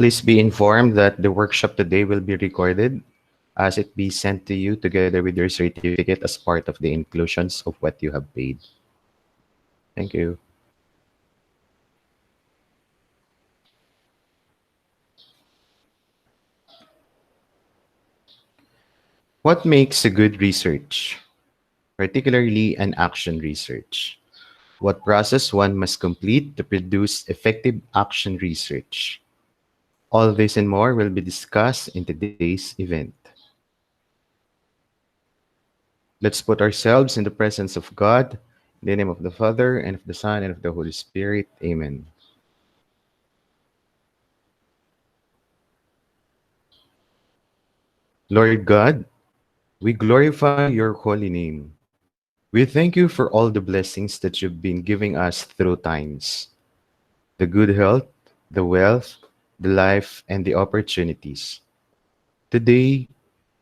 Please be informed that the workshop today will be recorded as it be sent to you together with your certificate as part of the inclusions of what you have paid. Thank you. What makes a good research, particularly an action research? What process one must complete to produce effective action research? All this and more will be discussed in today's event. Let's put ourselves in the presence of God, in the name of the Father, and of the Son, and of the Holy Spirit. Amen. Lord God, we glorify your holy name. We thank you for all the blessings that you've been giving us through times, the good health, the wealth, the life, and the opportunities. Today,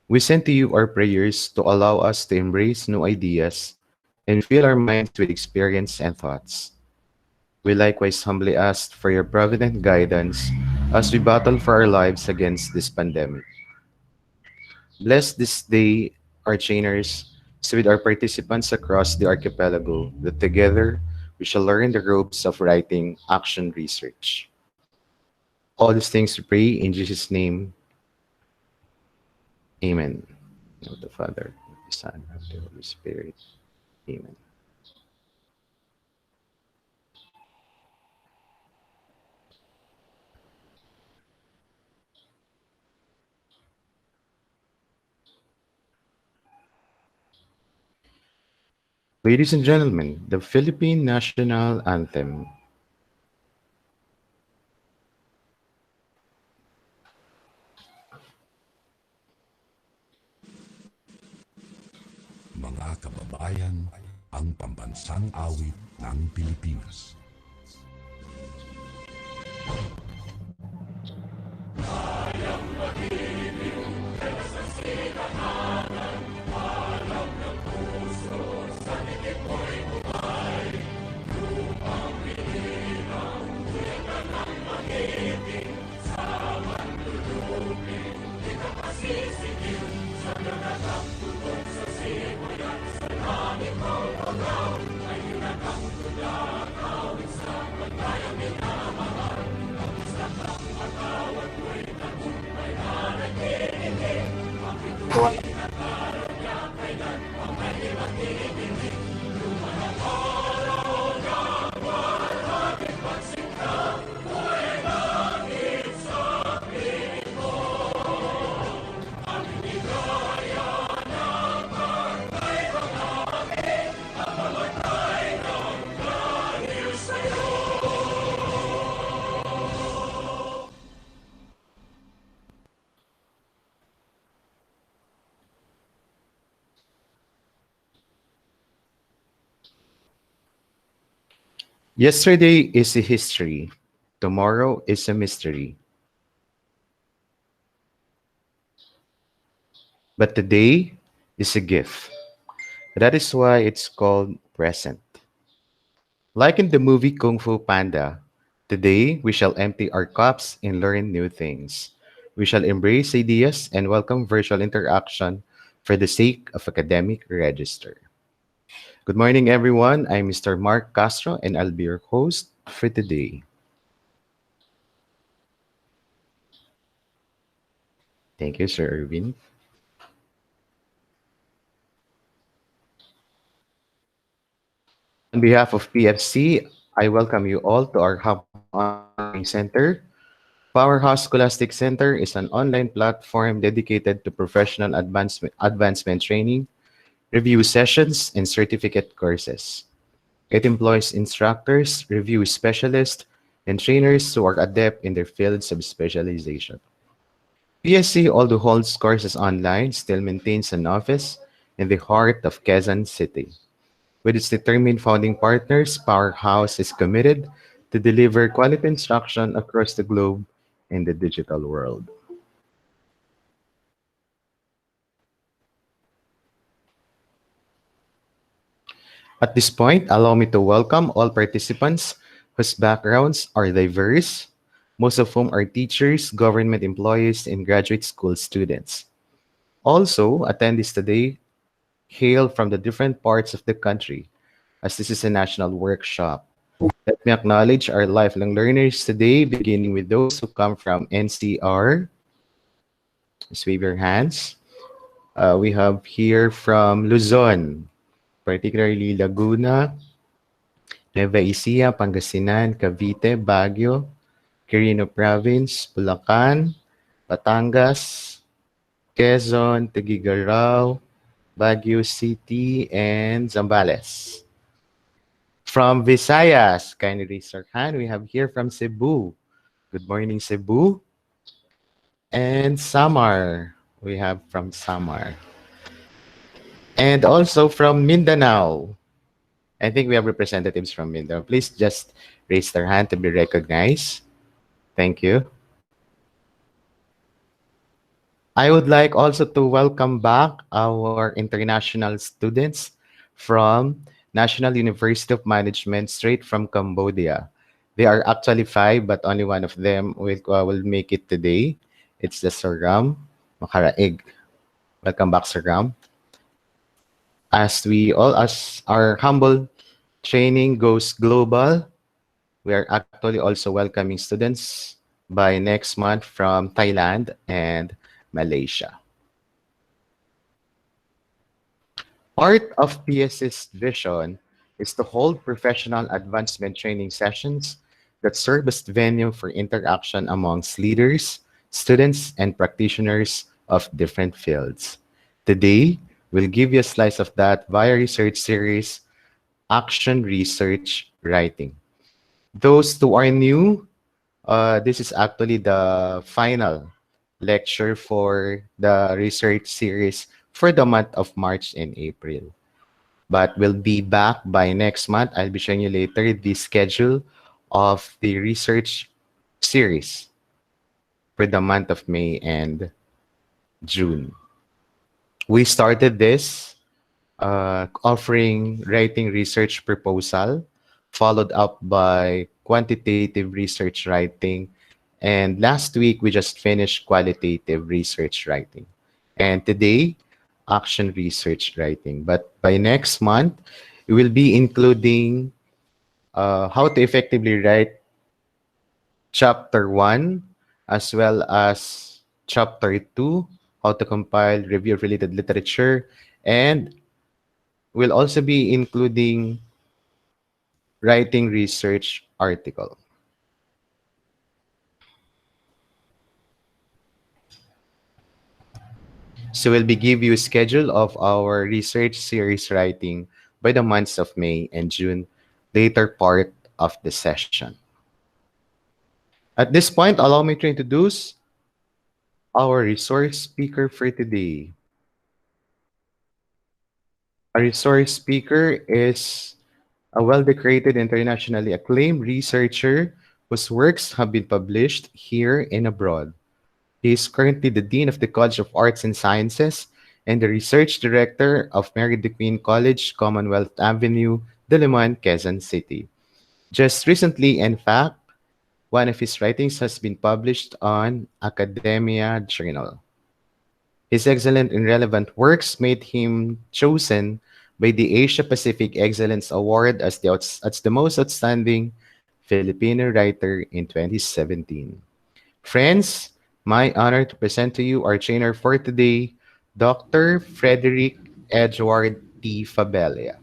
we send to you our prayers to allow us to embrace new ideas and fill our minds with experience and thoughts. We likewise humbly ask for your provident guidance as we battle for our lives against this pandemic. Bless this day our trainers, so with our participants across the archipelago, that together we shall learn the ropes of writing action research. All these things we pray in Jesus' name. Amen. In the name of the Father, of the Son, and of the Holy Spirit. Amen. Ladies and gentlemen, the Philippine National Anthem. Mga kababayan, ang pambansang awit ng Pilipinas. Yesterday is a history. Tomorrow is a mystery. But today is a gift. That is why it's called present. Like in the movie Kung Fu Panda, today we shall empty our cups and learn new things. We shall embrace ideas and welcome virtual interaction for the sake of academic register. Good morning, everyone. I'm Mr. Mark Castro, and I'll be your host for today. Thank you, Sir Irvin. On behalf of PFC, I welcome you all to our Hub Online Learning Center. Powerhouse Scholastic Center is an online platform dedicated to professional advancement training, review sessions, and certificate courses. It employs instructors, review specialists, and trainers who are adept in their fields of specialization. PSC, although holds courses online, still maintains an office in the heart of Quezon City. With its determined founding partners, Powerhouse is committed to deliver quality instruction across the globe in the digital world. At this point, allow me to welcome all participants whose backgrounds are diverse, most of whom are teachers, government employees, and graduate school students. Also, attendees today hail from the different parts of the country, as this is a national workshop. Let me acknowledge our lifelong learners today, beginning with those who come from NCR. Just wave your hands. We have here from Luzon, particularly Laguna, Nueva Ecija, Pangasinan, Cavite, Baguio, Quirino Province, Bulacan, Batangas, Quezon, Tuguegarao, Baguio City, and Zambales. From Visayas, kindly raise your hand. We have here from Cebu. Good morning, Cebu. And Samar. We have from Samar. And also from Mindanao. I think we have representatives from Mindanao. Please just raise their hand to be recognized. Thank you. I would like also to welcome back our international students from National University of Management straight from Cambodia. They are actually five, but only one of them will make it today. It's the Sorghum Makaraig. Welcome back, Sorghum. As our humble training goes global, we are actually also welcoming students by next month from Thailand and Malaysia. Part of PS's vision is to hold professional advancement training sessions that serve as the venue for interaction amongst leaders, students, and practitioners of different fields. Today, we'll give you a slice of that via research series, Action Research Writing. Those who are new, this is actually the final lecture for the research series for the month of March and April. But we'll be back by next month. I'll be showing you later the schedule of the research series for the month of May and June. We started this offering writing research proposal, followed up by quantitative research writing, and last week we just finished qualitative research writing. And today, action research writing. But by next month, we will be including how to effectively write chapter 1 as well as chapter 2, how to compile review of related literature, and we'll also be including writing research article. So we'll be give you a schedule of our research series writing by the months of May and June, later part of the session. At this point, allow me to introduce our resource speaker for today. Our resource speaker is a well-decorated, internationally acclaimed researcher whose works have been published here and abroad. He is currently the Dean of the College of Arts and Sciences and the Research Director of Mary the Queen College, Commonwealth Avenue, Diliman, Quezon City. Just recently, in fact, one of his writings has been published on Academia Journal. His excellent and relevant works made him chosen by the Asia Pacific Excellence Award as the most outstanding Filipino writer in 2017. Friends, my honor to present to you our trainer for today, Dr. Frederick Edward T. Fabella.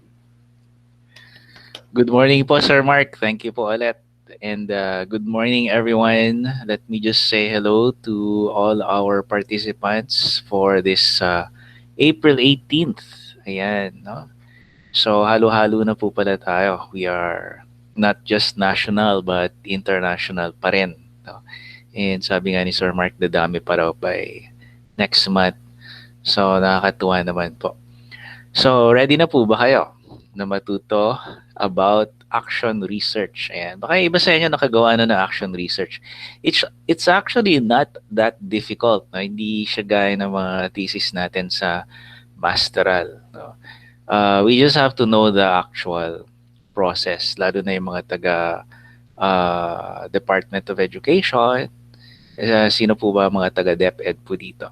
Good morning po, Sir Mark. Thank you po ulit. And good morning, everyone. Let me just say hello to all our participants for this April 18th. Ayan, no? So, halo-halo na po pala tayo. We are not just national but international pa rin. No? And sabi nga ni Sir Mark, dadami pa raw by next month. So, nakakatuwa naman po. So, ready na po ba kayo na matuto about action research? Ayan. Baka iba sa inyo nakagawa na ng action research. It's actually not that difficult. No? Hindi siya gaya ng mga thesis natin sa masteral. No? We just have to know the actual process, lalo na yung mga taga Department of Education. Sino po ba mga taga-DepEd po dito?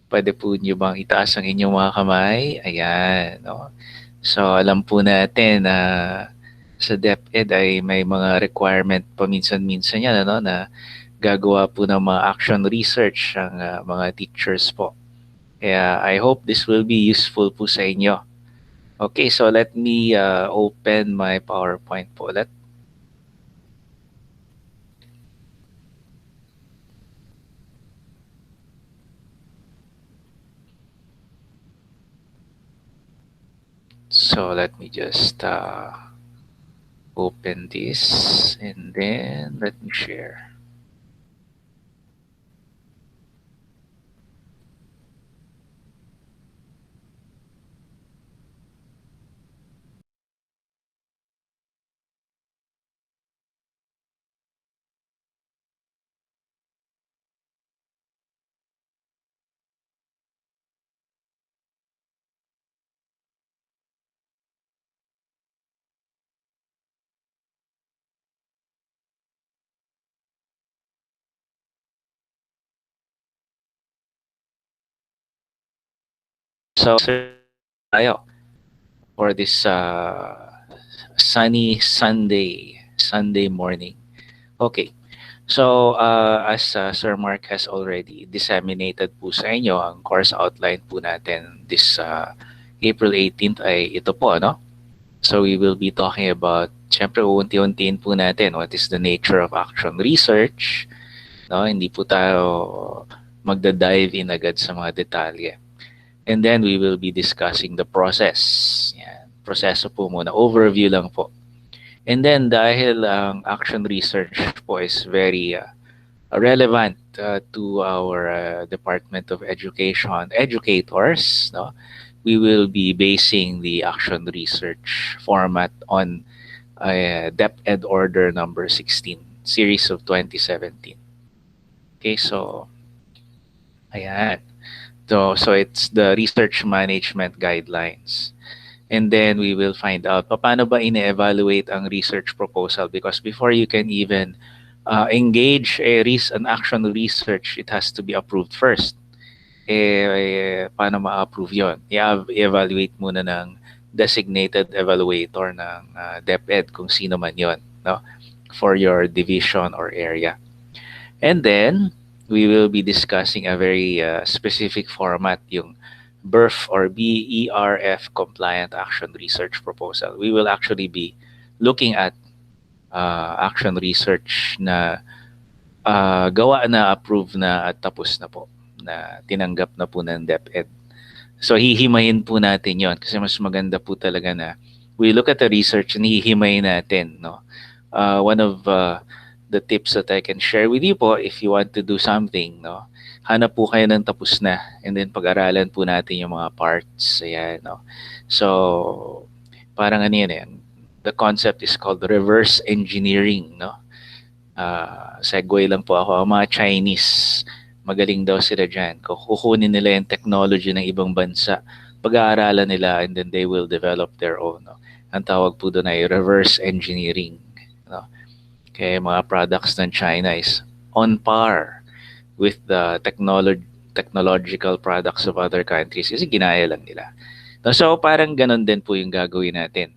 Pwede po nyo bang itaas ang inyong mga kamay? Ayan, no? So, alam po natin na sa DepEd ay may mga requirement paminsan-minsan yan, ano, na gagawa po ng mga action research ang mga teachers po. Kaya I hope this will be useful po sa inyo. Okay, so let me open my PowerPoint po ulit. So let me just open this and then let me share. So tayo for this sunny Sunday morning. Okay. So, as Sir Mark has already disseminated po sa inyo, ang course outline po natin this April 18th ay ito po, no? So, we will be talking about, syempre, unti-untiin po natin what is the nature of action research, no? Hindi po tayo magda-dive in agad sa mga detalye. And then, we will be discussing the process. Yan. Proseso po muna. Overview lang po. And then, dahil ang action research po is very relevant to our Department of Education educators, no? We will be basing the action research format on DepEd Order number 16, series of 2017. Okay, so ayan. So it's the research management guidelines. And then we will find out paano ba ine-evaluate ang research proposal, because before you can even engage an action research, it has to be approved first. Paano ma-approve yun? I-evaluate muna ng designated evaluator ng DepEd kung sino man yon, no? For your division or area. And then, we will be discussing a very specific format, yung BERF or BERF compliant action research proposal. We will actually be looking at action research na gawa na, approve na at tapos na po, na tinanggap na po ng DepEd. So hihimayin po natin yon kasi mas maganda po talaga na we look at the research and hihimayin natin, no? One of the tips that I can share with you po, if you want to do something, no? Hanap po kayo ng tapos na and then pag-aralan po natin yung mga parts. Ayan, no? So parang ano yan eh. The concept is called reverse engineering, no? Segue lang po ako. Ang mga Chinese, magaling daw sila dyan. Kukunin nila yung technology ng ibang bansa, pag-aaralan nila, and then they will develop their own. No? Ang tawag po doon ay reverse engineering. No? Kaya mga products ng China is on par with the technological products of other countries kasi ginaya lang nila. No, so parang ganun din po yung gagawin natin.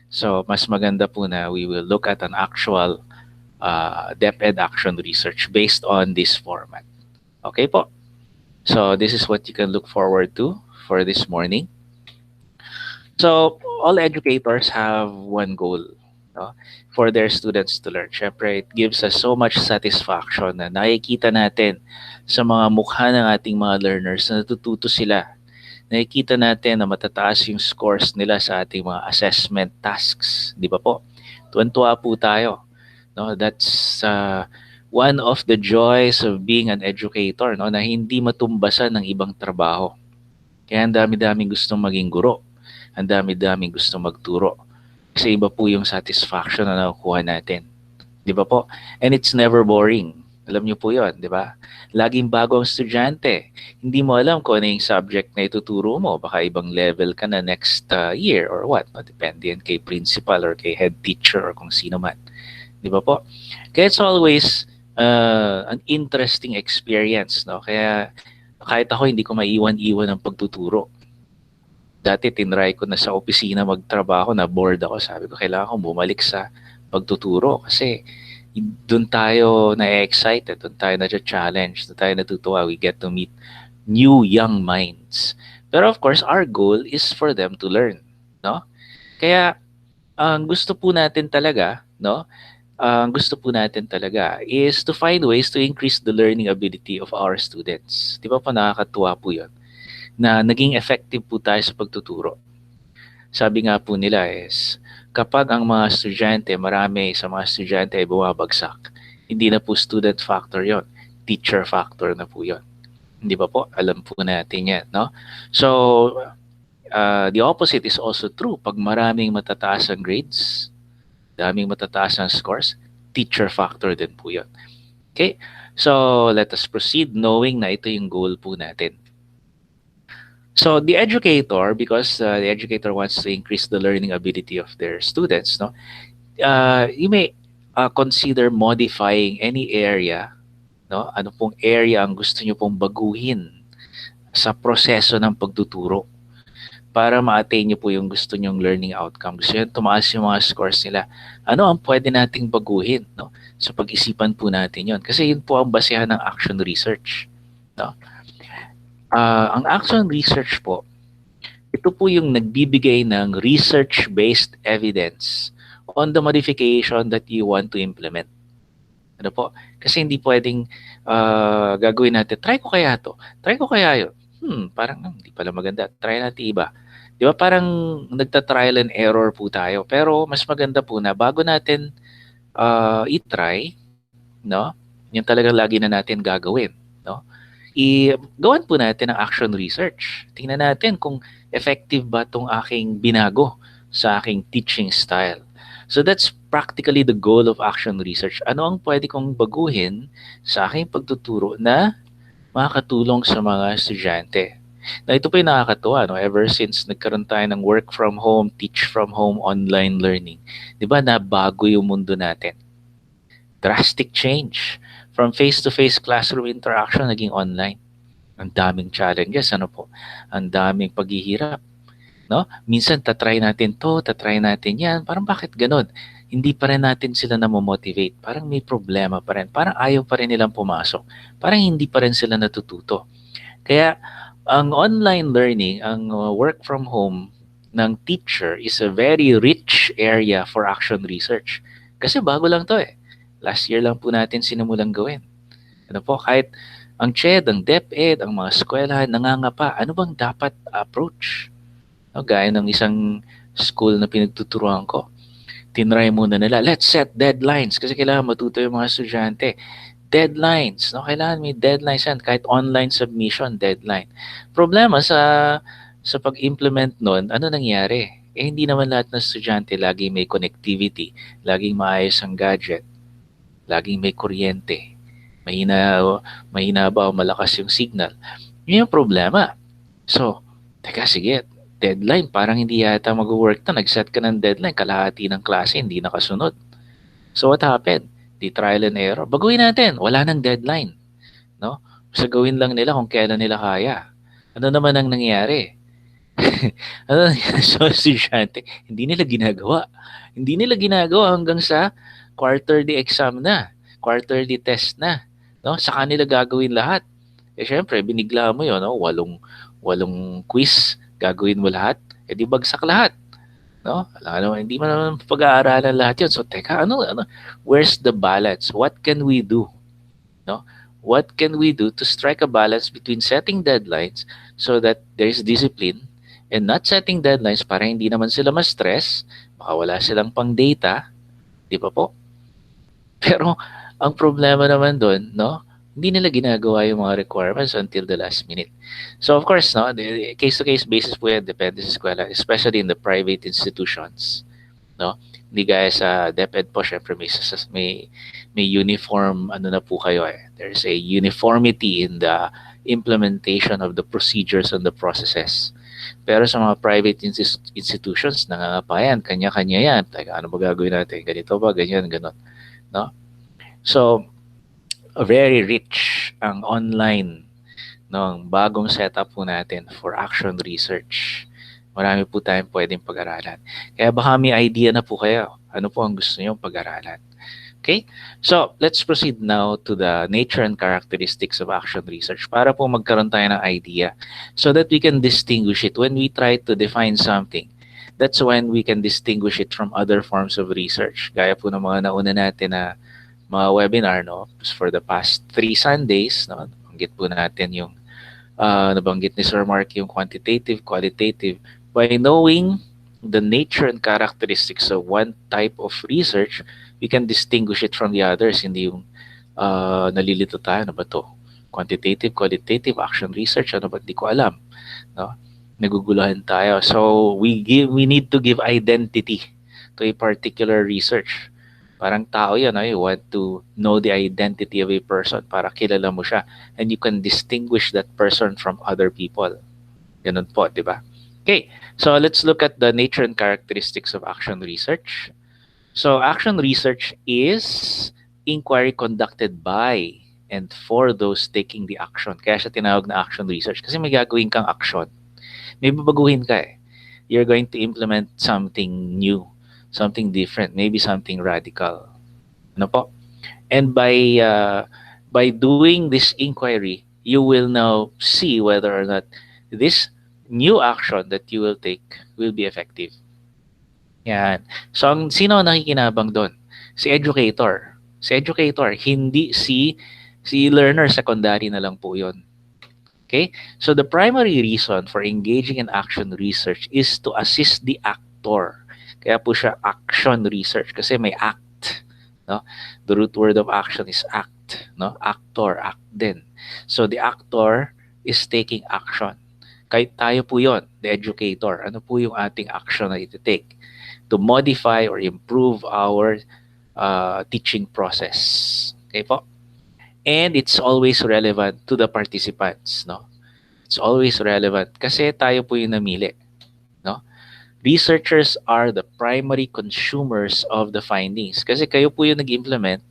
So mas maganda po na we will look at an actual DepEd action research based on this format. Okay po. So this is what you can look forward to for this morning. So all educators have one goal, no? For their students to learn. Syempre, it gives us so much satisfaction na nakikita natin sa mga mukha ng ating mga learners na natututo sila. Nakikita natin na matataas yung scores nila sa ating mga assessment tasks. Di ba po? Tuwan-tuwa po tayo. No, that's one of the joys of being an educator, no, na hindi matumbasan ng ibang trabaho. Kaya ang dami-daming gustong maging guro. Ang dami-daming gustong magturo. Kasi iba po yung satisfaction na nakukuha natin. Di ba po? And it's never boring. Alam niyo po yun, di ba? Laging bago ang estudyante. Hindi mo alam kung ano yung subject na ituturo mo. Baka ibang level ka na next year or what. No? Depende yan kay principal or kay head teacher or kung sino man. Di ba po? Kaya it's always an interesting experience, no? Kaya kahit ako hindi ko maiwan-iwan ang pagtuturo. Dati tinry ko na sa opisina magtrabaho, na bored ako. Sabi ko, kailangan kong bumalik sa pagtuturo kasi doon tayo na-excited, doon tayo na-challenge, doon tayo natutuwa. We get to meet new young minds. Pero of course, our goal is for them to learn, no? Kaya ang gusto po natin talaga, no? Ang gusto po natin talaga is to find ways to increase the learning ability of our students. Di ba po nakakatuwa po yun? Na naging effective po tayo sa pagtuturo. Sabi nga po nila is, kapag ang mga estudyante, marami sa mga estudyante ay bumabagsak, hindi na po student factor yon, teacher factor na po yon. Hindi ba po? Alam po natin yan, no? So, the opposite is also true. Pag maraming matataas ang grades, daming matataas ang scores, teacher factor din po yon. Okay? So, let us proceed knowing na ito yung goal po natin. So, the educator, because the educator wants to increase the learning ability of their students, no? You may consider modifying any area, no? Ano pong area ang gusto nyo pong baguhin sa proseso ng pagtuturo para ma-attain nyo po yung gusto nyong learning outcome. Gusto nyo tumaas yung mga scores nila. Ano ang pwede nating baguhin, no? So pag-isipan po natin yon. Kasi yun po ang basehan ng action research. No? Ang action research po, ito po yung nagbibigay ng research-based evidence on the modification that you want to implement. Ano po? Kasi hindi pwedeng gagawin natin, try ko kaya to, try ko kaya yun. Parang hindi pala maganda, try natin iba. Di ba parang nagta-trial and error po tayo. Pero mas maganda po na bago natin i-try, no? Yung talagang lagi na natin gagawin, no? Gawan po natin ang action research. Tingnan natin kung effective ba itong aking binago sa aking teaching style. So that's practically the goal of action research. Ano ang pwede kong baguhin sa aking pagtuturo na makakatulong sa mga estudyante? Na ito po yung nakakatuwa, no? Ever since nagkaroon tayo ng work from home, teach from home, online learning, di ba nabago yung mundo natin? Drastic change. From face-to-face classroom interaction, naging online. Ang daming challenges, ano po? Ang daming paghihirap, no? Minsan tatry natin to, tatry natin yan. Parang bakit ganun? Hindi pa rin natin sila na-motivate. Parang may problema pa rin. Parang ayaw pa rin nilang pumasok. Parang hindi pa rin sila natututo. Kaya ang online learning, ang work from home ng teacher is a very rich area for action research. Kasi bago lang to eh. Last year lang po natin sinimulang gawin. Ano po, kahit ang CHED, ang DepEd, ang mga eskwelahan, nangangapa, ano bang dapat approach? No, gaya ng isang school na pinagtuturuan ko. Tinry muna nila, let's set deadlines kasi kailangan matuto yung mga estudyante. Deadlines, no? Kailangan may deadlines yan, kahit online submission, deadline. Problema sa pag-implement nun, ano nangyari? Hindi naman lahat ng estudyante lagi may connectivity, laging maayos ang gadget, laging may kuryente, mahina, mahina ba o malakas yung signal. Yun yung problema. So, teka sige, deadline, parang hindi yata mag-work na. Nag-set ka ng deadline, kalahati ng klase, hindi nakasunod. So what happened? Di trial and error. Baguhin natin, wala nang deadline. No? Basta gawin lang nila kung kailan nila kaya. Ano naman ang nangyari? Ano nangyari sa estudyante? Hindi nila ginagawa. Hindi nila ginagawa hanggang sa quarterly exam na, quarterly test na. No? Sa kanila gagawin lahat. Eh syempre, binigla mo yun, no? Walong quiz, gagawin mo lahat, eh di bagsak lahat. No? Alam, hindi mo naman pag-aaralan lahat yun. So, teka, where's the balance? What can we do? No? What can we do to strike a balance between setting deadlines so that there's discipline and not setting deadlines para hindi naman sila ma-stress, baka wala silang pang data, di ba po? Pero ang problema naman doon, no? Hindi nila ginagawa yung mga requirements until the last minute. So of course, no, the case-to-case basis po yan, depende sa eskwela, especially in the private institutions, no? Hindi gaya sa DepEd po, syempre may uniform, ano na po kayo eh. There's a uniformity in the implementation of the procedures and the processes. Pero sa mga private institutions, nangangapayan, kanya-kanya yan. Teka, ano ba gagawin natin? Ganito ba? Ganyan, ganon. no? So, very rich ang online ng bagong setup po natin for action research. Marami po tayong pwedeng pag-aralan. Kaya baka may idea na po kayo. Ano po ang gusto nyo pag-aralan? Okay? So, let's proceed now to the nature and characteristics of action research para po magkaroon tayo ng idea so that we can distinguish it when we try to define something. That's when we can distinguish it from other forms of research. Gaya po ng mga nauna natin na mga webinar, no? For the past 3 Sundays, no? Banggit po natin yung nabanggit ni Sir Mark yung quantitative, qualitative. By knowing the nature and characteristics of one type of research, we can distinguish it from the others. Hindi yung nalilito tayo, ano ba to? Quantitative, qualitative, action research, ano ba? Di ko alam. No? Naguguluhan tayo. So, we need to give identity to a particular research. Parang tao yan, no? You want to know the identity of a person para kilala mo siya. And you can distinguish that person from other people. Ganun po, di ba? Okay, so let's look at the nature and characteristics of action research. So action research is inquiry conducted by and for those taking the action. Kaya siya tinawag na action research kasi may gagawin kang action. May babaguhin ka eh. You're going to implement something new, something different, maybe something radical. Ano po? And by doing this inquiry, you will now see whether or not this new action that you will take will be effective. Yan. So, sino ang nakikinabang doon? Si educator. Si educator, hindi si learner, secondary na lang po yun. Okay? So, the primary reason for engaging in action research is to assist the actor. Kaya po siya action research kasi may act. No? The root word of action is act. No? Actor, act din. So, the actor is taking action. Kahit tayo po yon, the educator. Ano po yung ating action na iti-take? To modify or improve our teaching process. Okay po? And it's always relevant to the participants, no? It's always relevant kasi tayo po yung namili, no? Researchers are the primary consumers of the findings kasi kayo po yung nag-implement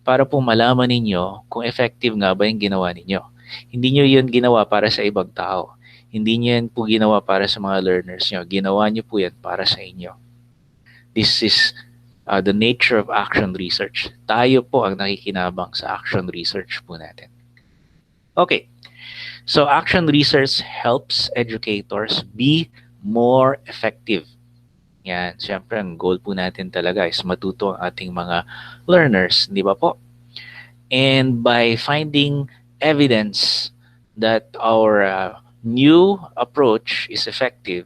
para po malaman ninyo kung effective nga ba yung ginawa ninyo. Hindi nyo yun ginawa para sa ibang tao. Hindi nyo yan po ginawa para sa mga learners nyo. Ginawa nyo po yan para sa inyo. This is the nature of action research. Tayo po ang nakikinabang sa action research po natin. Okay. So action research helps educators be more effective. Yan. Siyempre, ang goal po natin talaga is matuto ang ating mga learners. Di ba po? And by finding evidence that our new approach is effective,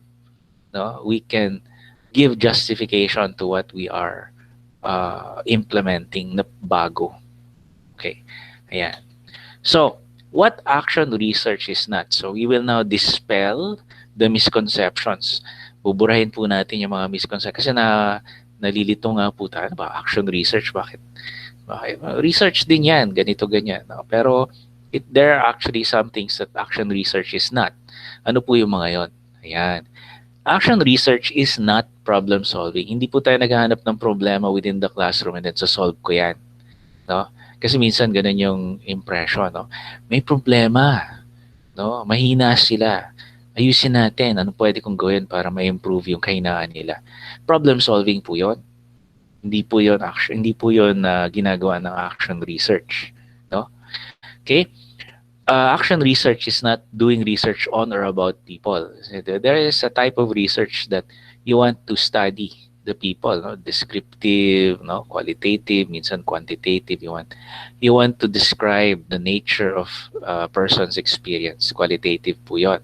no, we can give justification to what we are implementing na bago. Okay. Ayan. So, what action research is not? So, we will now dispel the misconceptions. Buburahin po natin yung mga misconceptions. Kasi nalilito nga po tayo. Ba, action research, bakit? Research din yan, ganito, ganyan. No? Pero, there are actually some things that action research is not. Ano po yung mga yon? Ayan. Action research is not problem solving. Hindi po tayo naghahanap ng problema within the classroom and then solve ko yan. No? Kasi minsan ganun yung impression, no? May problema, no? Mahina sila. Ayusin natin ano pwede kong gawin para ma-improve yung kahinaan nila. Problem solving po 'yon. Hindi po 'yon action, hindi po 'yon ginagawa ng action research, no? Okay? Action research is not doing research on or about people. There is a type of research that you want to study the people, no? Descriptive, no? Qualitative, minsan quantitative. You want to describe the nature of a person's experience. Qualitative po yun.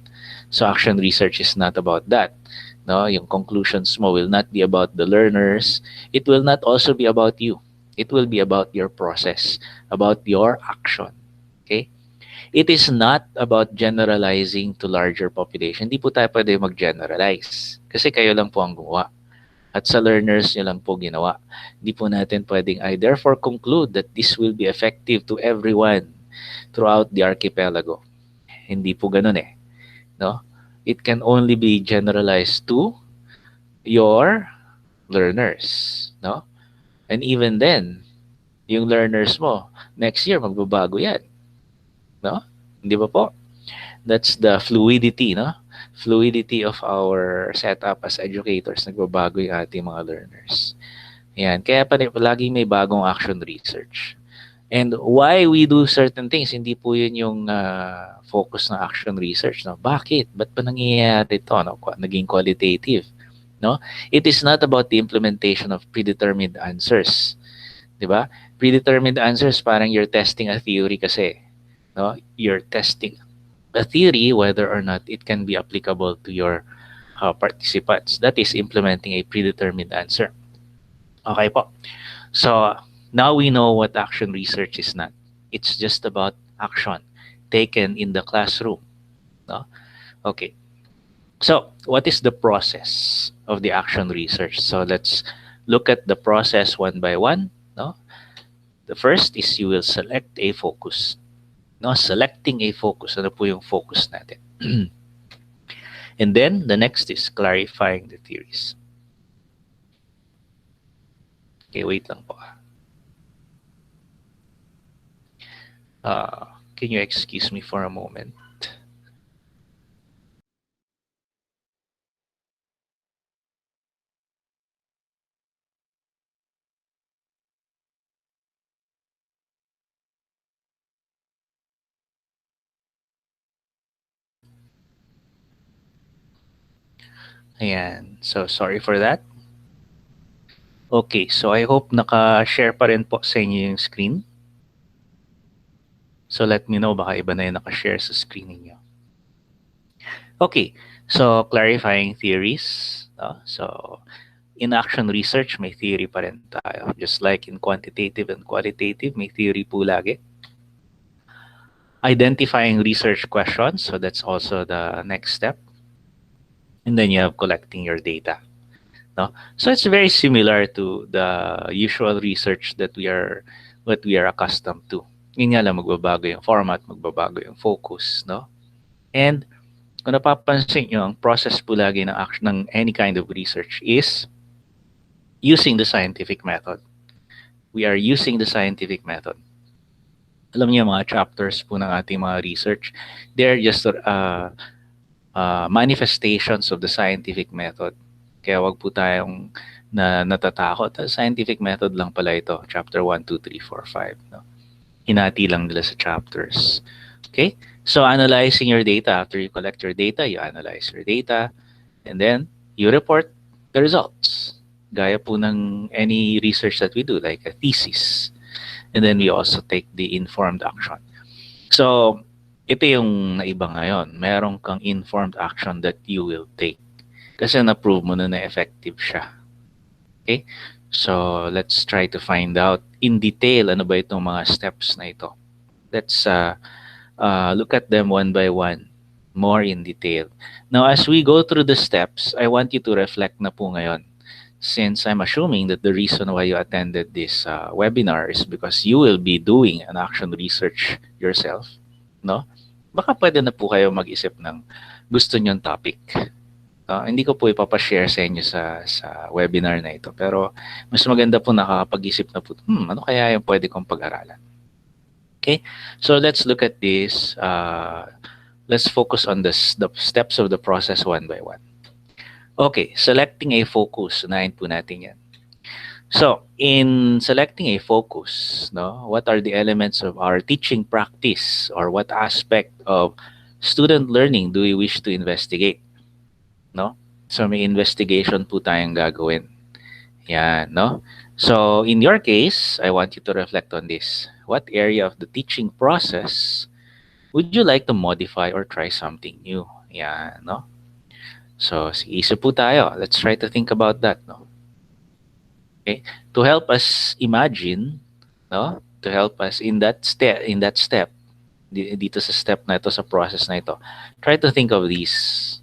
So action research is not about that. No, yung conclusions mo will not be about the learners. It will not also be about you. It will be about your process, about your action. Okay? It is not about generalizing to larger population. Hindi po tayo pwede mag-generalize. Kasi kayo lang po ang gumawa. At sa learners nyo lang po ginawa. Hindi po natin pwedeng I therefore conclude that this will be effective to everyone throughout the archipelago. Hindi po ganun eh. No? It can only be generalized to your learners. No? And even then, yung learners mo, next year magbabago yan, no? Hindi ba po? That's the fluidity, no? Fluidity of our setup as educators. Nagbabago yung ating mga learners. Yan. Kaya palagi may bagong action research. And why we do certain things, hindi po yun yung focus ng action research. No? Bakit? Ba't pa nangyayari ito? No? Naging qualitative. No? It is not about the implementation of predetermined answers. Di ba? Predetermined answers, parang you're testing a theory kasi. No? You're testing a theory whether or not it can be applicable to your participants. That is implementing a predetermined answer. Okay po. So now we know what action research is not. It's just about action taken in the classroom. No? Okay. So what is the process of the action research? So let's look at the process one by one. No? The first is you will select a focus. No, selecting a focus. Ano po yung focus natin? And then the next is clarifying the theories. Okay, wait lang po. Can you excuse me for a moment? Ayan. So, sorry for that. Okay, so I hope naka-share pa rin po sa inyo yung screen. So, let me know baka iba na yung naka-share sa screen ninyo. Okay, so clarifying theories. So, in action research, may theory pa rin tayo. Just like in quantitative and qualitative, may theory po lagi. Identifying research questions, so that's also the next step. And then you have collecting your data. No? So it's very similar to the usual research that what we are accustomed to. Yun nga lang, magbabago yung format, magbabago yung focus, no? And kung napapansin nyo, ang process po lagi ng action ng any kind of research is using the scientific method. We are using the scientific method. Alam niyo, mga chapters po ng ating mga research, they're just manifestations of the scientific method. Kaya wag po tayong natatakot. Scientific method lang pala ito. Chapter 1, 2, 3, 4, 5. No? Hinati lang nila sa chapters. Okay? So, analyzing your data. After you collect your data, you analyze your data. And then, you report the results. Gaya po ng any research that we do, like a thesis. And then, we also take the informed action. So, ito yung naiba ngayon. Meron kang informed action that you will take. Kasi na-prove mo na effective siya. Okay? So, let's try to find out in detail ano ba itong mga steps na ito. Let's look at them one by one, more in detail. Now, as we go through the steps, I want you to reflect na po ngayon. Since I'm assuming that the reason why you attended this webinar is because you will be doing an action research yourself, no? Baka pwede na po kayo mag-isip ng gusto nyong topic. Hindi ko po ipapashare sa inyo sa webinar na ito. Pero mas maganda po nakakapag-isip na po, ano kaya yung pwede kong pag-aralan? Okay? So let's look at this. Let's focus on the steps of the process one by one. Okay, selecting a focus. Unahin po natin yan. So, in selecting a focus, no, what are the elements of our teaching practice or what aspect of student learning do we wish to investigate? No? So, may investigation po tayong gagawin. Yan, no? So, in your case, I want you to reflect on this. What area of the teaching process would you like to modify or try something new? Yan, no? So, isa po tayo. Let's try to think about that, no? Okay? To help us imagine, no? To help us in that step, dito sa step na ito, sa process na ito. Try to think of these.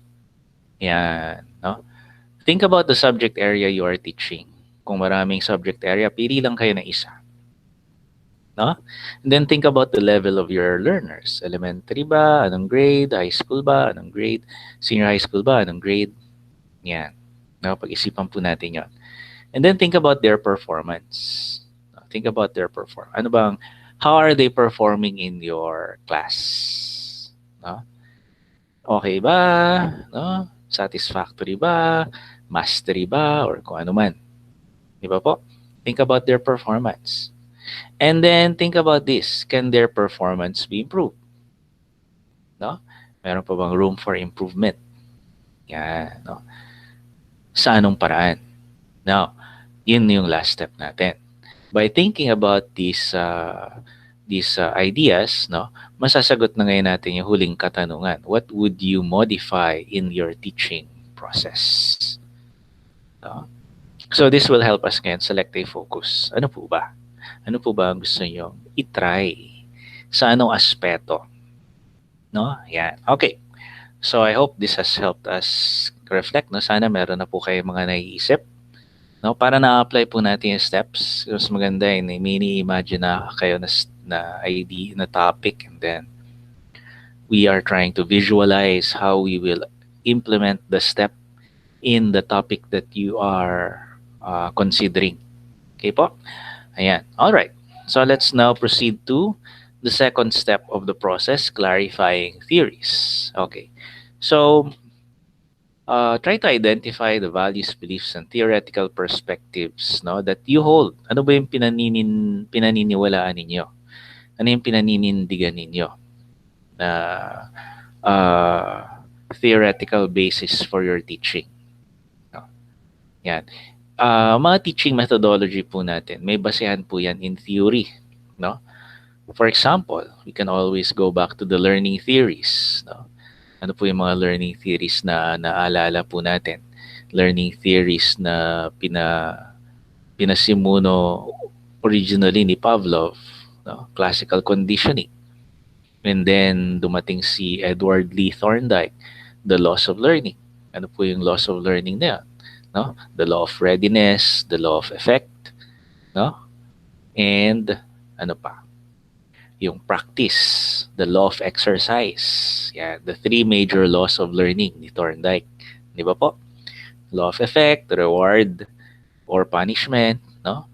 Yan, no? Think about the subject area you are teaching. Kung maraming subject area, pili lang kayo ng isa. No? And then think about the level of your learners. Elementary ba? Anong grade? High school ba? Anong grade? Senior high school ba? Anong grade? Yan. No? Pag-isipan po natin yon. And then think about their performance. Think about their perform. Ano bang, how are they performing in your class? No? Okay ba? No? Satisfactory ba? Mastery ba? Or kung ano man. Di ba po? Think about their performance. And then think about this. Can their performance be improved? No? Meron pa bang room for improvement? Yan. No? Sa anong paraan? Now, yun yung last step natin. By thinking about these ideas, no, masasagot na ngayon natin yung huling katanungan. What would you modify in your teaching process? No? So this will help us ngayon select a focus. Ano po ba? Ano po ba ang gusto nyo i-try? Sa anong aspeto? No? Yan. Okay. So I hope this has helped us reflect. No? Sana meron na po kayo mga naiisip. No? Para na-apply po natin yung steps. Mas maganda yun. May ni-imagine na kayo na idea, na topic. And then we are trying to visualize how we will implement the step in the topic that you are considering. Okay po? Ayan. All right. So let's now proceed to the second step of the process, clarifying theories. Okay. So try to identify the values, beliefs, and theoretical perspectives, no, that you hold. Ano ba yung pinaniniwalaan ninyo? Ano yung pinaninindigan ninyo na uh, theoretical basis for your teaching? No? Yan. Mga teaching methodology po natin, may basehan po yan in theory. No? For example, we can always go back to the learning theories. No? Ano po yung mga learning theories na naalala po natin? Learning theories na pinasimuno originally ni Pavlov, no? Classical conditioning. And then dumating si Edward Lee Thorndike, the laws of learning. Ano po yung laws of learning na yan? No? The law of readiness, the law of effect, no? And ano pa? Yung practice, the law of exercise. Yeah, the three major laws of learning ni Thorndike. Di ba po? Law of effect, reward, or punishment, no?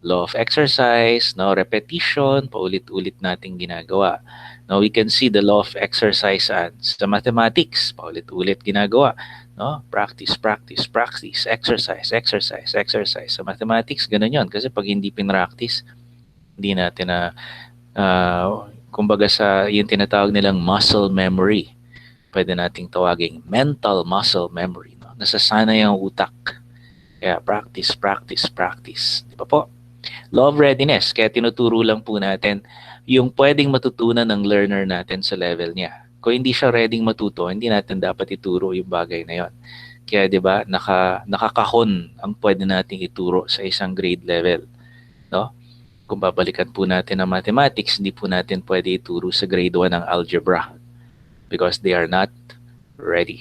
Law of exercise, no? Repetition, paulit-ulit nating ginagawa. Now, we can see the law of exercise sa mathematics, paulit-ulit ginagawa. No? Practice, practice, practice, exercise, exercise, exercise. Sa mathematics, ganun yun. Kasi pag hindi pinractice, hindi natin na kumbaga sa yung tinatawag nilang muscle memory, pwede nating tawaging mental muscle memory, no? Nasasanay ang utak, kaya practice, practice, practice, di ba po? Law of readiness, kaya tinuturo lang po natin yung pwedeng matutunan ng learner natin sa level niya. Kung hindi siya ready matuto, hindi natin dapat ituro yung bagay na yon. Kaya di ba, nakakahon ang pwede nating ituro sa isang grade level, no? Kung babalikan po natin ang mathematics, hindi po natin pwede ituro sa grade 1 ang algebra because they are not ready.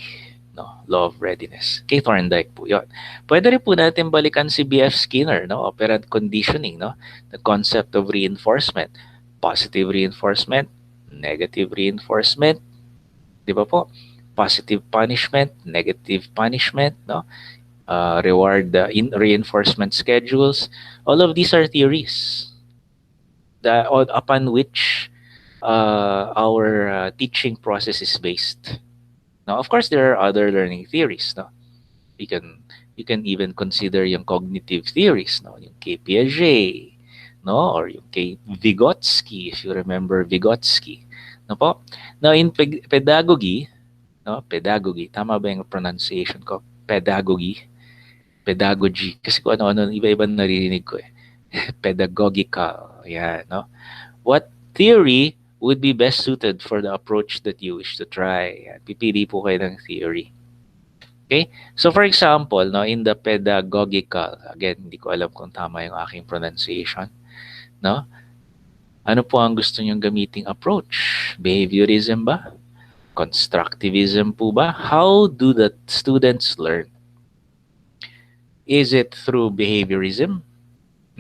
No? Law of readiness. Kay Thorndike po yun. Pwede rin po natin balikan si B.F. Skinner, no? Operant conditioning, no? The concept of reinforcement. Positive reinforcement, negative reinforcement, di ba po? Positive punishment, negative punishment, no? Reward in reinforcement schedules. All of these are theories upon which our teaching process is based. Now, of course, there are other learning theories. No, you can you can even consider yung cognitive theories, no, yung kay Piaget, no, or yung kay Vygotsky, if you remember Vygotsky, no po. Now, in pedagogy, no, pedagogy, tama ba yung pronunciation ko? Pedagogy, kasi kung ano-ano, iba-iba naririnig ko eh. Pedagogical, yeah, no. What theory would be best suited for the approach that you wish to try? Yan. Pipili po kayo ng theory. Okay? So for example, no, in the pedagogical, again, hindi ko alam kung tama yung aking pronunciation, no? Ano po ang gusto nyong gamiting approach? Behaviorism ba? Constructivism po ba? How do the students learn? Is it through behaviorism?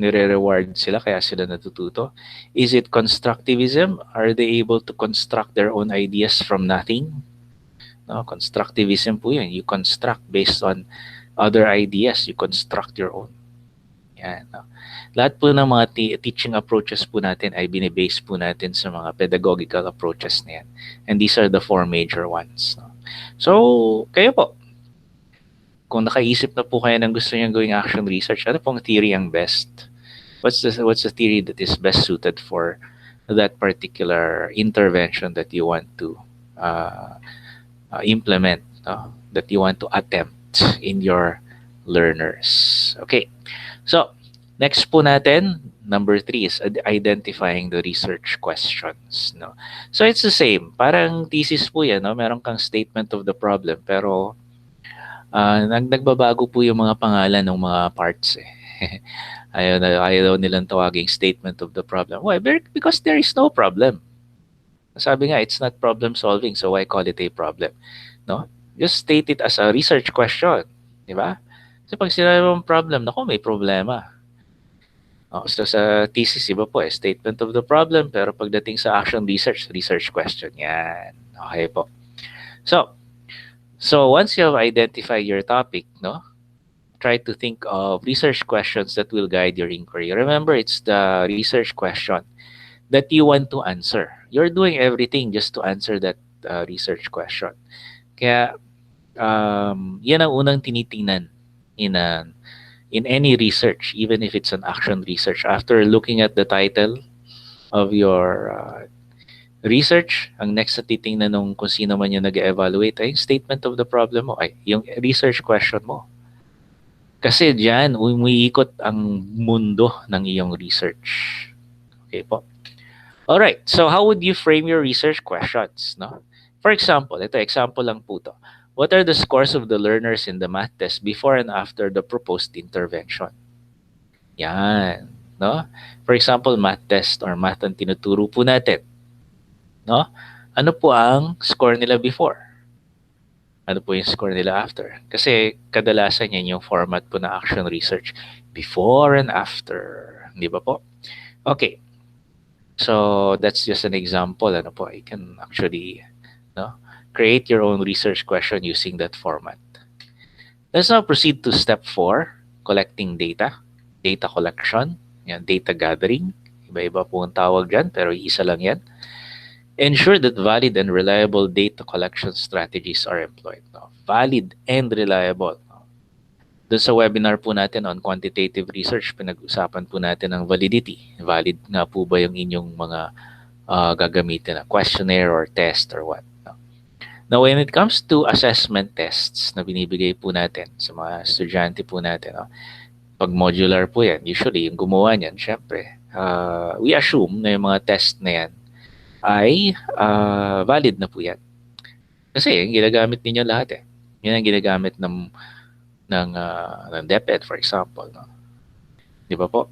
Nire-reward sila kaya sila natututo? Is it constructivism? Are they able to construct their own ideas from nothing? No, constructivism po yun. You construct based on other ideas. You construct your own. Yan, no? Lahat po ng mga teaching approaches po natin ay binibase po natin sa mga pedagogical approaches na yan. And these are the four major ones. No? So, kayo po, kung nakaisip na po kayo ng gusto nyo gawing action research, ano pong theory ang best? What's the theory that is best suited for that particular intervention that you want to uh, implement, no? That you want to attempt in your learners. Okay. So, next po natin, number 3 is identifying the research questions, no? So, it's the same. Parang thesis po yan, no? Meron kang statement of the problem, pero nagbabago po yung mga pangalan ng mga parts eh. Ayaw nilang tawaging statement of the problem. Why? Because there is no problem. Sabi nga, it's not problem solving, so why call it a problem? No? Just state it as a research question. Di ba? Kasi pag sinabi mong problem, naku, may problema. Oh, so sa thesis, iba po eh, statement of the problem, pero pagdating sa action research, research question. Yan. Okay po. So once you have identified your topic, no, try to think of research questions that will guide your inquiry. Remember, it's the research question that you want to answer. You're doing everything just to answer that research question. Kaya, yan ang unang tinitingnan in in any research, even if it's an action research. After looking at the title of your research, ang next na titingnan nung kung sino man yung nag-evaluate ay yung statement of the problem mo, ay yung research question mo. Kasi diyan umiikot ang mundo ng iyong research. Okay po. All right. So how would you frame your research questions, no? For example, ito example lang po to. What are the scores of the learners in the math test before and after the proposed intervention? Yan, no? For example, math test or math ang tinuturo po natin, no? Ano po ang score nila before? Ano po yung score nila after? Kasi kadalasan yan yung format po na action research. Before and after. Di ba po? Okay. So, that's just an example. Ano po, you can actually, no, create your own research question using that format. Let's now proceed to step 4, collecting data. Data collection. Yan, data gathering. Iba-iba po ang tawag dyan, pero isa lang yan. Ensure that valid and reliable data collection strategies are employed. No? Valid and reliable. No? Doon sa webinar po natin on quantitative research, pinag-usapan po natin ang validity. Valid nga po ba yung inyong mga gagamitin na questionnaire or test or what. No? Now, when it comes to assessment tests na binibigay po natin sa mga estudyante po natin, no? Pag modular po yan, usually yung gumawa niyan, syempre, we assume na yung mga test na yan ay valid na po yan. Kasi yung ginagamit ninyo lahat eh. Yan ang ginagamit ng DepEd, for example. No? Di ba po?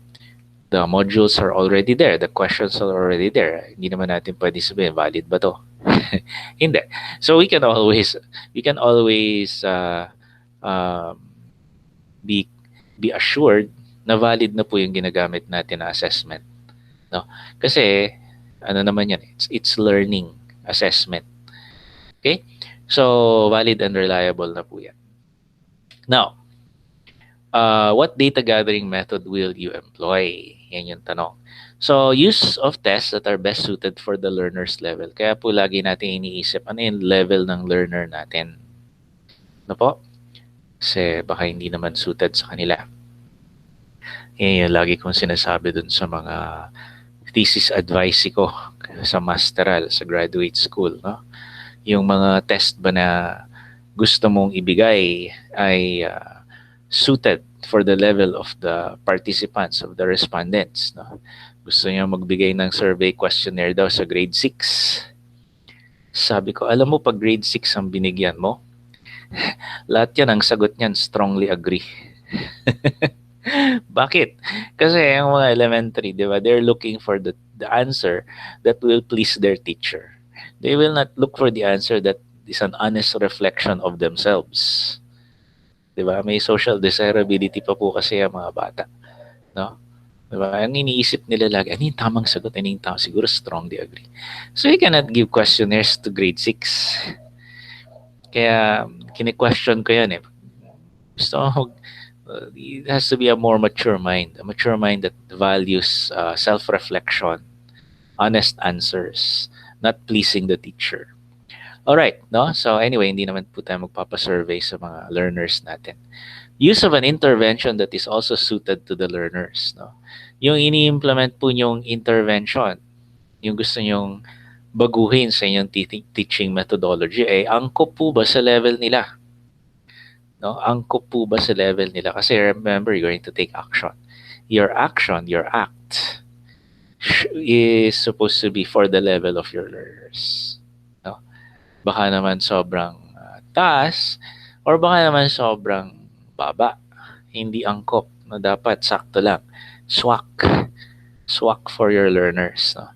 The modules are already there. The questions are already there. Hindi naman natin pwede sabihin, valid ba to? Hindi. So we can always be assured na valid na po yung ginagamit natin na assessment. No? Kasi ano naman yan, it's learning assessment. Okay? So, valid and reliable na po yan. Now, what data gathering method will you employ? Yan yung tanong. So, use of tests that are best suited for the learner's level. Kaya po lagi natin iniisip, ano yung level ng learner natin? Ano po? Kasi baka hindi naman suited sa kanila. Yan yung lagi kong sinasabi dun sa mga thesis advice ko sa masteral, sa graduate school, no? Yung mga test ba na gusto mong ibigay ay suited for the level of the participants, of the respondents, no? Gusto niya magbigay ng survey questionnaire daw sa grade 6. Sabi ko, alam mo, pag grade 6 ang binigyan mo, lahat yan, ang sagot niyan, strongly agree. Bakit? Kasi yung mga elementary, di ba, they're looking for the answer that will please their teacher. They will not look for the answer that is an honest reflection of themselves. Di ba? May social desirability pa po kasi yung mga bata. No? Di ba? Ang iniisip nila lagi, ano yung tamang sagot? Ano yung tamang? Siguro strongly agree. So you cannot give questionnaires to grade 6. Kaya kine-question ko yan eh. Gusto mo It has to be a more a mature mind that values self-reflection, honest answers, not pleasing the teacher. All right, no? So anyway, hindi naman po tayo magpapa-survey sa mga learners natin. Use of an intervention that is also suited to the learners, no? Yung ini-implement po yung intervention, yung gusto nyong baguhin sa inyong teaching methodology, eh, angkop po ba sa level nila? No? Angkop po ba sa level nila? Kasi remember, you're going to take action. Your action, your act, is supposed to be for the level of your learners. No? Baka naman sobrang taas or baka naman sobrang baba. Hindi angkop. No? Dapat sakto lang. Swak. Swak for your learners. No?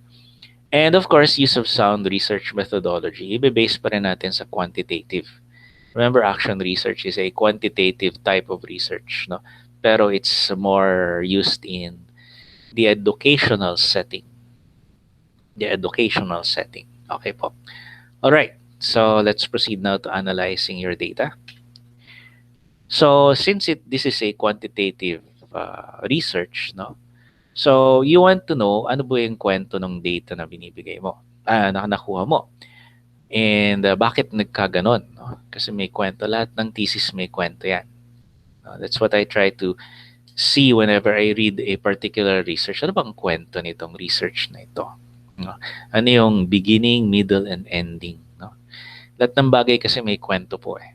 And of course, use of sound research methodology. Ibe-base pa rin natin sa quantitative. Remember, action research is a quantitative type of research, no? Pero it's more used in the educational setting. The educational setting. Okay po. All right. So let's proceed now to analyzing your data. So since this is a quantitative research, no? So you want to know ano ba yung kwento ng data na binibigay mo, na nakuha mo. And bakit nagkaganon? No? Kasi may kwento. Lahat ng thesis may kwento yan. No? That's what I try to see whenever I read a particular research. Ano bang kwento nitong research na ito? No? Ano yung beginning, middle, and ending? No? Lahat ng bagay kasi may kwento po eh.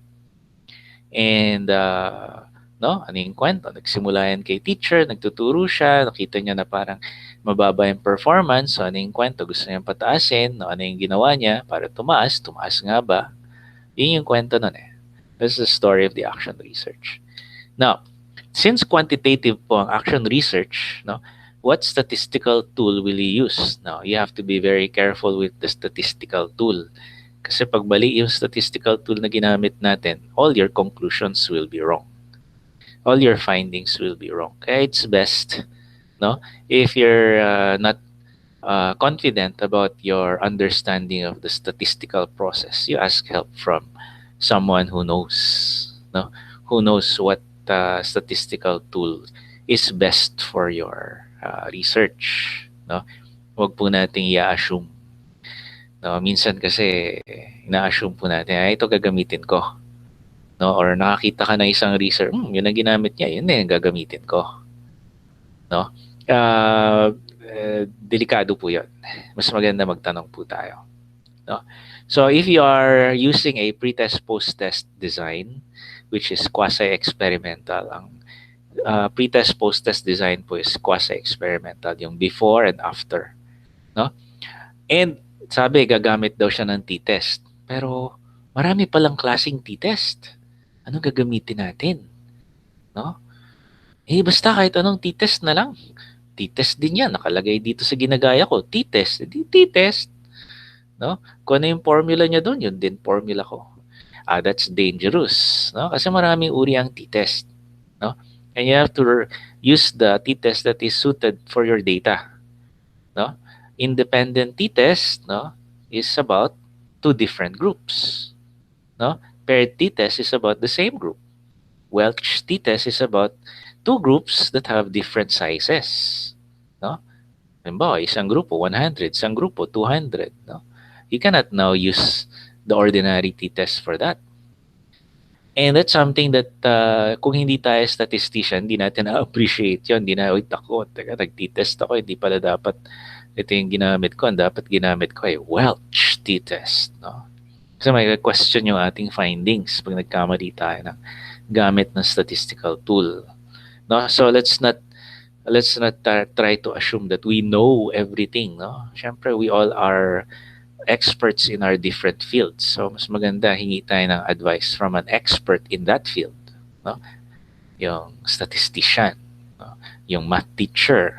And no, ano yung kwento? Nagsimula yan kay teacher, nagtuturo siya, nakita niya na parang mababa yung performance, so ano yung kwento? Gusto niyang pataasin, no? Ano yung ginawa niya para tumaas? Tumaas nga ba? Yun yung kwento nun eh. This is the story of the action research. Now, since quantitative po ang action research, no, what statistical tool will you use? Now, you have to be very careful with the statistical tool. Kasi pag mali yung statistical tool na ginamit natin, all your conclusions will be wrong. All your findings will be wrong. Kaya it's best, no, if you're not confident about your understanding of the statistical process, you ask help from someone who knows, no, who knows what statistical tool is best for your research, no. Huwag po nating i-assume. No, minsan kasi ina-assume po natin, ay ito gagamitin ko. No, or nakakita ka ng isang research, yun ang ginamit niya, yun na yung gagamitin ko. No? Delikado po yun. Mas maganda magtanong po tayo. No? So if you are using a pre-test post-test design, which is quasi-experimental, ang pre-test post-test design po is quasi-experimental, yung before and after. No? And sabi, gagamit daw siya ng t-test. Pero marami palang klaseng t-test. Ano gagamitin natin? No? Eh, basta kahit anong t-test na lang. T-test din yan. Nakalagay dito sa ginagaya ko. T-test. Di t-test. No? Kung ano yung formula niya doon, yun din formula ko. That's dangerous. No? Kasi maraming uri ang t-test. No? And you have to use the t-test that is suited for your data. No? Independent t-test, no, is about two different groups. No? Paired t-test is about the same group. Welch t-test is about two groups that have different sizes. No? Halimbawa, isang grupo 100, isang grupo 200. No? You cannot now use the ordinary t-test for that. And that's something that kung hindi tayo statistician, hindi natin na-appreciate yun. Hindi na, uy, tako, teka, nag-t-test ako, hindi pala dapat ito yung ginamit ko. Ang dapat ginamit ko ay Welch t-test. No? Kasi may question yung ating findings pag nagkamali tayo ng gamit ng statistical tool. No? So let's not try to assume that we know everything. No? Siyempre, we all are experts in our different fields. So mas maganda hingi tayo ng advice from an expert in that field. No? Yung statistician, no? Yung math teacher,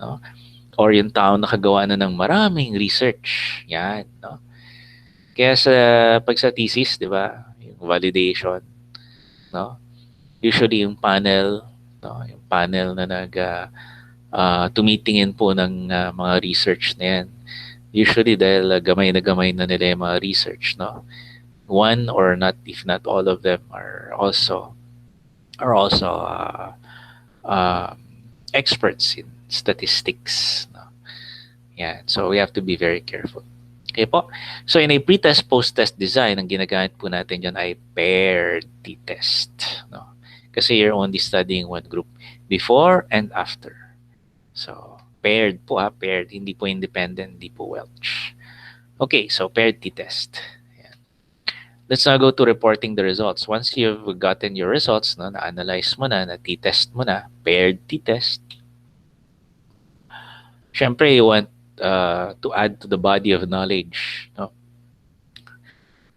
no? Or yung tao nakagawa na ng maraming research. Yan, no? Kaya pag sa thesis, di ba, yung validation, no? Usually yung panel, no? Yung panel na tumitingin po ng mga research na yan. Usually dahil gamay na nila yung mga research, no? One or not, if not all of them are also are also experts in statistics. No? Yeah, so we have to be very careful. Okay po. So in a pre-test, post-test design, ang ginagamit po natin dyan ay paired t-test. No? Kasi you're only studying one group before and after. So paired po paired, hindi po independent, hindi po Welch. Okay, so paired t-test. Ayan. Let's now go to reporting the results. Once you've gotten your results, no, na-analyze mo na, na-t-test mo na, paired t-test, syempre you want to add to the body of knowledge. No?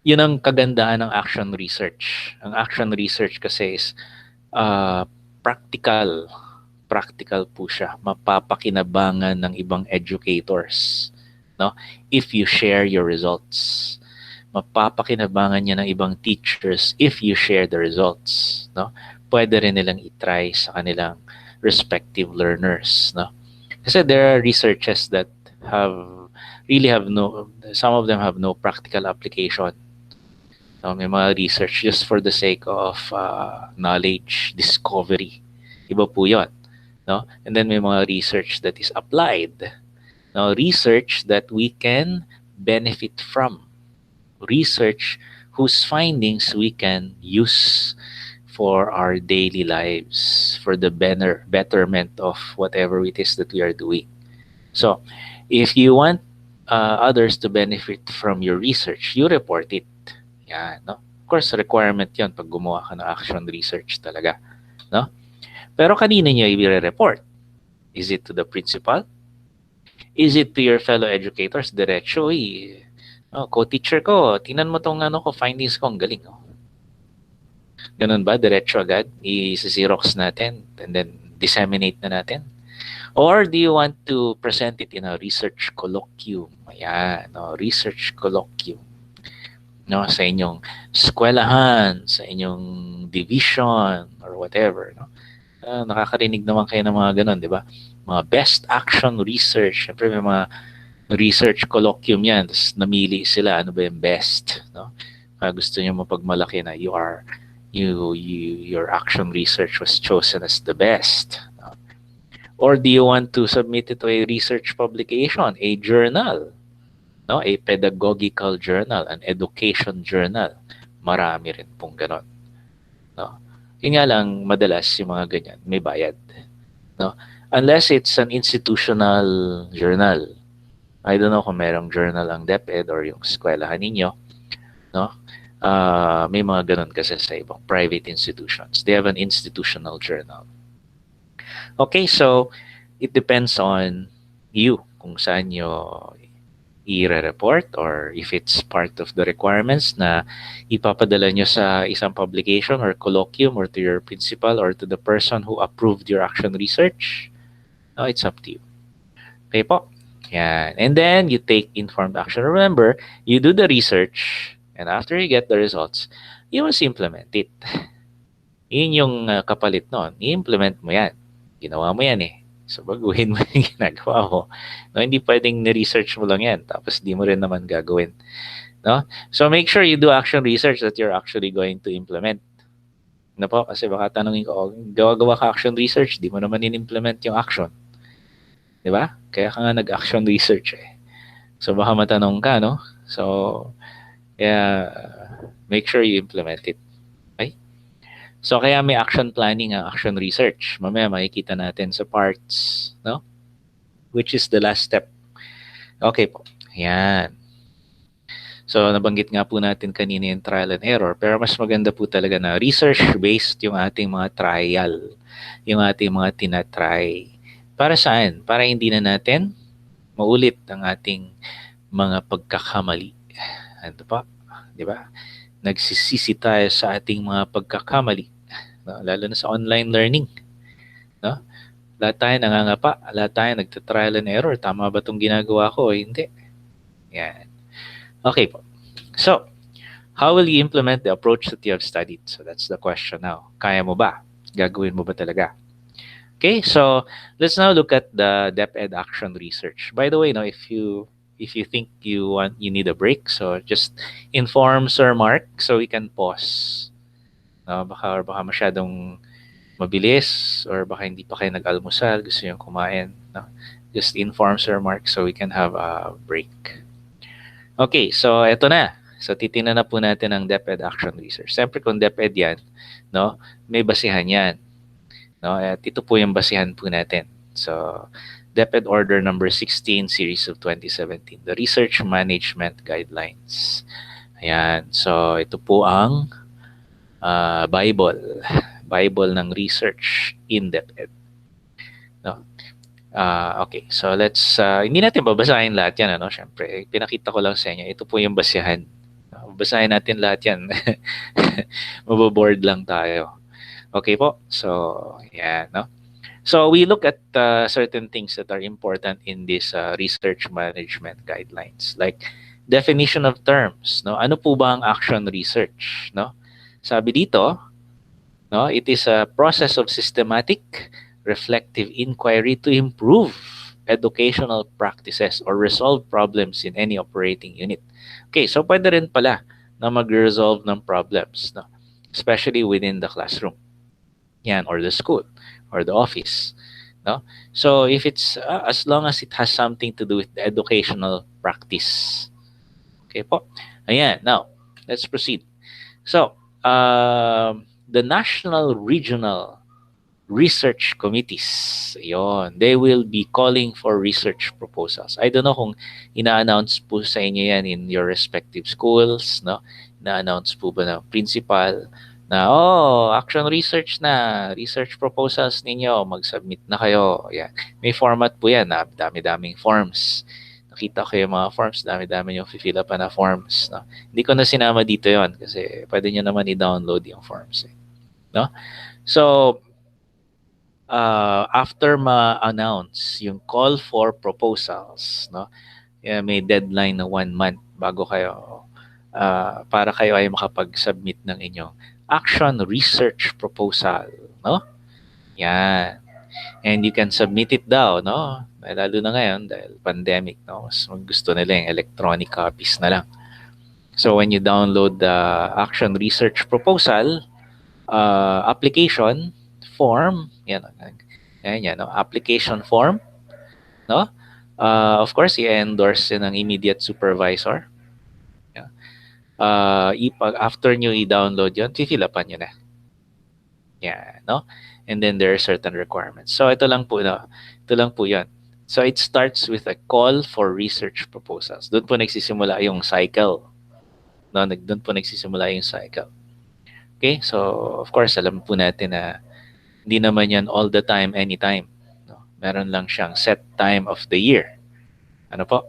Yun ang kagandahan ng action research. Ang action research kasi is uh, practical. Practical po siya. Mapapakinabangan ng ibang educators. No? If you share your results. Mapapakinabangan niya ng ibang teachers if you share the results. No? Pwede rin nilang itry sa kanilang respective learners. No? Kasi there are researches that have really have no, some of them have no practical application. No, may mga research just for the sake of knowledge discovery. Iba po yun. No? And then may mga research that is applied. No? Research that we can benefit from. Research whose findings we can use for our daily lives, for the betterment of whatever it is that we are doing. So, if you want others to benefit from your research, you report it. Yan, no? Of course, requirement yon pag gumawa ka ng action research talaga. No? Pero kanina nyo i-report? Is it to the principal? Is it to your fellow educators? Diretso, oh, co-teacher ko, tingnan mo tong ano ko, findings ko, ang galing. Oh. Ganun ba? Diretso agad? I-xerox natin and then disseminate na natin? Or do you want to present it in a research colloquium? Ayan, no? Research colloquium. No, sa inyong eskwelahan, sa inyong division, or whatever. No? Nakakarinig naman kayo ng mga ganun, di ba? Mga best action research. Siyempre may mga research colloquium yan. Tapos namili sila, ano ba yung best? No? Gusto nyo mapagmalaki na your action research was chosen as the best. No? Or do you want to submit it to a research publication, a journal? No, a pedagogical journal, an education journal. Marami rin pong ganon. No? Yun nga lang, madalas yung mga ganyan, may bayad. No? Unless it's an institutional journal. I don't know kung merong journal ang DepEd or yung eskwelahan ninyo. No? May mga ganon kasi sa ibang private institutions. They have an institutional journal. Okay, so it depends on you kung saan nyo i-report or if it's part of the requirements na ipapadala nyo sa isang publication or colloquium or to your principal or to the person who approved your action research. No, it's up to you. Okay po? Yan. And then you take informed action. Remember, you do the research and after you get the results, you must implement it. Yun yung kapalit nun. I-implement mo yan. Ginawa mo yan eh. So, baguhin mo yung ginagawa mo. No, hindi pwedeng ni-research mo lang yan, tapos di mo rin naman gagawin. No? So, make sure you do action research that you're actually going to implement. No po? Kasi baka tanongin ko, gawa-gawa ka action research, di mo naman in-implement yung action. Di ba? Kaya ka nga nag-action research eh. So, baka matanong ka, no? So, yeah, make sure you implement it. Okay? So, kaya may action planning ang action research. Mamaya makikita natin sa parts, no? Which is the last step. Okay po. Yan. So, nabanggit nga po natin kanina yung trial and error. Pero mas maganda po talaga na research-based yung ating mga trial. Yung ating mga tinatry. Para saan? Para hindi na natin maulit ang ating mga pagkakamali. Ano pa? Di ba? Nagsisisi tayo sa ating mga pagkakamali. No? Lalo na sa online learning. No? Lahat tayo nangangapa. Lahat tayo nagta-trial and error. Tama ba itong ginagawa ko? Hindi. Yan. Okay po. So, how will you implement the approach that you have studied? So, that's the question now. Kaya mo ba? Gagawin mo ba talaga? Okay, so let's now look at the DepEd action research. By the way, no, if you think you need a break, so just inform Sir Mark so we can pause. no? Baka masyadong mabilis or baka hindi pa kayo nag-almusal, gusto yung kumain, no? Just inform Sir Mark so we can have a break. Okay, so eto na. So titingnan na po natin ang DepEd Action Research. Siyempre kung DepEd yan, no, may basihan yan. No? At ito po yung basihan po natin. So DepEd Order number 16 series of 2017, the Research Management Guidelines. Ayan. So ito po ang Bible. Bible ng research in DepEd. No? Okay, so hindi natin babasahin lahat yan, ano? Siyempre, pinakita ko lang sa inyo, ito po yung basihan. Babasahin natin lahat yan. Maboboard lang tayo. Okay po, so, yan, no? So, we look at certain things that are important in this research management guidelines, like definition of terms, no? Ano po ba ang action research, no? Sabi dito, no, it is a process of systematic reflective inquiry to improve educational practices or resolve problems in any operating unit. Okay, so pwede rin pala na mag-resolve ng problems, no? Especially within the classroom. Yan, or the school, or the office. No? So if it's, as long as it has something to do with the educational practice. Okay po? Ayan, now, let's proceed. So, the national regional research committees, yon, they will be calling for research proposals. I don't know kung ina-announce po sa inyo yan in your respective schools, no? Ina-announce po ba ng principal na, action research na, research proposals ninyo, mag-submit na kayo. Yan. May format po yan, na dami-daming forms. Nakita ko yung mga forms, dami-dami yung fill up na forms. No? Hindi ko na sinama dito yon kasi pwede nyo naman i-download yung forms. No? So, after ma-announce yung call for proposals, no? May deadline na 1 month bago kayo, para kayo ay makapag-submit ng inyong action research proposal, no? Yan. And you can submit it daw, no? Lalo na ngayon dahil pandemic, no? Mas gusto nila yung electronic copies na lang. So when you download the action research proposal application form, yan, no? Application form, no? Of course, i-endorse ng immediate supervisor. Yeah. After nyo i-download yun, fill upan nyo na. Yeah, no? And then there are certain requirements. So ito lang po, no? Ito lang po yan. So it starts with a call for research proposals. Doon po nagsisimula yung cycle. No? Doon po nagsisimula yung cycle. Okay? So, of course, alam po natin na hindi naman yan all the time, anytime. No? Meron lang siyang set time of the year. Ano po?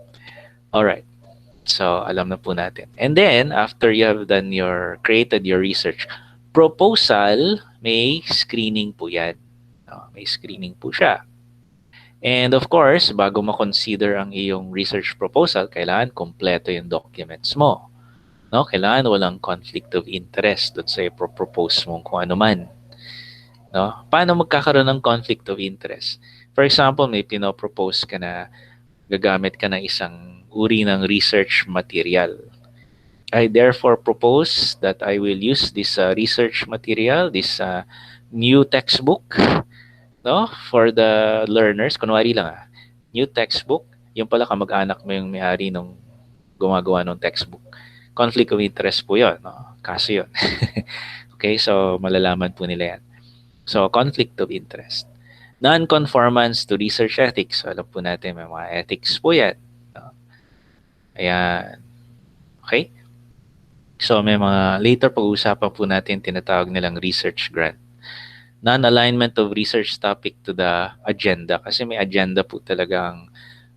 Alright. So, alam na po natin. And then, after you have created your research proposal, may screening po yan. No? May screening po siya. And of course, bago ma-consider ang iyong research proposal, kailangan kompleto yung documents mo. No? Kailangan walang conflict of interest doon sa propose mong kung ano man. No? Paano magkakaroon ng conflict of interest? For example, may pinopropose ka na gagamit ka ng isang uri ng research material. I therefore propose that I will use this research material, this new textbook, no, for the learners. Kunwari lang, new textbook, yung pala kamag-anak mo yung may-ari nung gumagawa ng textbook. Conflict of interest po yun, no? Kaso yun. Okay, so malalaman po nila yan. So, conflict of interest. Non-conformance to research ethics. So, alam po natin, may mga ethics po yan. No? Ayan. Okay? So, may mga later pag-uusapan po natin tinatawag nilang research grant. Non-alignment of research topic to the agenda. Kasi may agenda po talaga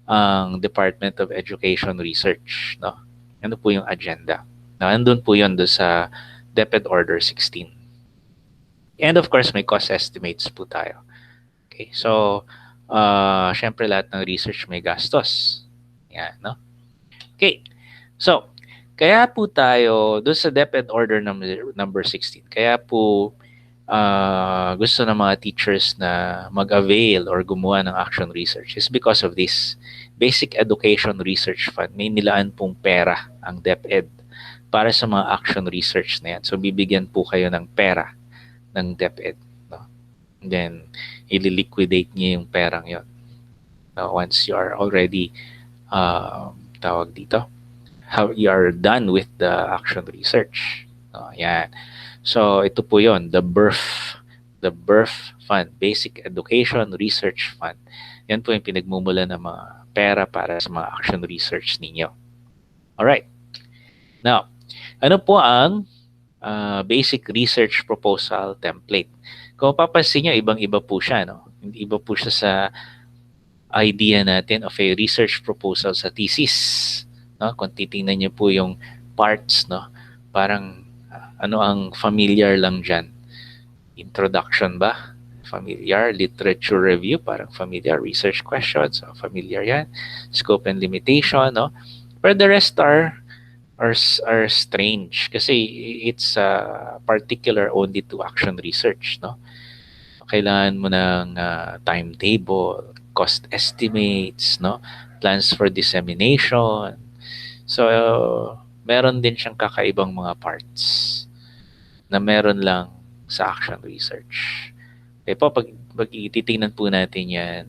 ang Department of Education Research. No? Ano po yung agenda? No, andun po yun doon sa DepEd Order 16. And of course, may cost estimates po tayo. Okay, so, syempre lahat ng research may gastos. Yan, no? Okay, so, kaya po tayo, doon sa DepEd Order number 16, kaya po gusto ng mga teachers na mag-avail or gumawa ng action research is because of this Basic Education Research Fund. May nilaan pong pera ang DepEd para sa mga action research na yan. So, bibigyan po kayo ng pera ng DepEd. No? And then, ililiquidate niyo yung perang yon. No? Once you are already, tawag dito, how you are done with the action research. No? Yan. So, ito po yon, the birth fund, Basic Education Research Fund. Yan po yung pinagmumula ng mga pera para sa mga action research ninyo. Alright. Now, ano po ang basic research proposal template? Kung papansin nyo, ibang-iba po siya. No? Iba po siya sa idea natin of a research proposal sa thesis. No? Kung titingnan nyo po yung parts, no? Parang ano ang familiar lang dyan? Introduction ba? Familiar. Literature review, parang familiar. Research questions, so familiar yan. Scope and limitation, no? But the rest are strange kasi it's particular only to action research, no? Kailangan mo ng timetable, cost estimates, no? Plans for dissemination. So, meron din siyang kakaibang mga parts na meron lang sa action research. Okay po, pag ititingnan po natin yan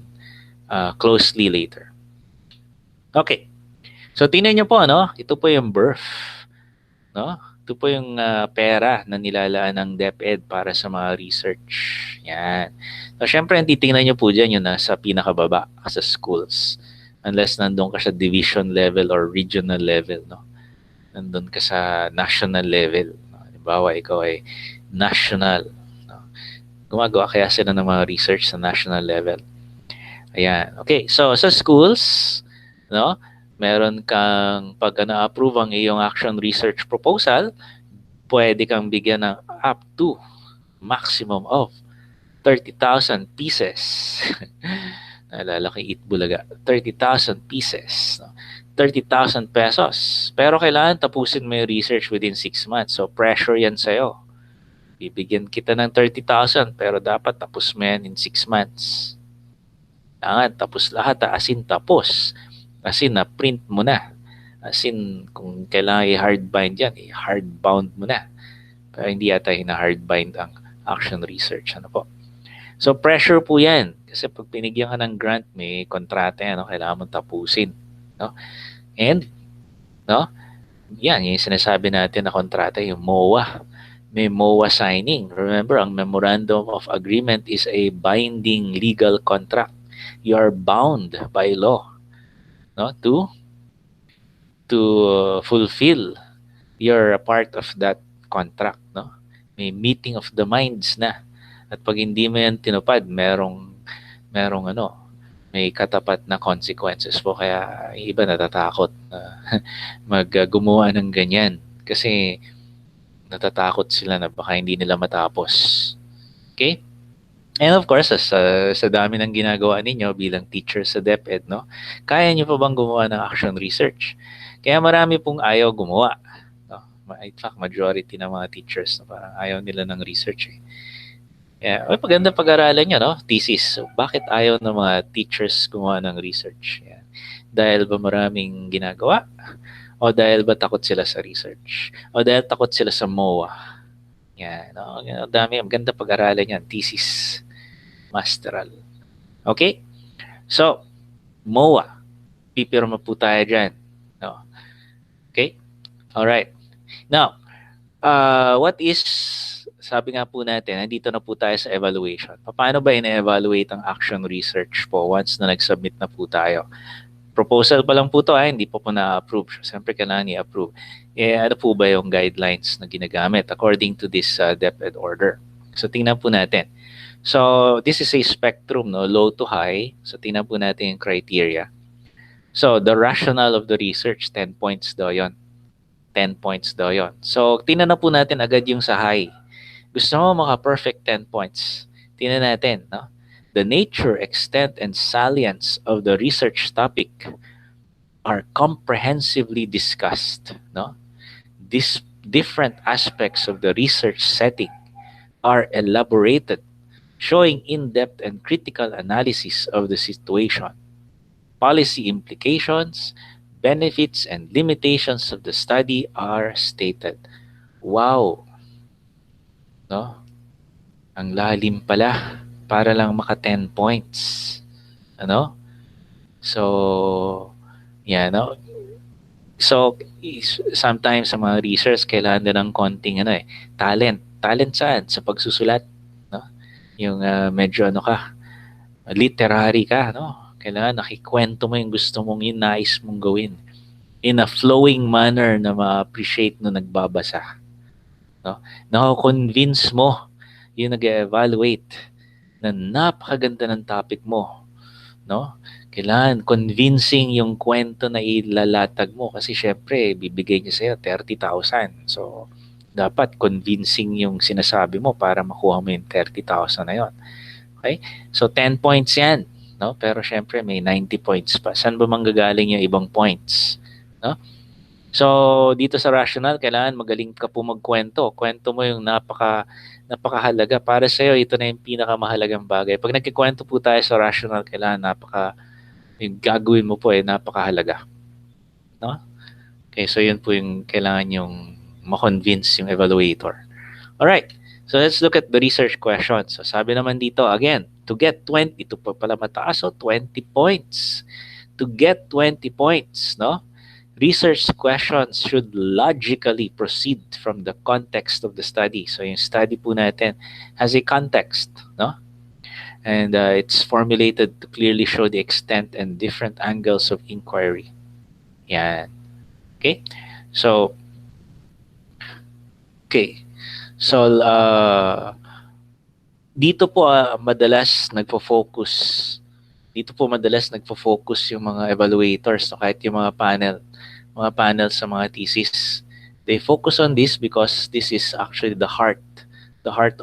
closely later. Okay. So, tingnan nyo po, no? Ito po yung birth. No? Ito po yung pera na nilalaan ng DepEd para sa mga research. Yan. So, syempre, ang titingnan nyo po dyan yung nasa pinakababa sa schools. Unless nandun ka sa division level or regional level, no? Nandun ka sa national level. No? Halimbawa, ikaw ay national. No? Gumagawa kaya sila ng mga research sa national level. Ayan. Okay. So, sa schools, no? Meron kang pag na-approve ang iyong action research proposal, pwede kang bigyan ng up to maximum of 30,000 pieces. Naalala ko yung Itbulaga. 30,000 pieces. No? 30,000 pesos. Pero kailangan tapusin mo yung research within 6 months. So, pressure yan sa'yo. Bibigyan kita ng 30,000 pero dapat tapos mo yan in 6 months. Kailangan tapos lahat. As in tapos. As in, na-print mo na. As in, kung kailangan i-hardbind yan, i-hardbound mo na. Pero hindi yata ina-hardbind ang action research. Ano po? So, pressure po yan. Kasi pag pinigyan ka ng grant, may kontrata yan. No? Kailangan mong tapusin. No? And, no? Yan, yung sinasabi natin na kontrata, yung MOA. May MOA signing. Remember, ang Memorandum of Agreement is a binding legal contract. You are bound by law, no, to fulfill your part of that contract, no? May meeting of the minds na. At pag hindi mo yan tinupad, merong may katapat na consequences po. Kaya iba natatakot na gumawa ng ganyan kasi natatakot sila na baka hindi nila matapos. Okay? And of course, sa dami ng ginagawa ninyo bilang teacher sa DepEd, no? Kaya niyo pa bang gumawa ng action research? Kaya marami pong ayaw gumawa. No? In fact, majority ng mga teachers na parang ayaw nila ng research. Eh. Yeah, maganda pag-aralan nyo, no? Thesis. So, bakit ayaw ng mga teachers gumawa ng research? Yeah. Dahil ba maraming ginagawa? O dahil ba takot sila sa research? O dahil takot sila sa MOA? Yan, no? Dami, maganda pag-aralan yan. Thesis. Masteral. Okay? So, MOA. Pipirma po tayo dyan. No? Okay? Alright. Now, what is, sabi nga po natin, nandito na po tayo sa evaluation. Paano ba ina-evaluate ang action research po once na nag-submit na po tayo? Proposal pa lang po to, hindi po na-approve. Siyempre, kailangan i-approve. Ano po ba yung guidelines na ginagamit according to this DepEd order? So, tingnan po natin. So, this is a spectrum, no? Low to high. So, tingnan po natin yung criteria. So, the rationale of the research, 10 points daw yun. 10 points daw yun. So, tingnan na po natin agad yung sa high. Gusto mo maka-perfect 10 points. Tingnan natin, no? The nature, extent, and salience of the research topic are comprehensively discussed. No? These different aspects of the research setting are elaborated, showing in-depth and critical analysis of the situation, policy implications, benefits and limitations of the study are stated. Wow, no? Ang lalim pala para lang maka 10 points. Ano? So, yeah, no? So, sometimes sa mga research, kailangan din ng konting talent. Talent saan? Sa pagsusulat. No? Yung medyo literary ka. No? Kailangan nakikwento mo yung gusto mong yung nais mong gawin. In a flowing manner na ma-appreciate no nagbabasa. No? Nako-convince mo yung nag-evaluate na napakaganda ng topic mo. No? Kailangan convincing yung kwento na ilalatag mo kasi syempre bibigay niya sa'yo 30,000. So, dapat convincing yung sinasabi mo para makuha mo yung 30,000 na yon. Okay? So, 10 points yan. No? Pero syempre may 90 points pa. Saan ba manggagaling yung ibang points? No? So, dito sa rational, kailangan magaling ka po magkwento. Kwento mo yung napakahalaga. Para sa'yo, ito na yung pinakamahalagang bagay. Pag nagkikwento po tayo sa rational, kailangan yung gagawin mo po ay napakahalaga. No? Okay, so yun po yung kailangan yung ma-convince yung evaluator. Alright, so let's look at the research question. So sabi naman dito, again, to get 20, ito pa pala mataas, so 20 points. To get 20 points, no? Research questions should logically proceed from the context of the study. So yung study po natin has a context, no? And it's formulated to clearly show the extent and different angles of inquiry. Yan. Okay? So, okay. So, dito po madalas nagfo-focus. Dito po madalas nagfo-focus yung mga evaluators, so kahit yung mga panel sa mga thesis. They focus on this because this is actually the heart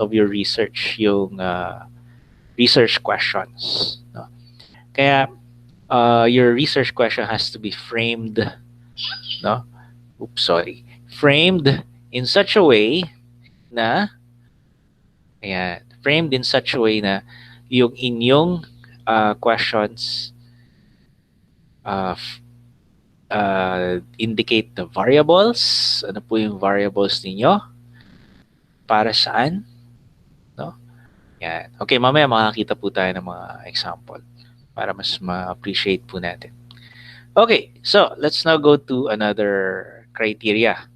of your research, yung research questions. No? Kaya, your research question has to be framed, no? Oops, sorry. Framed in such a way na, framed in such a way na yung inyong questions uh, indicate the variables. Ano po yung variables ninyo? Para saan? No? Yan. Okay, mamaya makakita po tayo ng mga example para mas ma-appreciate po natin. Okay, so let's now go to another criteria.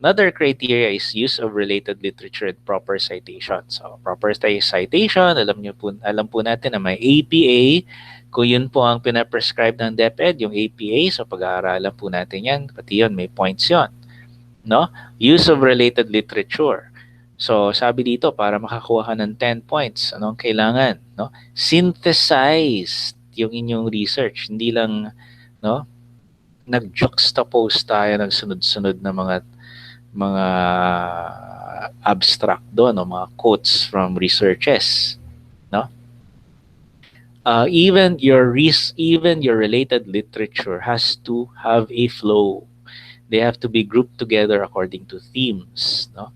Another criteria is use of related literature and proper citation. So, proper citation, alam po natin na may APA. Kung yun po ang pinaprescribe ng DepEd, yung APA, so pag-aaralan po natin yan, pati yun, may points yun. No? Use of related literature. So, sabi dito, para makakuha ka ng 10 points, anong kailangan? No? Synthesize yung inyong research. Hindi lang, no? Nag-juxtapose tayo ng sunod-sunod na mga abstract doon, no? Mga quotes from researches. No? Even your related literature has to have a flow. They have to be grouped together according to themes. No?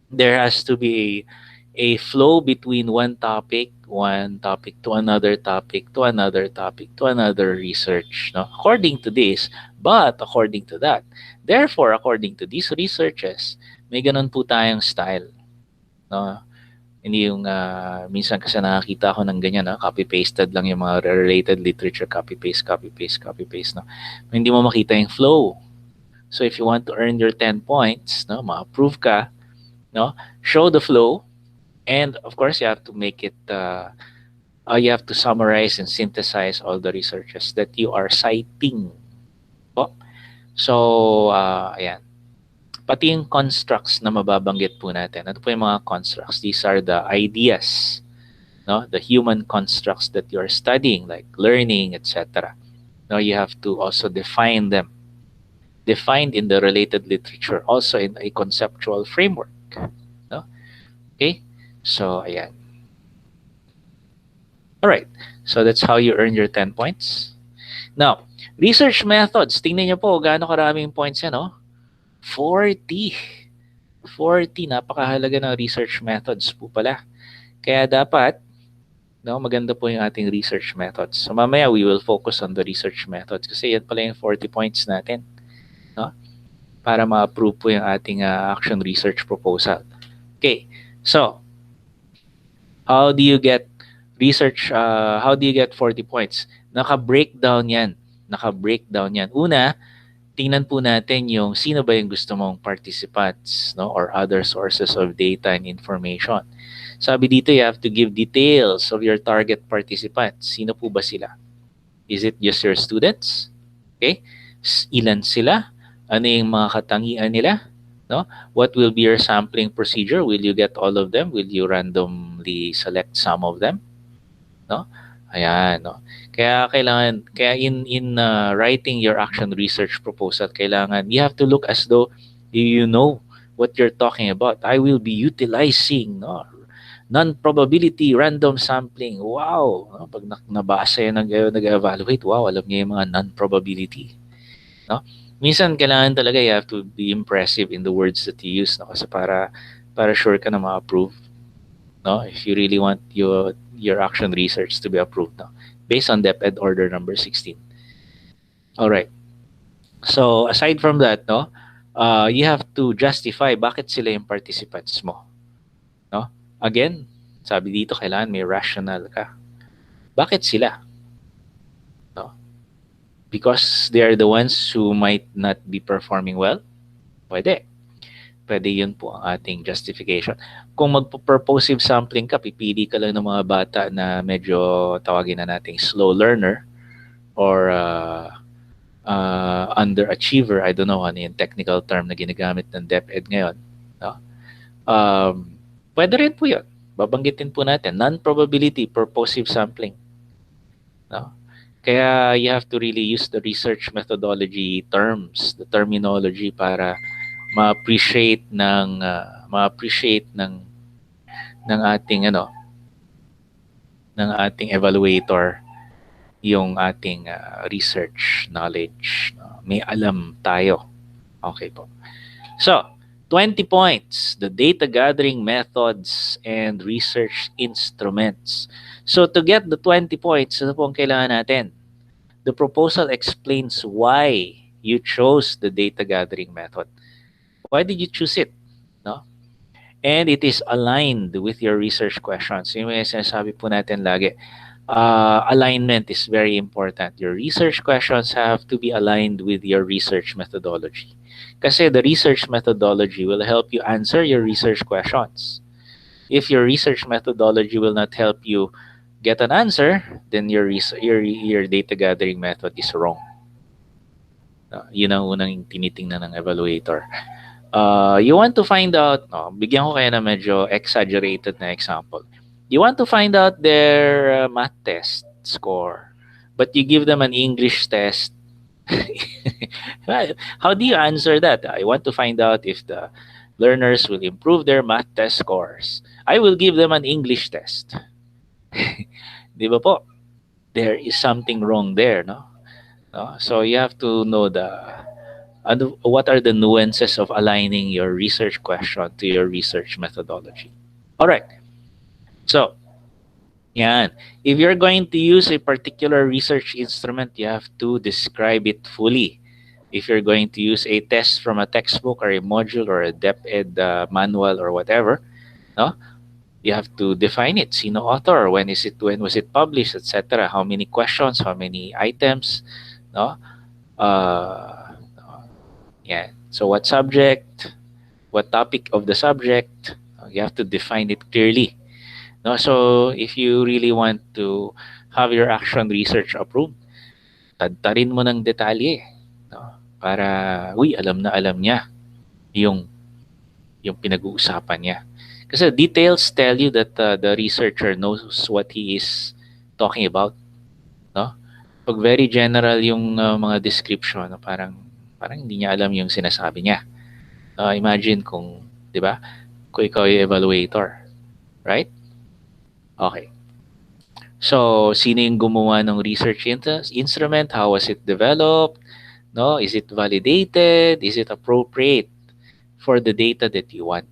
There has to be a flow between one topic to another topic, to another topic, to another research, no? According to this, but according to that. Therefore, according to these researches, may ganun po tayong style. No? Hindi yung minsan kasi nakakita ako ng ganyan, copy-pasted lang yung mga related literature, copy-paste, copy-paste, copy-paste. No? Hindi mo makita yung flow. So if you want to earn your 10 points, no, ma-approve ka, no, show the flow, and of course you have to make it you have to summarize and synthesize all the researches that you are citing. So ayan, pati yung constructs na mababanggit po natin. Ano po yung mga constructs? These are the ideas, no, the human constructs that you are studying, like learning, etc. No, you have to also define them, defined in the related literature, also in a conceptual framework. No? Okay? So, ayan. Alright. So, that's how you earn your 10 points. Now, research methods. Tingnan nyo po gaano karaming points yan, no? 40. 40. Napakahalaga ng research methods po pala. Kaya dapat, No, maganda po yung ating research methods. So mamaya we will focus on the research methods kasi yan pala yung 40 points natin, no? Para ma-approve po yung ating action research proposal. Okay. So, how do you get how do you get 40 points? Naka-breakdown yan. Naka-breakdown yan. Una, tingnan po natin yung sino ba yung gusto mong participants, no, or other sources of data and information. Sabi dito, you have to give details of your target participants. Sino po ba sila? Is it just your students? Okay? Ilan sila? Ano yung mga katangian nila? No? What will be your sampling procedure? Will you get all of them? Will you randomly select some of them? No? Ayan, no. Kaya in writing your action research proposal, kailangan you have to look as though you know what you're talking about. I will be utilizing, no, non-probability random sampling. Wow, no? Pag nabasa yan nag-evaluate, wow, alam niya yung mga non-probability, no? Minsan kailangan talaga you have to be impressive in the words that you use, no, kasi para sure ka na ma-approve, no? If you really want your action research to be approved, no? Based on DepEd order number 16. All right. So aside from that, no, you have to justify bakit sila yung participants mo, no? Again, sabi dito kailangan may rational ka. Bakit sila? No? Because they are the ones who might not be performing well? Pwede. Pwede yun po ang ating justification. Kung magpo-purposive sampling ka, pipili ka lang ng mga bata na medyo tawagin na nating slow learner or underachiever. I don't know ano yung technical term na ginagamit ng DepEd ngayon. No? Pwede rin po yun. Babanggitin po natin. Non-probability purposive sampling. No? Kaya you have to really use the research methodology terms, the terminology para ma-appreciate ng ating ng ating evaluator yung ating research knowledge. No? May alam tayo. Okay po. So, 20 points, the data gathering methods and research instruments. So, to get the 20 points, ano po ang kailangan natin? The proposal explains why you chose the data gathering method. Why did you choose it? No? And it is aligned with your research questions. Yung may sinasabi po natin lagi, alignment is very important. Your research questions have to be aligned with your research methodology. Kasi the research methodology will help you answer your research questions. If your research methodology will not help you get an answer, then your data gathering method is wrong. Yun ang unang tinitingnan ng evaluator. You want to find out, no, bigyan ko kayo na medyo exaggerated na example. You want to find out their math test score, but you give them an English test. How do you answer that? I want to find out if the learners will improve their math test scores. I will give them an English test. Di ba po? There is something wrong there, no? No? So you have to know what are the nuances of aligning your research question to your research methodology. All right. So, yan. If you're going to use a particular research instrument, you have to describe it fully. If you're going to use a test from a textbook or a module or a DepEd manual or whatever, no? You have to define it. Sino author? When was it published, etc. How many questions? How many items? No? Yeah. So what subject? What topic of the subject? You have to define it clearly. No? So if you really want to have your action research approved, tadtarin mo ng detalye. No? Para, alam na alam niya yung pinag-uusapan niya. Kasi details tell you that the researcher knows what he is talking about. No? Pag very general yung mga description, no, parang hindi niya alam yung sinasabi niya. Imagine kung, di ba, kung ikaw yung evaluator. Right? Okay. So, sino yung gumawa ng research instrument? How was it developed? No? Is it validated? Is it appropriate for the data that you want?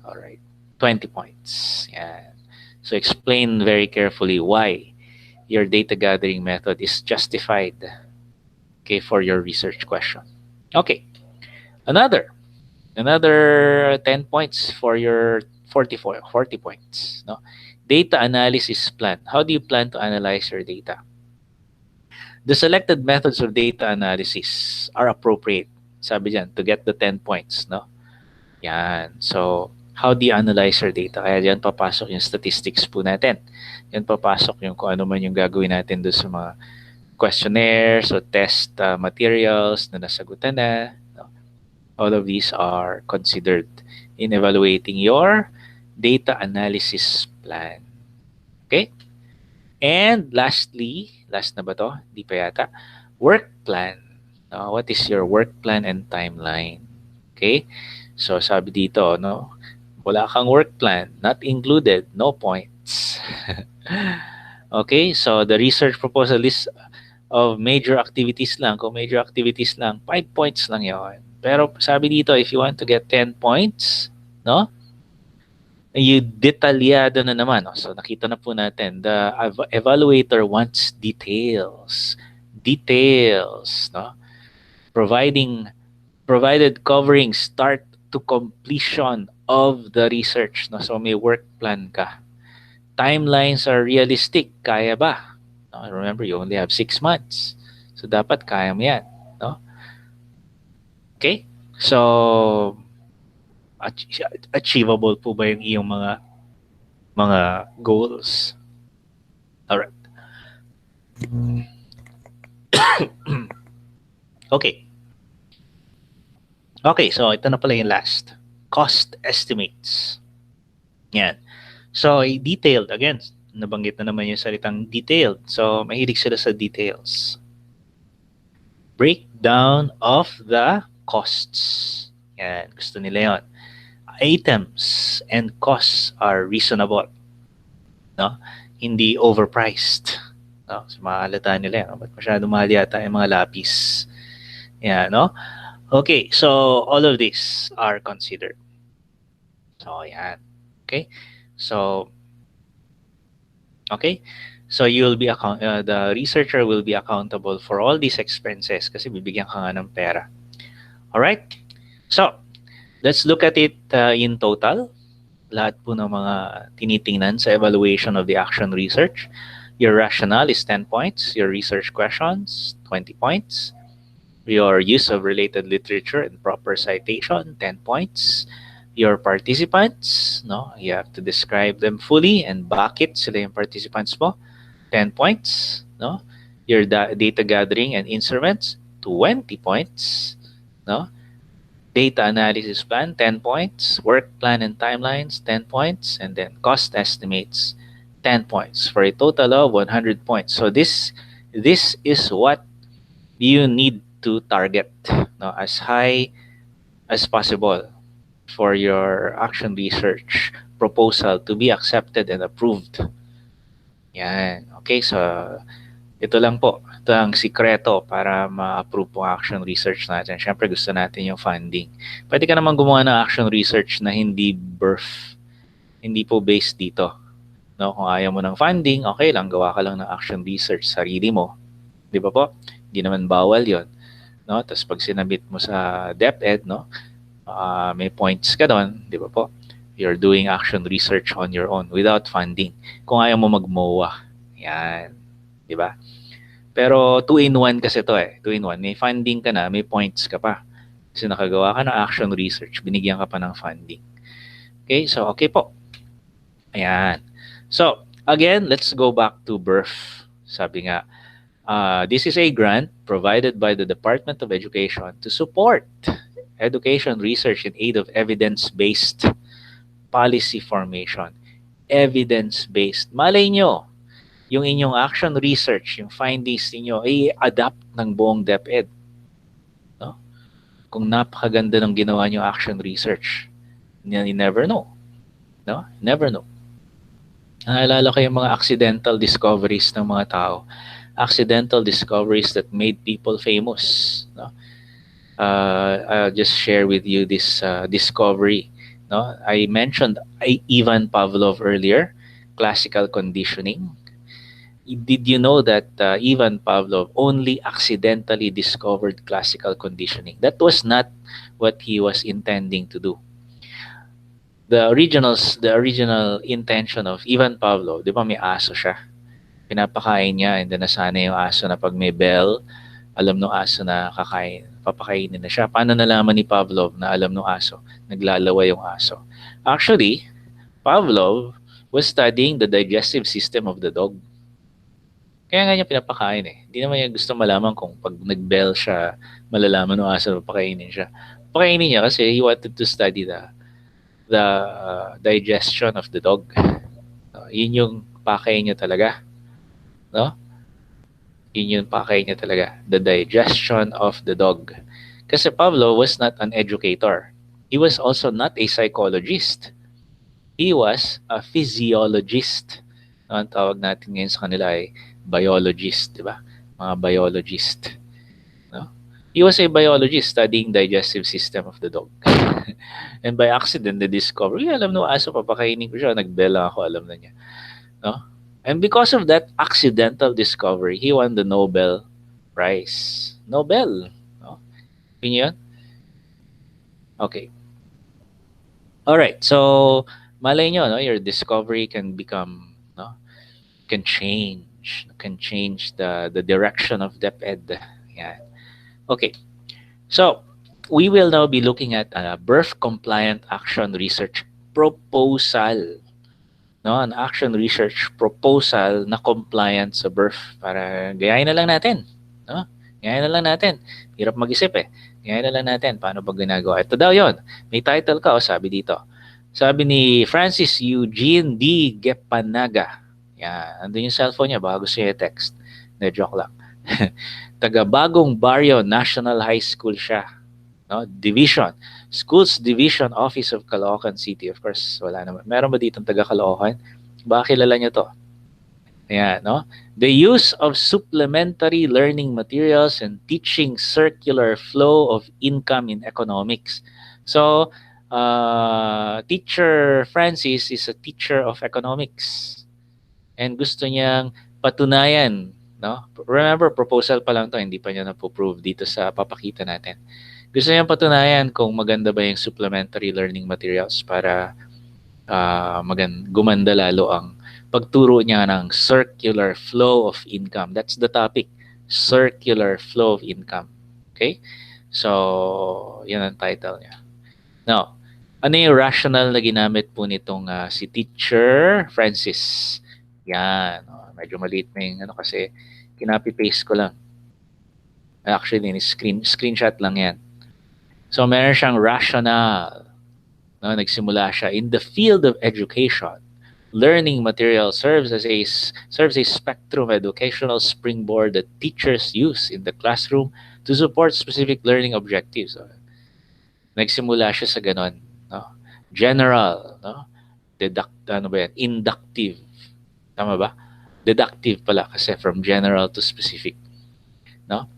All right. 20 points. Yan. So explain very carefully why your data gathering method is justified, okay, for your research question. Okay, another 10 points for your 40 points. No? Data analysis plan. How do you plan to analyze your data? The selected methods of data analysis are appropriate. Sabi dyan, to get the 10 points. No? Yan. So, how do you analyze your data? Kaya dyan papasok yung statistics po natin. Yan papasok yung kung ano man yung gagawin natin doon sa mga questionnaires o test materials na nasagutan na. No? All of these are considered in evaluating your data analysis plan. Okay? And lastly, last na ba to? Di pa yata. Work plan. What is your work plan and timeline? Okay? So sabi dito, no? Wala kang work plan, not included, no points. Okay? So the research proposal list of major activities lang. Kung major activities lang, 5 points lang yon. Pero sabi dito, if you want to get 10 points, no? You detalyado na naman. No? So nakita na po natin, the evaluator wants details. Details, no? Providing provided covering start to completion of the research, no? So may work plan ka. Timelines are realistic. Kaya ba? No? Remember, you only have 6 months. So dapat kaya mo yan, no? Okay? So achievable po ba yung iyong mga goals? All right. Okay. Okay, so ito na pala yung last. Cost estimates. Yan. So, detailed. Again, nabanggit na naman yung salitang detailed. So, mahilig sila sa details. Breakdown of the costs. Yan. Gusto nila yon. Items and costs are reasonable. No? Hindi overpriced. No? So, mahalata nila yan. No? Ba't masyado mahal yata yung mga lapis? Yan, no? Okay, so all of these are considered. So, yan. Okay? So, okay? So, you'll be the researcher will be accountable for all these expenses kasi bibigyan ka nga ng pera. Alright? So, let's look at it in total. Lahat po ng mga tinitingnan sa evaluation of the action research. Your rationale is 10 points. Your research questions, 20 points. Your use of related literature and proper citation, 10 points. Your participants, no, you have to describe them fully and back it, sila yung participants mo, 10 points. No? Your data gathering and instruments, 20 points. No? Data analysis plan, 10 points. Work plan and timelines, 10 points. And then cost estimates, 10 points for a total of 100 points. So this is what you need to target, no, as high as possible for your action research proposal to be accepted and approved. Yan. Okay, so ito lang po. Ito ang sikreto para ma-approve po ang action research natin. Siyempre gusto natin yung funding. Pwede ka naman gumawa ng action research na hindi birth. Hindi po based dito. No, kung ayaw mo ng funding, okay lang, gawa ka lang ng action research sarili mo. Di ba po? Hindi naman bawal yon. No? Tapos pag sinabit mo sa DepEd, no, may points ka doon, di ba po? You're doing action research on your own without funding. Kung ayaw mo mag-MOA. Yan. Di ba? Pero 2-in-1 kasi to eh. 2-in-1. May funding ka na, may points ka pa. Kasi nakagawa ka ng action research, binigyan ka pa ng funding. Okay? So, okay po. Ayan. So, again, let's go back to birth. Sabi nga, this is a grant provided by the Department of Education to support education research in aid of evidence-based policy formation. Evidence-based. Malay nyo, yung inyong action research, yung findings niyo ay adapt ng buong DepEd. No? Kung napakaganda ng ginawa nyo action research, you never know. No? Never know. Naalala ko yung mga accidental discoveries ng mga tao. Accidental discoveries that made people famous. No? I'll just share with you this discovery. No? I mentioned Ivan Pavlov earlier. classical conditioning. Did you know that Ivan Pavlov only accidentally discovered classical conditioning? That was not what he was intending to do. The original intention of Ivan Pavlov, 'di ba may aso siya? Pinapakain niya and then nasanay yung aso na pag may bell, alam ng aso na papakainin na siya. Paano nalaman ni Pavlov na alam ng aso? Naglalawa yung aso. Actually, Pavlov was studying the digestive system of the dog. Kaya nga niya pinapakain eh. Hindi naman niya gusto malaman kung pag nag-bell siya, malalaman ng aso na papakainin siya. Pakainin niya kasi he wanted to study the digestion of the dog. Yun yung pakay niya talaga. No? Yun yung pakay niya talaga. The digestion of the dog. Kasi Pavlov was not an educator. He was also not a psychologist. He was a physiologist. No, ang tawag natin ngayon sa kanila ay biologist, di ba? Mga biologist. No? He was a biologist studying digestive system of the dog. And by accident, they discovered, alam no aso, papakainin ko siya. Nagbela ako, alam na niya. No? And because of that accidental discovery, he won the Nobel Prize. Nobel. No? Yun yun? Okay. All right. So, malay nyo, no? Your discovery can become, no? Can change the direction of DepEd. Yeah. Okay. So, we will now be looking at a birth compliant action research proposal. No, an action research proposal na compliant sa birth para gayahin na lang natin. No? Gayahin na lang natin. Hirap mag-isip eh. Gayahin na lang natin paano ba ginagawa. Ito daw 'yon. May title ka, sabi dito. Sabi ni Francis Eugene D. Gepanaga. Yan, andun yung cellphone niya, baka gusto niya text. Na joke lang. Taga Bagong Barrio National High School siya. No? Division. Schools Division Office of Caloocan City. Of course, wala naman. Meron ba dito taga Caloocan? Baka kilala niyo to. Ayan, no? The use of supplementary learning materials and teaching circular flow of income in economics. So, Teacher Francis is a teacher of economics. And gusto niyang patunayan, no? Remember, proposal pa lang to, hindi pa niya na-prove dito sa papakita natin. Gusto niyang patunayan kung maganda ba yung supplementary learning materials para gumanda lalo ang pagturo niya ng circular flow of income. That's the topic, circular flow of income. Okay? So, yan ang title niya. Now, ano yung rationale na ginamit po nitong si Teacher Francis? Yan. Medyo maliit na yung kasi kinopy-paste ko lang. Actually, screenshot lang yan. So, meron siyang rationale. No, nagsimula siya. In the field of education, learning material serves a spectrum educational springboard that teachers use in the classroom to support specific learning objectives. So, nagsimula siya sa ganon. No? General, no? Inductive. Tama ba? Deductive pala kasi from general to specific. No?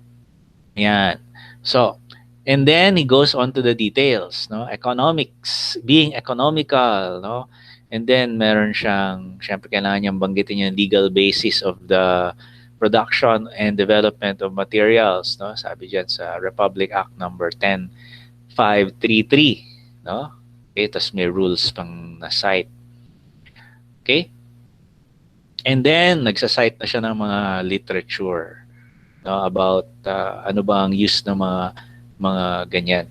Yan. So, and then he goes on to the details, no? Economics, being economical, no? And then meron siyang, syempre kailangan niyang banggitin yung legal basis of the production and development of materials, no? Sabi diyan sa Republic Act number 10533, no? Okay, tas may rules pang na-cite. Okay? And then nagsa-cite na siya ng mga literature, no, about ano ba ang use ng mga ganyan,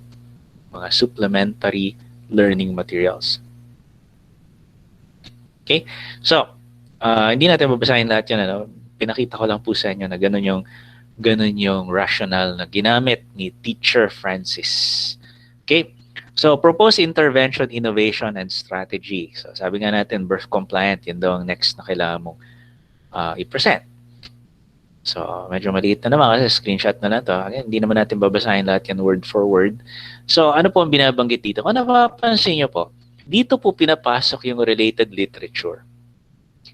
mga supplementary learning materials. Okay? So, hindi natin babasahin lahat yan. Ano? Pinakita ko lang po sa inyo na ganun yung rationale na ginamit ni Teacher Francis. Okay? So, proposed intervention, innovation, and strategy. So, sabi nga natin, birth compliant, yun daw ang next na kailangan mong i-present. So, medyo maliit na naman kasi screenshot na lang to. Again, hindi naman natin babasahin lahat yan word for word. So, ano po ang binabanggit dito? Kung napapansin nyo po, dito po pinapasok yung related literature.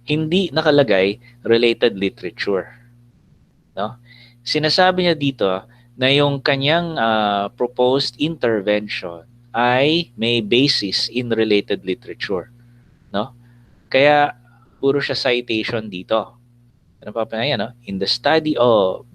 Hindi nakalagay related literature. No? Sinasabi niya dito na yung kanyang proposed intervention ay may basis in related literature. No? Kaya, puro siya citation dito. Ano pa pa yan, no? In the study of,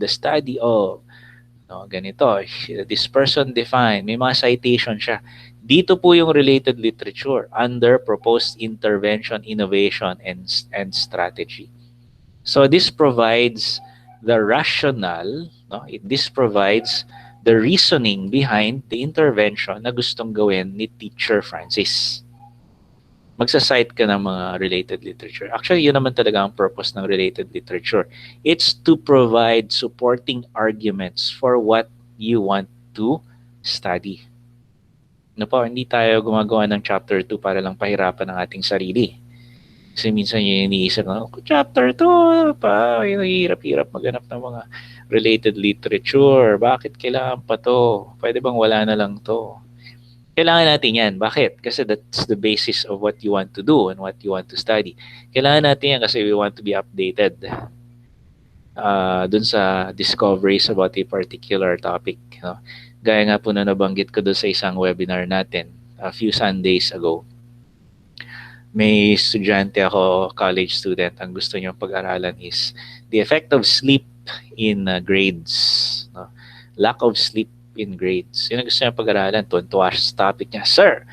no, ganito, this person defined, may mga citation siya. Dito po yung related literature under proposed intervention, innovation, and strategy. So this provides the rationale, no? This provides the reasoning behind the intervention na gustong gawin ni Teacher Francis. Magsa-cite ka ng mga related literature. Actually, yun naman talaga ang purpose ng related literature. It's to provide supporting arguments for what you want to study. No po, hindi tayo gumagawa ng chapter 2 para lang pahirapan ang ating sarili. Kasi minsan yung iniisip na, chapter 2 pa, yung hirap-hirap maghanap ng mga related literature. Bakit kailangan pa to? Pwede bang wala na lang to? Kailangan natin yan. Bakit? Kasi that's the basis of what you want to do and what you want to study. Kailangan natin yan kasi we want to be updated dun sa discoveries about a particular topic. No? Gaya nga po na nabanggit ko dun sa isang webinar natin a few Sundays ago. May estudyante ako, college student, ang gusto niyang pag-aralan is the effect of sleep in grades. No? Lack of sleep in grades. Yun ang gusto niya pag-aralan. Tuwan-tuwa sa topic niya. Sir,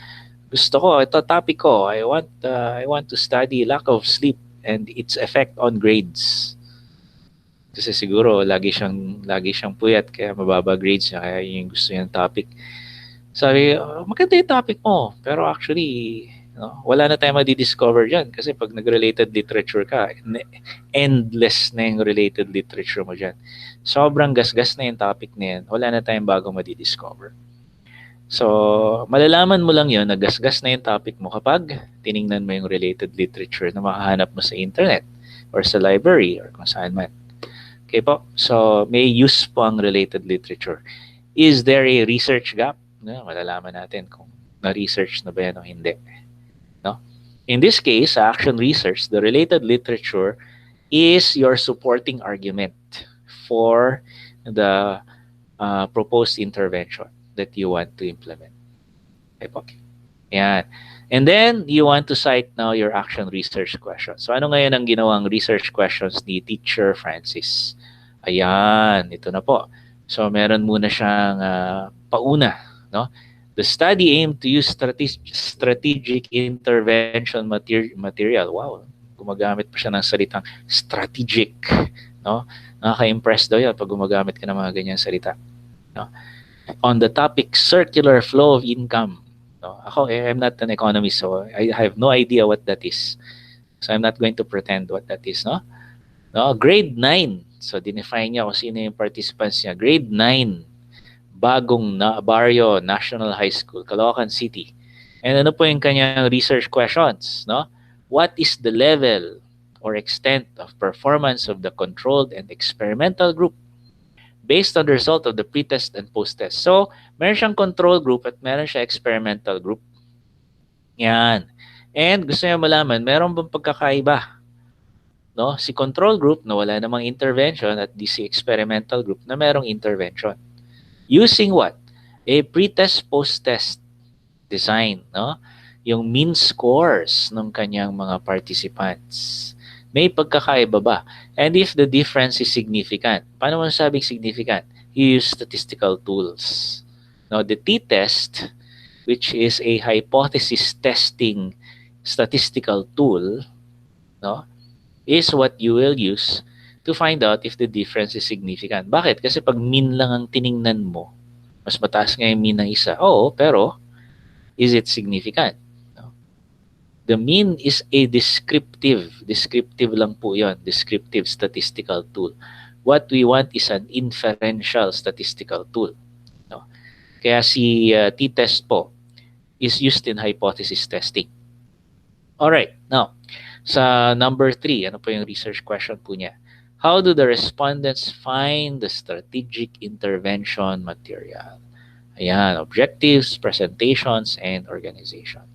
gusto ko, ito topic ko. I want to study lack of sleep and its effect on grades. Kasi siguro lagi siyang puyat kaya mababa grades niya kaya yun yung gusto niyang topic. Sabi, maganda yung topic mo. Pero actually, no, wala na tayong madi-discover dyan. Kasi pag nag-related literature ka, endless na yung related literature mo dyan. Sobrang gasgas na yung topic na yan. Wala na tayong bagong madi-discover. So, malalaman mo lang yun na gasgas na yung topic mo kapag tiningnan mo yung related literature na makahanap mo sa internet or sa library or kung saan man. Okay po? So, may use po ang related literature. Is there a research gap? No, malalaman natin kung na-research na ba yan o hindi. No? In this case, sa action research, the related literature is your supporting argument for the proposed intervention that you want to implement. Okay po? Yan. And then, you want to cite now your action research questions. So, ano ngayon ang ginawang research questions ni Teacher Francis? Ayan, ito na po. So, meron muna siyang pauna. No? The study aimed to use strategic intervention material. Wow, gumagamit pa siya ng salitang strategic. No? Nakaka-impress daw yan pag gumagamit ka ng mga ganyan salita. No? On the topic circular flow of income. No? Ako, I'm not an economist, so I have no idea what that is. So I'm not going to pretend what that is. No? No? Grade 9. So dinefine niya kung sino yung participants niya. Grade 9. Bagong Barrio National High School, Caloocan City. And ano po yung kanyang research questions? No? What is the level or extent of performance of the controlled and experimental group based on the result of the pre-test and post-test? So, meron siyang control group at meron siyang experimental group. Yan. And gusto niya malaman, meron bang pagkakaiba? No? Si control group na wala namang intervention at si experimental group na merong intervention. Using what? A pre-test, post-test design, no? Yung mean scores ng kanyang mga participants. May pagkakaiba ba? And if the difference is significant, paano mo sabing significant? You use statistical tools. No, the t-test, which is a hypothesis testing statistical tool, no, is what you will use to find out if the difference is significant. Bakit? Kasi pag mean lang ang tiningnan mo, mas mataas nga yung mean ng isa. Oo, pero is it significant? No? The mean is a descriptive lang po yon, descriptive statistical tool. What we want is an inferential statistical tool. No? Kaya si t-test po is used in hypothesis testing. Alright, now, sa number 3, ano po yung research question po niya? How do the respondents find the strategic intervention material? Ayan, objectives, presentations, and organization.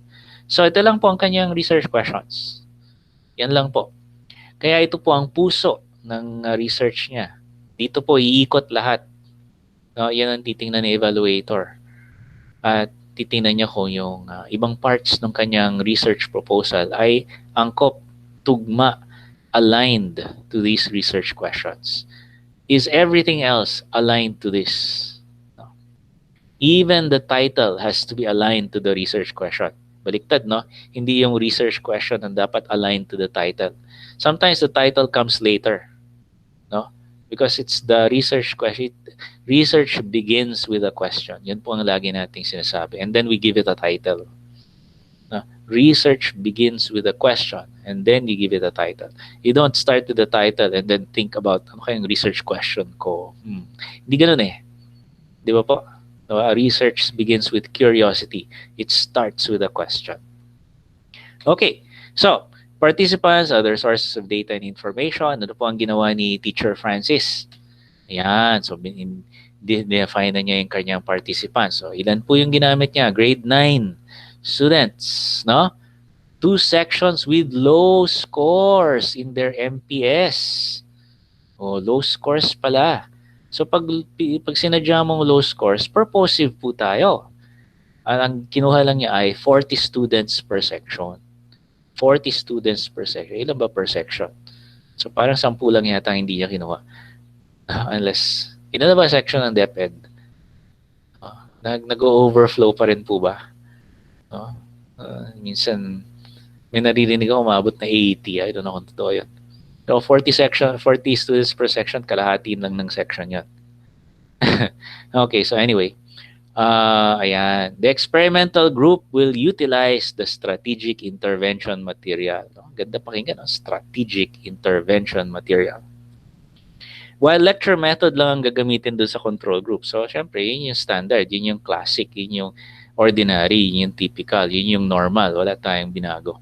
So, ito lang po ang kanyang research questions. Yan lang po. Kaya ito po ang puso ng research niya. Dito po iikot lahat. No, yan ang titingnan ng evaluator. At titingnan niya kung yung ibang parts ng kanyang research proposal ay angkop tugma, aligned to these research questions? Is everything else aligned to this? No. Even the title has to be aligned to the research question. Baliktad, no? Hindi yung research question ang dapat aligned to the title. Sometimes the title comes later, no? Because it's the research question. Research begins with a question. Yun po ang lagi nating sinasabi. And then we give it a title. No? Research begins with a question and then you give it a title. You don't start with the title and then think about ano kayang research question ko. Hindi ganun eh. Di ba po? No, research begins with curiosity. It starts with a question. Okay. So, participants, other sources of data and information. Ano po ang ginawa ni Teacher Francis? Ayan. So, define na niya yung kanyang participants. So, ilan po yung ginamit niya? Grade 9 students, no? Two sections with low scores in their MPS. Oh, low scores pala. So, pag sinadya mong low scores, purposive po tayo. Ang kinuha lang niya ay 40 students per section. 40 students per section. Ilan ba per section? So, parang 10 lang yata hindi niya kinuha. Unless, ilan na ba section ng DepEd? Nag-overflow pa rin po ba? No? Minsan, may naririnig ako umabot na 80. I don't know kung totoo yun. So, 40 students per section, kalahati lang ng section yan. Okay, so anyway. Ayan. The experimental group will utilize the strategic intervention material. No? Ganda pakinggan, no? Strategic intervention material. While lecture method lang ang gagamitin doon sa control group. So, syempre, yun yung standard, yun yung classic, yun yung ordinary, yun yung typical, yun yung normal. Wala tayong binago.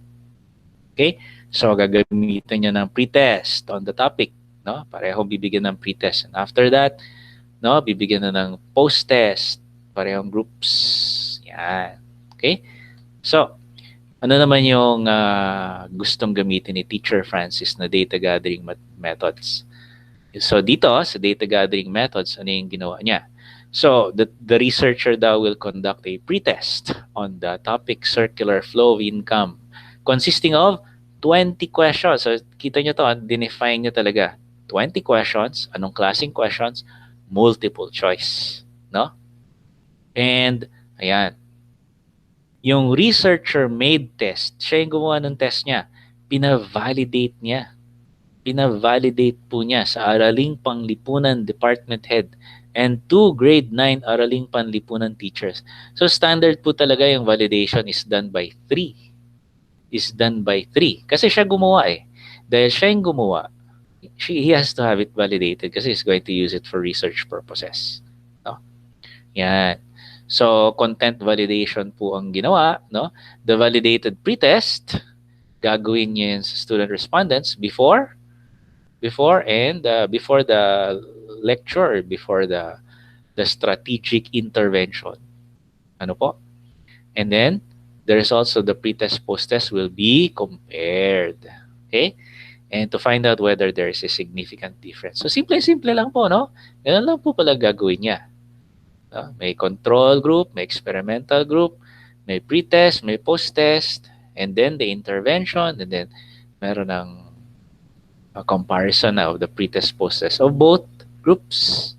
Okay? So, gagamitin niya ng pretest on the topic. No? Pareho bibigyan ng pretest. And after that, no, bibigyan na ng post-test. Parehong groups. Yan. Okay? So, ano naman yung gustong gamitin ni Teacher Francis na data gathering methods? So, dito, sa data gathering methods, ano yung ginawa niya? So, the researcher daw will conduct a pretest on the topic circular flow of income consisting of 20 questions. So, kita nyo to, dinefine nyo talaga. 20 questions. Anong klaseng questions? Multiple choice. No? And, ayan. Yung researcher made test, siya yung gumawa ng test niya. Pina-validate niya. Pina-validate po niya sa Araling Panglipunan Department Head and 2 grade 9 Araling Panlipunan teachers. So standard po talaga yung validation is done by 3. Is done by 3. Kasi siya gumawa eh. Dahil siya yung gumawa, he has to have it validated kasi he's going to use it for research purposes. No? Yan. So, content validation po ang ginawa. No? The validated pretest, gagawin niya yun sa student respondents before the lecture, before the strategic intervention. Ano po? And then, there's also the pretest post-test will be compared. Okay? And to find out whether there is a significant difference. So, simple-simple lang po, no? Ganun lang po pala gagawin niya. May control group, may experimental group, may pretest, may post-test, and then the intervention, and then meron ng a comparison of the pretest post-test of both groups.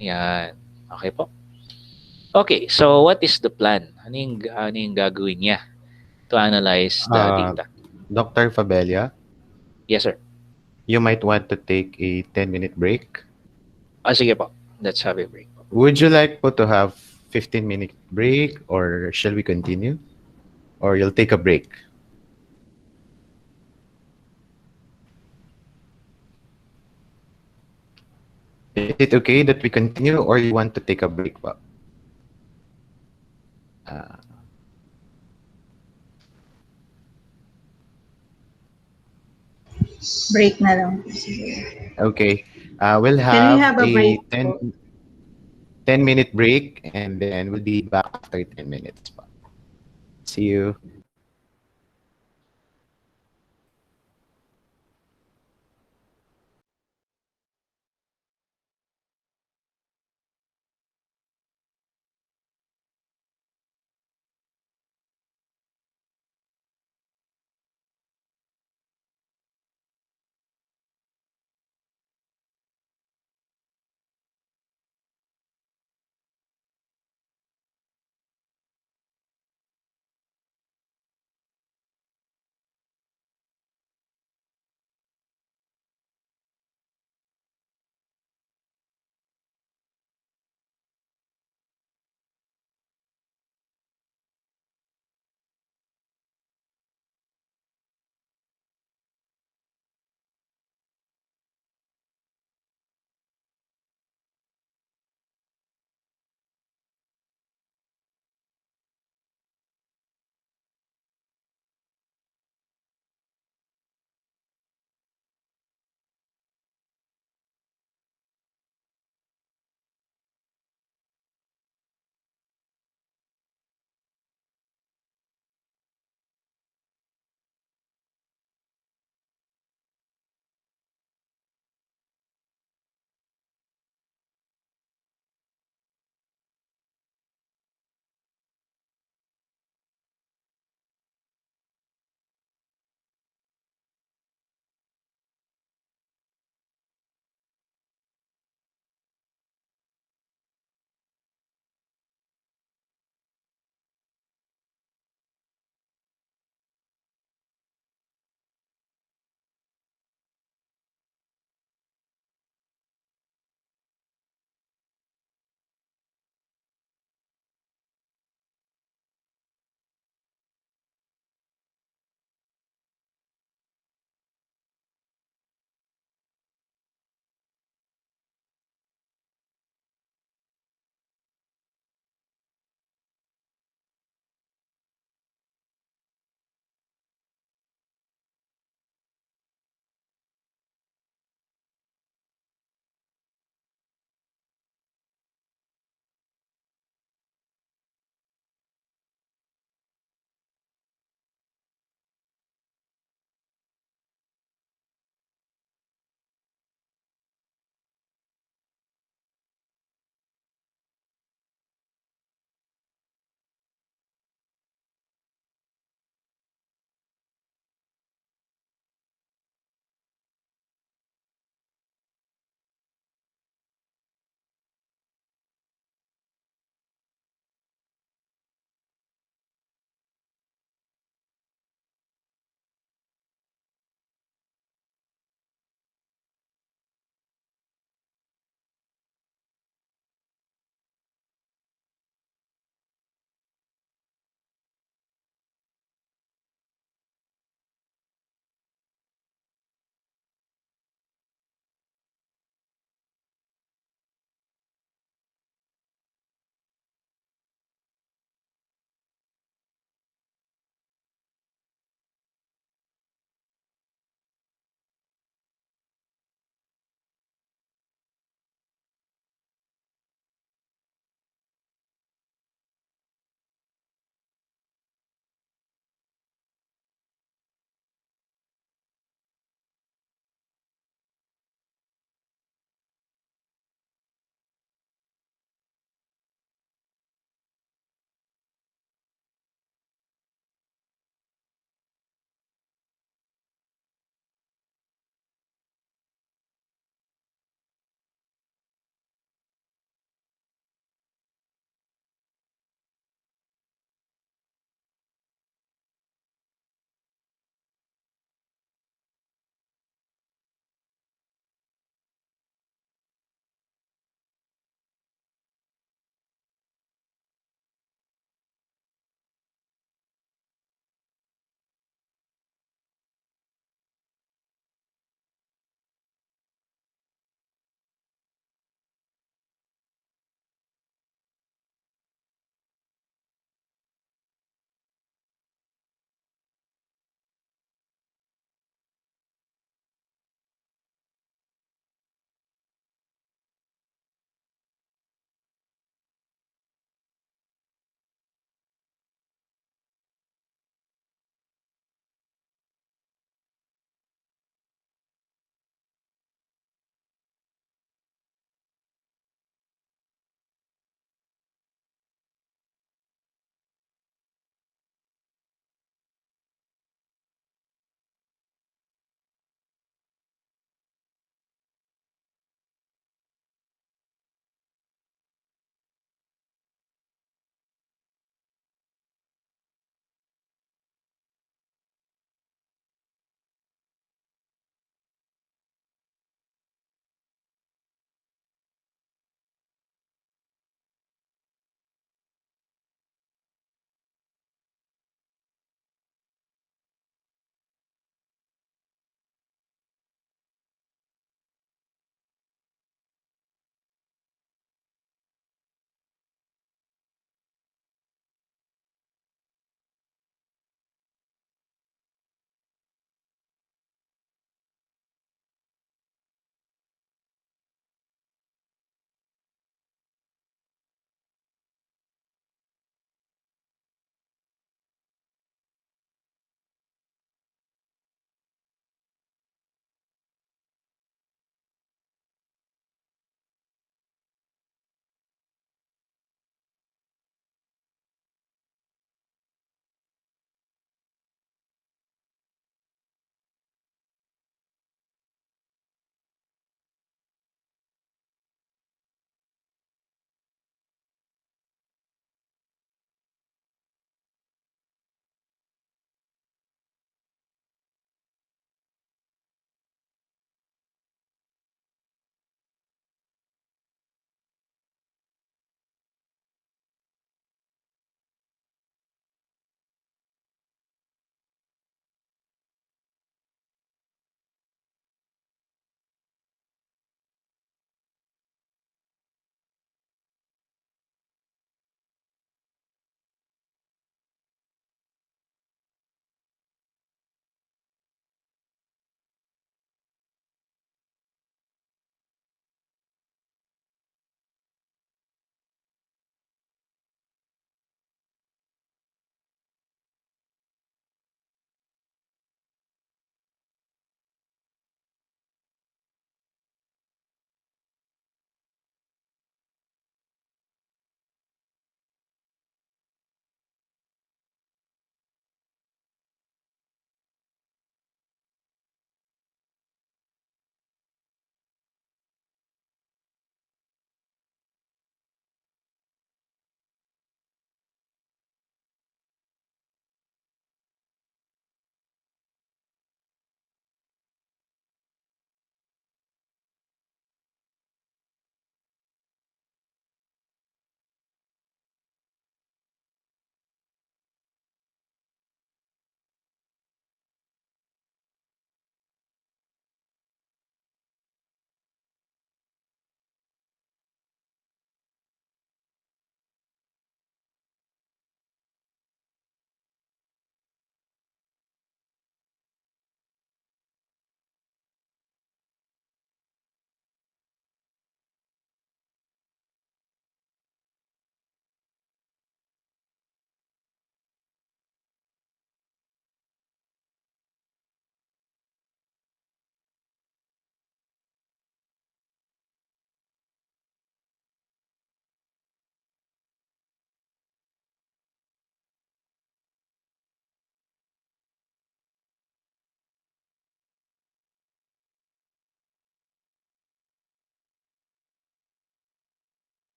Yan. Okay po. Okay, so what is the plan? Ano yung gagawin niya to analyze the Uh, data? Dr. Fabella, Yes, sir. you might want to take a 10-minute break. Sige po. Let's have a break. Would you like po to have 15-minute break or shall we continue? Or you'll take a break? Is it okay that we continue or you want to take a break po? Uh, Break na lang. okay. We'll Can we have have a a break po? 10-minute break and then we'll be back after 10 minutes po. See you.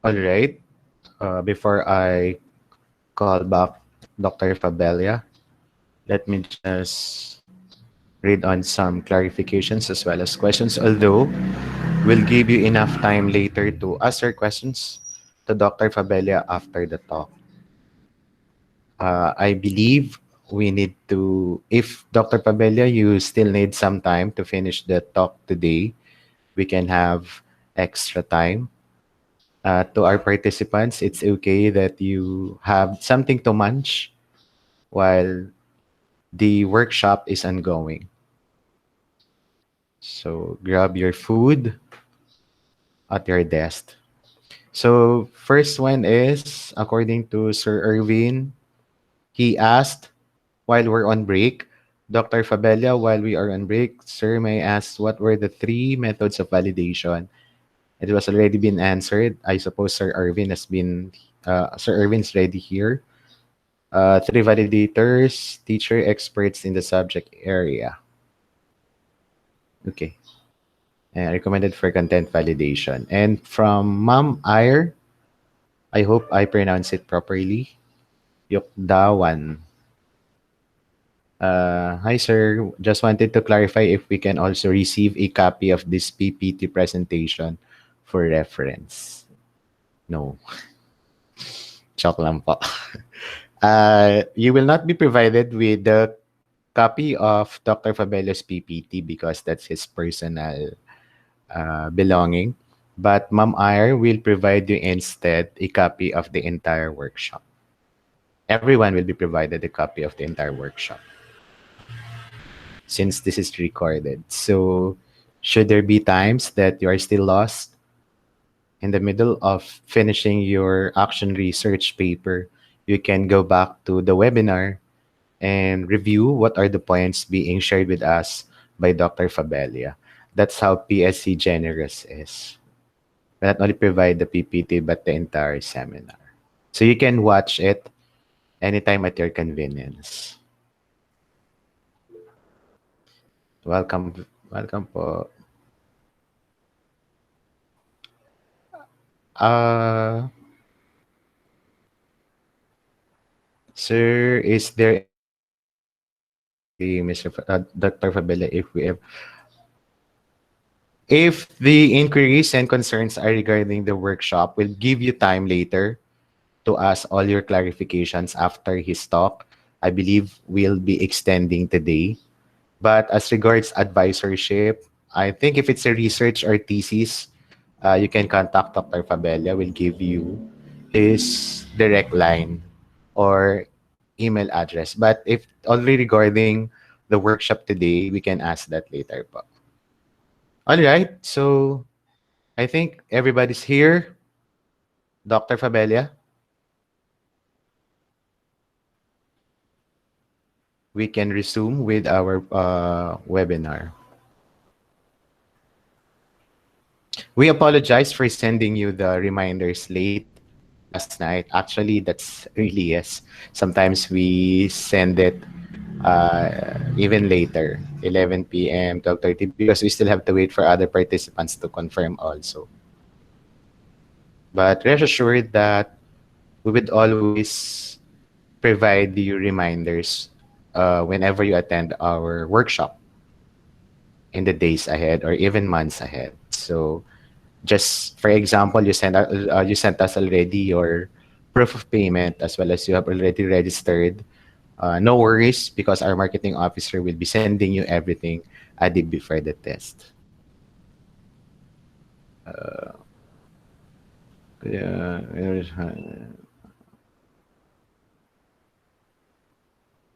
All right. Before I call back Dr. Fabella, let me just read on some clarifications as well as questions. Although we'll give you enough time later to ask your questions to Dr. Fabella after the talk. I believe we need to, if Dr. Fabella, you still need some time to finish the talk today, we can have extra time. To our participants, it's okay that you have something to munch while the workshop is ongoing. So grab your food at your desk. So first one is according to Sir Irwin, he asked while we're on break, Dr. Fabella, while we are on break, sir, may I ask what were the three methods of validation? It was already been answered. I suppose Sir Irvin's ready here. Three validators, teacher, experts in the subject area. Okay. Recommended for content validation. And from Ma'am Ayer, I hope I pronounce it properly. Yokdawan. Hi, sir. Just wanted to clarify if we can also receive a copy of this PPT presentation for reference. No, joke lang po. You will not be provided with the copy of Dr. Fabelo's PPT because that's his personal belonging. But Ma'am Ayer will provide you instead a copy of the entire workshop. Everyone will be provided a copy of the entire workshop since this is recorded. So, should there be times that you are still lost in the middle of finishing your action research paper, you can go back to the webinar and review what are the points being shared with us by Dr. Fabella. That's how PSC generous is. We not only provide the PPT but the entire seminar. So you can watch it anytime at your convenience. Welcome, welcome po. Uh, Sir, is there any okay, Dr. Fabella, if the inquiries and concerns are regarding the workshop, we'll give you time later to ask all your clarifications after his talk. I believe we'll be extending today. But as regards advisorship, I think if it's a research or thesis, you can contact Dr. Fabella. We'll give you his direct line or email address. But if only regarding the workshop today, we can ask that later. Po. All right. So I think everybody's here. Dr. Fabella, we can resume with our webinar. We apologize for sending you the reminders late last night. Actually, that's really yes. Sometimes we send it even later, 11 p.m., 12:30, because we still have to wait for other participants to confirm also. But rest assured that we would always provide you reminders whenever you attend our workshop in the days ahead or even months ahead. So just for example, you sent us already your proof of payment as well as you have already registered. No worries because our marketing officer will be sending you everything a day before the test. Yeah,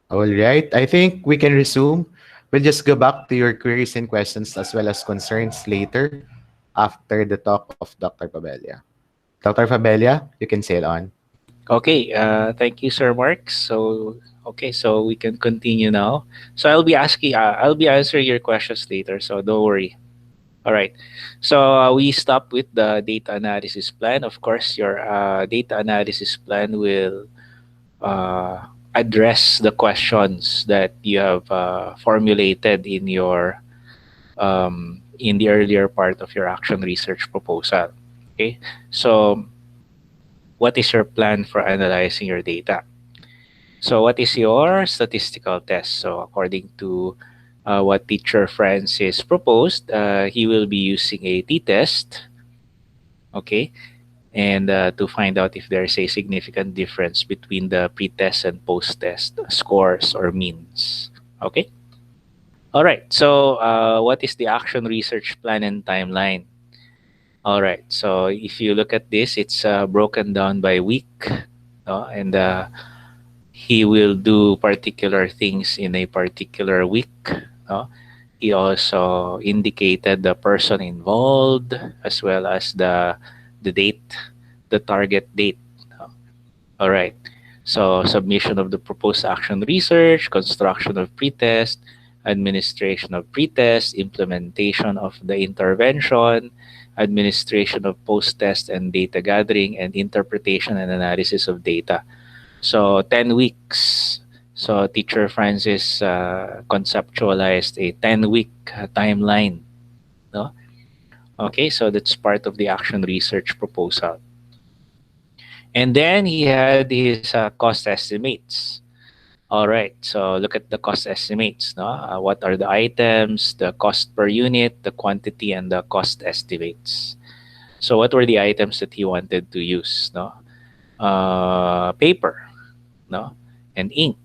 all right. I think we can resume. We'll just go back to your queries and questions as well as concerns later after the talk of Dr. Pabella. Dr. Fabella, you can sail on. Okay, thank you, Sir Mark. So we can continue now. So I'll be answering your questions later. So don't worry. All right. So we stop with the data analysis plan. Of course, your data analysis plan will uh, address the questions that you have formulated in the earlier part of your action research proposal. Okay. So what is your plan for analyzing your data? So, what is your statistical test? So, according to what teacher Francis proposed, he will be using a t-test, okay, and to find out if there's a significant difference between the pre-test and post-test scores or means. Okay. All right. So, what is the action research plan and timeline? All right. So, if you look at this, it's broken down by week, no? And he will do particular things in a particular week. No? He also indicated the person involved as well as the date, the target date. No? All right. So submission of the proposed action research, construction of pretest, administration of pretest, implementation of the intervention, administration of post-test and data gathering, and interpretation and analysis of data. So 10 weeks. So teacher Francis conceptualized a 10-week timeline. No? Okay, so that's part of the action research proposal. And then he had his cost estimates. All right, so look at the cost estimates. No? What are the items, the cost per unit, the quantity, and the cost estimates. So what were the items that he wanted to use? No? Paper, no? And ink.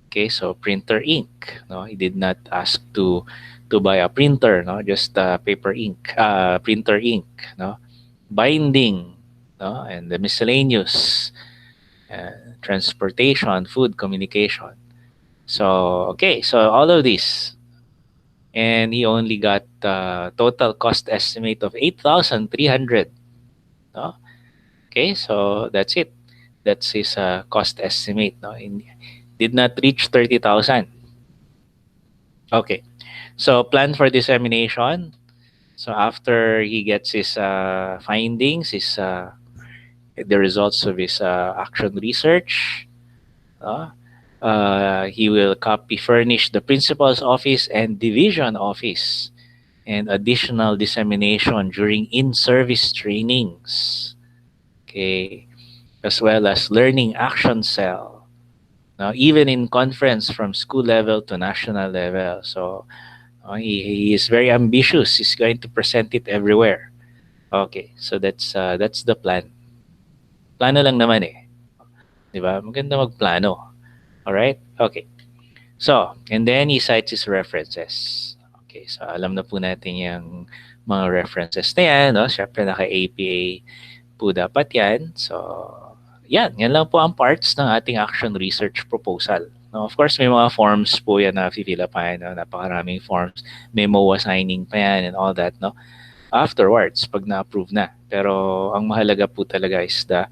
Okay, so printer ink. No, he did not ask to buy a printer. No, just paper ink, printer ink. No, binding. No, and the miscellaneous, transportation, food, communication. So okay, so all of this, and he only got total cost estimate of 8,300. No, okay, so that's it. That's his cost estimate. No, did not reach 30,000. Okay. So plan for dissemination. So after he gets his findings, his the results of his action research, uh, he will copy furnish the principal's office and division office and additional dissemination during in-service trainings. Okay, as well as learning action cell. Now, even in conference from school level to national level. So he is very ambitious. He's going to present it everywhere. Okay, so that's the plan. Plano lang naman eh. 'Di ba? Maganda magplano. All right? Okay. So, and then he cites his references. Okay, so alam na po natin yung mga references na yan. No? Siyempre, naka-APA po dapat yan. So, yan lang po ang parts ng ating action research proposal. No, of course, may mga forms po yan na fill up yan. No? Napakaraming forms. Memo assigning pa yan and all that. No? Afterwards, pag na-approve na. Pero ang mahalaga po talaga is the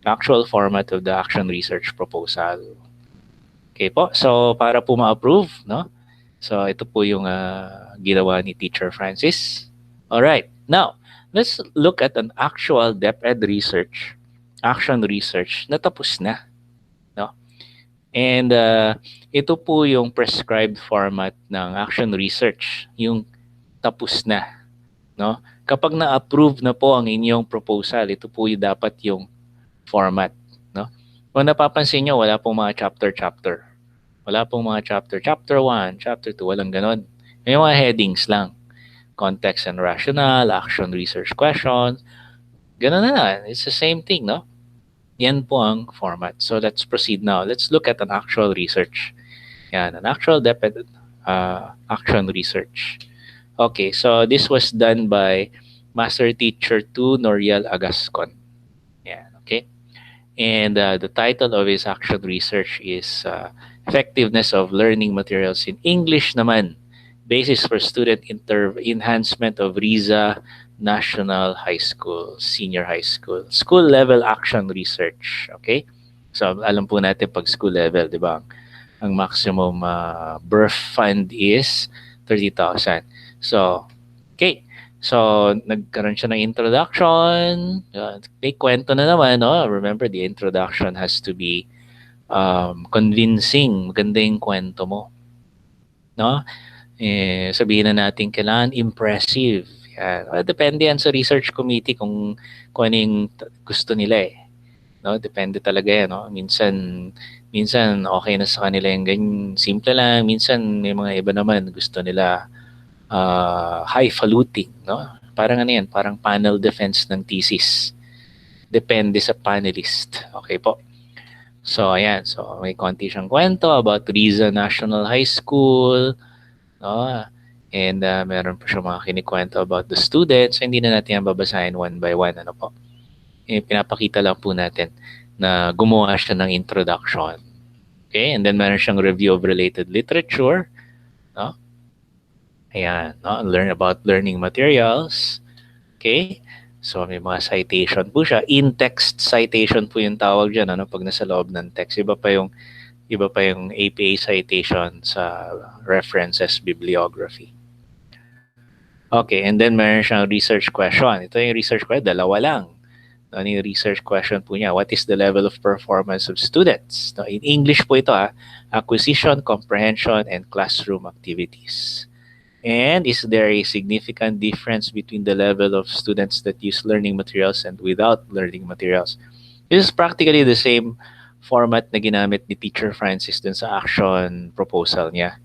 actual format of the action research proposal. Okay po. So, para po ma-approve, no? So, ito po yung ginawa ni Teacher Francis. Alright. Now, let's look at an actual DepEd research, action research na tapos na. No? And ito po yung prescribed format ng action research, yung tapos na. No? Kapag na-approve na po ang inyong proposal, ito po yung dapat yung format. No? Kung napapansin nyo, wala pong mga chapter-chapter. Wala pong mga chapter. Chapter 1, chapter 2, walang ganon. May mga headings lang. Context and rationale, action research questions. Ganon na. It's the same thing, no? Yan po ang format. So let's proceed now. Let's look at an actual research. Yan, an actual DepEd action research. Okay, so this was done by Master Teacher 2 Noriel Agascon. Yeah, okay. And the title of his action research is Effectiveness of Learning Materials in English naman, Basis for Student Enhancement of Riza National High School, Senior High School, School Level Action Research. Okay? So, alam po natin pag school level, di ba? Ang maximum birth fund is 30,000. So, okay. So, nagkaroon siya ng introduction. May kwento na naman, no? Remember, the introduction has to be convincing. Maganda yung kwento mo. No? Sabihin na natin kailangan impressive. Yan. Depende yan sa research committee kung ano yung gusto nila eh. no? Depende talaga yan, no? Minsan okay na sa kanila yung ganyan, simple lang. Minsan may mga iba naman gusto nila highfalutin, no? Parang ano yan, parang panel defense ng thesis. Depende sa panelist. Okay po. So, ayan. So, may konti siyang kwento about Riza National High School, no? And meron pa siya mga kinikwento about the students. So, hindi na natin yan babasahin one by one. Ano po? Pinapakita lang po natin na gumawa siya ng introduction. Okay? And then meron siyang review of related literature. No? Ayan. No? Learn about learning materials. Okay? So, may mga citation po siya. In-text citation po yung tawag dyan, ano, pag nasa loob ng text. Iba pa yung APA citation sa references bibliography. Okay, and then meron siyang research question. Ito yung research question, dalawa lang. Ano yung research question po niya? What is the level of performance of students? No, in English po ito, acquisition, comprehension, and classroom activities. And is there a significant difference between the level of students that use learning materials and without learning materials? This is practically the same format na ginamit ni Teacher Francis dun sa action proposal niya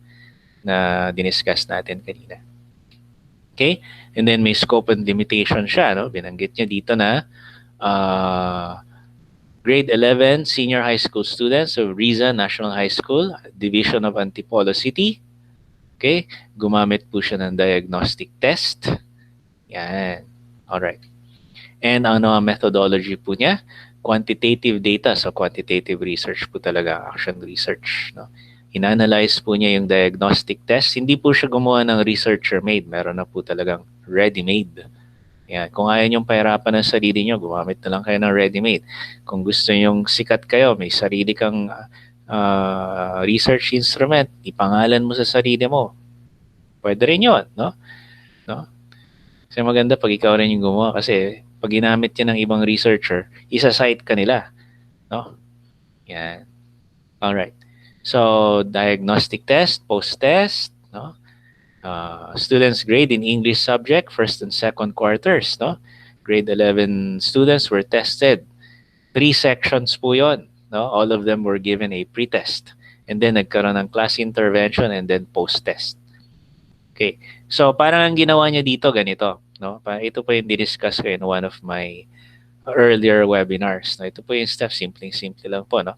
na diniscuss natin kanina. Okay? And then may scope and limitation siya. No? Binanggit niya dito na grade 11 senior high school students of Riza National High School, Division of Antipolo City. Okay? Gumamit po siya ng diagnostic test. Yan. Alright. And ano ang methodology po niya? Quantitative data. So, quantitative research po talaga. Action research. No? In-analyze po niya yung diagnostic test. Hindi po siya gumawa ng researcher-made. Meron na po talagang ready-made. Yan. Kung ayaw niyong pahirapan ng sarili niyo, gumamit na lang kayo ng ready-made. Kung gusto niyong sikat kayo, may sarili kang research instrument, ipangalan mo sa sarili mo. Pwede rin yun, no? No? Kasi maganda pag ikaw rin yung gumawa kasi pag ginamit yan ng ibang researcher, isa-cite ka nila, no? Yan. Alright. So, diagnostic test, post-test, no? Students' grade in English subject, first and second quarters, no? Grade 11 students were tested. 3 sections po yun, no? All of them were given a pre-test. And then, nagkaroon ng class intervention and then post-test. Okay. So, parang ang ginawa niya dito, ganito, no? Ito po yung discuss ko in one of my earlier webinars. No? Ito po yung step, simple lang po, no?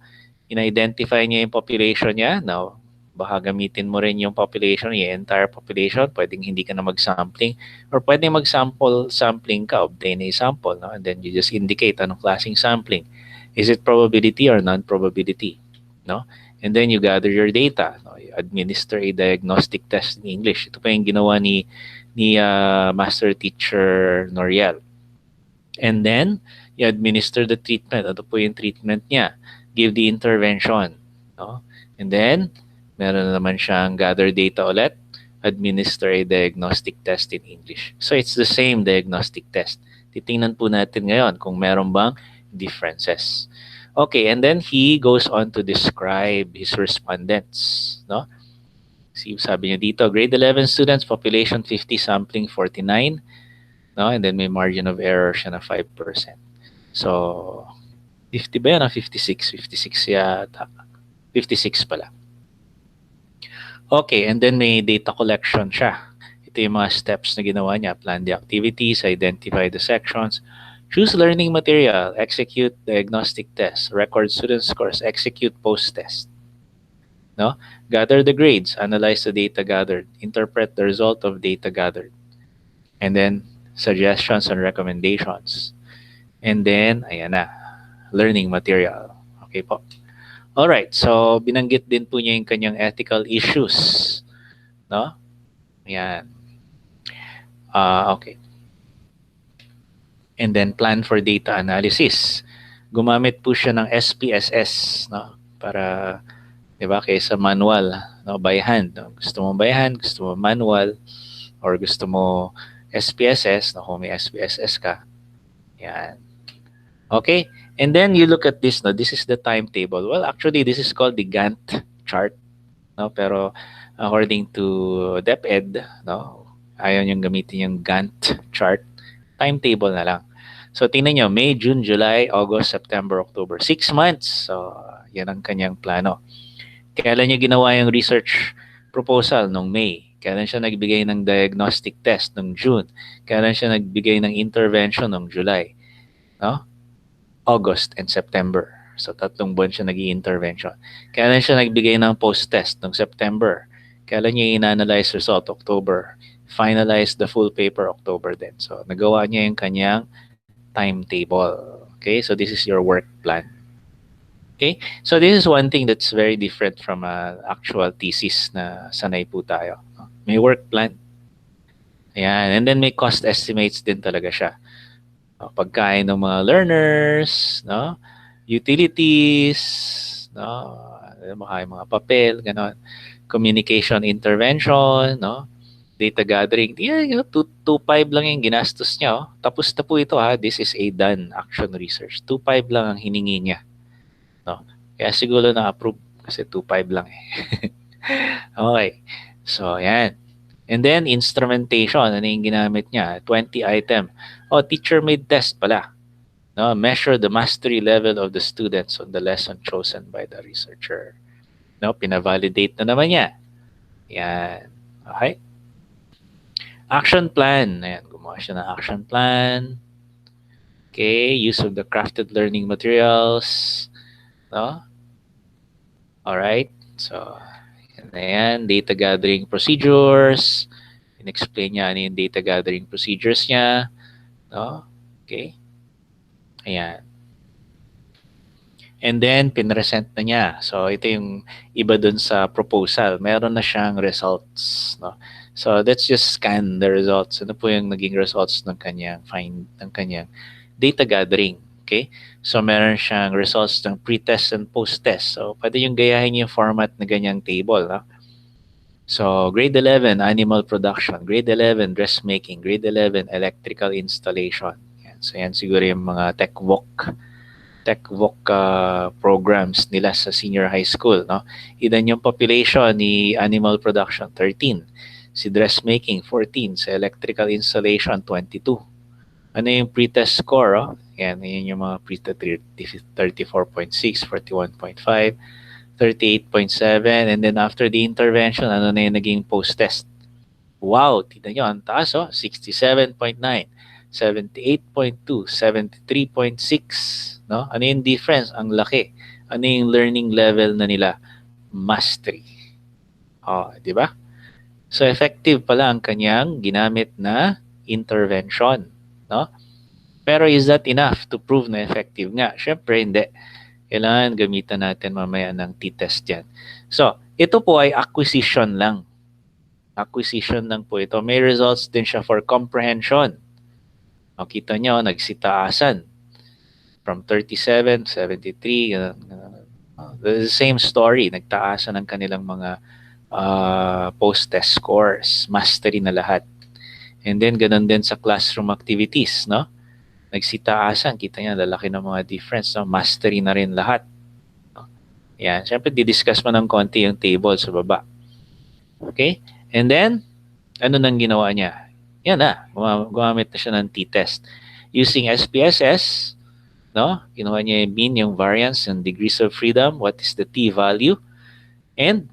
In-identify niya yung population niya. Now, baka gamitin mo rin yung population, yung entire population. Pwedeng hindi ka na mag-sampling or pwedeng sampling ka, obtain a sample, no? And then you just indicate anong klaseng sampling. Is it probability or non-probability? No? And then you gather your data. No? You administer a diagnostic test in English. Ito pa yung ginawa ni Master Teacher Noriel. And then, you administer the treatment. Ito po yung treatment niya. Give the intervention. No? And then, meron na naman siyang gather data ulit. Administer a diagnostic test in English. So, it's the same diagnostic test. Titingnan po natin ngayon kung meron bang differences. Okay, and then he goes on to describe his respondents. No? See, sabi niya dito, grade 11 students, population 50, sampling 49. No? And then may margin of error siya na 5%. So, 50 ba yan? 56. 56 yata. 56 pala. Okay, and then may data collection siya. Ito yung mga steps na ginawa niya. Plan the activities, identify the sections, choose learning material, execute diagnostic tests, record student scores, execute post-test. No? Gather the grades, analyze the data gathered, interpret the result of data gathered, and then suggestions and recommendations. And then, ayan na, learning material. Okay po. Alright, so binanggit din po niya yung kanyang ethical issues. No? Ayan. Okay. And then plan for data analysis. Gumamit po siya ng SPSS, no? Para, 'di ba, kaysa manual, no, by hand, no? Gusto mo by hand, gusto mo manual, or gusto mo SPSS, no, kung may SPSS ka. Yan. Okay? And then you look at this, no? This is the timetable. Well, actually this is called the Gantt chart, no? Pero according to DepEd, no, ayaw niyang gamitin yung Gantt chart. Timetable na lang. So tingnan nyo, May, June, July, August, September, October. 6 months. So yan ang kanyang plano. Kailan niya ginawa yung research proposal nung May? Kailan siya nagbigay ng diagnostic test nung June? Kailan siya nagbigay ng intervention nung July? No? August and September. So, 3 buwan siya nag-i-intervention. Kailan siya nagbigay ng post-test nung September? Kailan niya in-analyze result? October. Finalize the full paper October din. So, nagawa niya yung kanyang timetable. Okay, so this is your work plan. Okay? So this is one thing that's very different from actual thesis na sanay po tayo. May work plan. Ayan. And then may cost estimates din talaga siya. Pagkain ng mga learners, no? Utilities, no? Mga papel, ganon. Communication intervention, no? Data gathering. Yeah, 2.5 lang yung ginastos niya. Oh. Tapos na po ito ha. This is a done action research. 2.5 lang ang hiningi niya. No? Kaya siguro na-approve kasi 2.5 lang eh. Okay. So, yan. And then, instrumentation. Ano yung ginamit niya? 20 item. Oh, teacher-made test pala. No? Measure the mastery level of the students on the lesson chosen by the researcher. No? Pinavalidate na naman niya. Yan. Okay. Action plan. Ayan, gumawa siya ng action plan. Okay. Use of the crafted learning materials. No? Alright. So, yan. Data gathering procedures. In-explain niya ano yung data gathering procedures niya. No? Okay. Ayan. And then, pinresent na niya. So, ito yung iba dun sa proposal. Meron na siyang results. No? So, let's just scan the results. Ano po yung naging results ng kanyang data gathering. Okay? So, meron siyang results ng pre-test and post-test. So, pwede yung gayahin yung format na ganyang table. No? So, grade 11, animal production. Grade 11, dressmaking. Grade 11, electrical installation. Yan. So, yan siguro yung mga tech-voc programs nila sa senior high school. No? Ilan yung population ni animal production? 13. Si dressmaking, 14. Sa electrical installation, 22. Ano yung pre-test score? Oh? Yan, yun yung mga pre-test 34.6, 41.5, 38.7, and then after the intervention, ano na yung naging post-test? Wow, tignan nyo, ang taas, oh, 67.9, 78.2, 73.6, no? Ano yung difference? Ang laki. Ano yung learning level na nila? Mastery. Oh, di ba? So, effective pala ang kanyang ginamit na intervention, no? Pero is that enough to prove na effective nga? Siyempre, hindi. Kailangan gamitan natin mamaya ng t-test yan. So, ito po ay acquisition lang. Acquisition lang po ito. May results din siya for comprehension. Makita nyo, nagsitaasan. From 37, 73, the same story. Nagtaasan ang kanilang mga post-test scores. Mastery na lahat. And then, ganun din sa classroom activities, no? Nagsitaasan, kita niya, lalaki ng mga difference, no? Mastery na rin lahat. No? Yan, syempre, didiscuss mo ng konti yung table sa baba. Okay? And then, ano nang ginawa niya? Yan na, gumamit na siya ng t-test. Using SPSS, no? Ginawa niya yung mean, yung variance, yung degrees of freedom, what is the t-value, and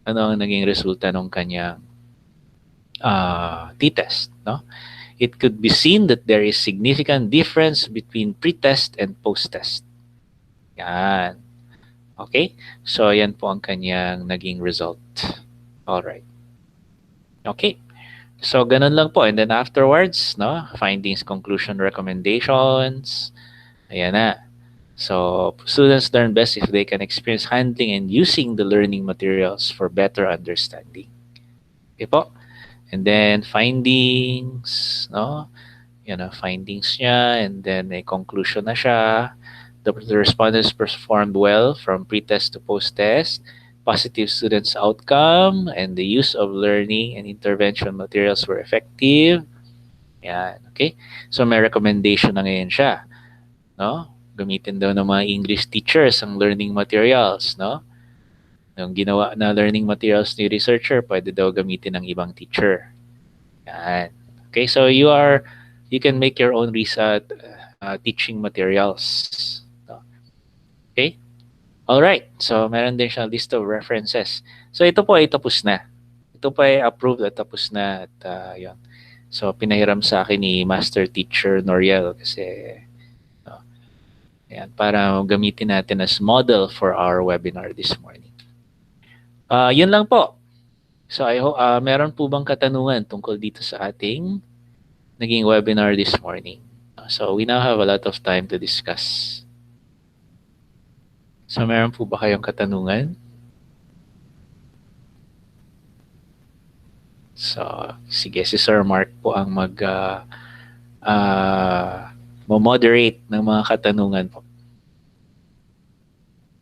ano ang naging resulta ng kanyang t-test, no? It could be seen that there is significant difference between pre-test and post-test. Yan. Okay? So, yan po ang kanyang naging result. Alright. Okay. So, ganun lang po. And then afterwards, no? Findings, conclusion, recommendations. Ayan na. So, students learn best if they can experience handling and using the learning materials for better understanding. Okay po? And then findings, no? Yan ang findings niya, and then may conclusion na siya. The respondents performed well from pre-test to post-test. Positive students' outcome and the use of learning and intervention materials were effective. Yan, okay? So may recommendation na ngayon siya, no? Gamitin daw ng mga English teachers ang learning materials, no? Yung ginawa na learning materials ni researcher, pwede daw gamitin ng ibang teacher. Yan. Okay, so you can make your own teaching materials. No? Okay? Alright. So, meron din siyang list of references. So, ito po ay tapos na. Ito po ay approved at tapos na. At yun. So, pinahiram sa akin ni Master Teacher Noriel kasi no, ayan, para gamitin natin as model for our webinar this morning. Yun lang po. So, meron po bang katanungan tungkol dito sa ating naging webinar this morning? So, we now have a lot of time to discuss. So, meron po ba kayong katanungan? So, sige, si Sir Mark po ang moderate ng mga katanungan po.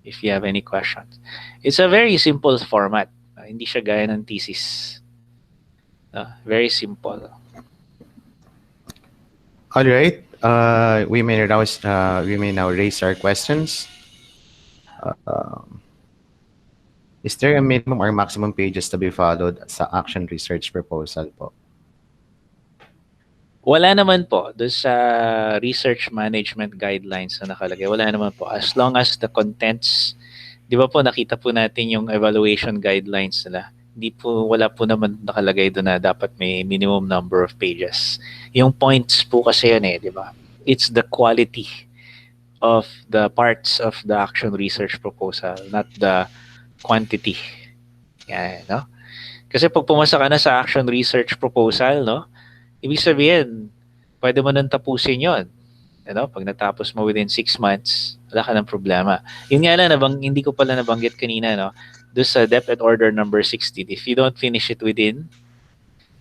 If you have any questions. It's a very simple format. Hindi siya gaya ng thesis. Very simple. All right. We may now raise our questions. Is there a minimum or maximum pages to be followed sa action research proposal po? Wala naman po. Doon sa research management guidelines na nakalagay, wala naman po. As long as the contents, di ba po nakita po natin yung evaluation guidelines nila. Wala po naman nakalagay doon na dapat may minimum number of pages. Yung points po kasi yan di ba? It's the quality of the parts of the action research proposal, not the quantity. Yan, no? Kasi pag pumasa ka na sa action research proposal, no? Ibig sabihin, pwede mo nang tapusin yon. Pag natapos mo within 6 months, wala ka ng problema. Yun nga lang, hindi ko pala nabanggit kanina, no? Doon sa DepEd Order number 16, if you don't finish it within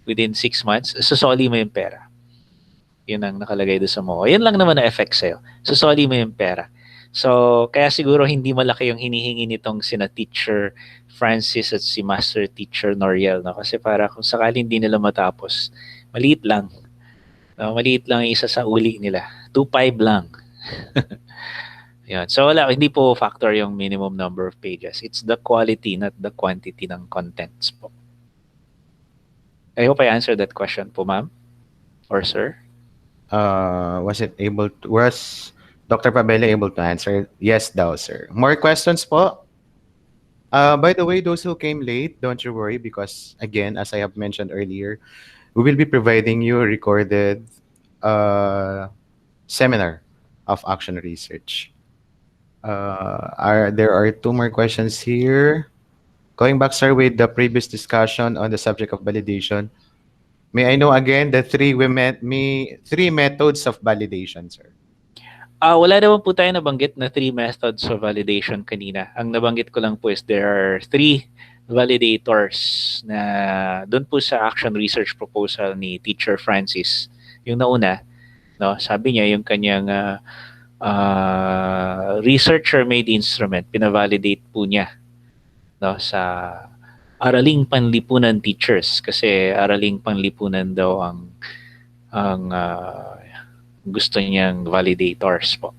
6 months, susoli mo yung pera. Yun ang nakalagay doon sa MOA. Yan lang naman na effect sa'yo. Susoli mo yung pera. So, kaya siguro hindi malaki yung hinihingi nitong sina Teacher Francis at si Master Teacher Noriel. No? Kasi para kung sakali hindi nila matapos, maliit lang. Maliit lang yung isa sa uli nila. 2.5 lang. Yan. So wala, hindi po factor yung minimum number of pages. It's the quality, not the quantity ng contents po. I hope I answered that question po, ma'am or sir. Was Dr. Fabella able to answer? Yes daw, sir. More questions po? By the way, those who came late, don't you worry because again, as I have mentioned earlier, we will be providing you a recorded seminar of action research. There are 2 more questions here. Going back, sir, with the previous discussion on the subject of validation, may I know again the 3 methods of validation, sir? Wala naman po tayo nabanggit na 3 methods of validation kanina. Ang nabanggit ko lang po is there are 3 validators na doon po sa action research proposal ni Teacher Francis. Yung nauna, no, sabi niya yung kanyang researcher-made instrument, pinavalidate po niya no, sa araling panlipunan teachers kasi araling panlipunan daw ang gusto niyang validators po.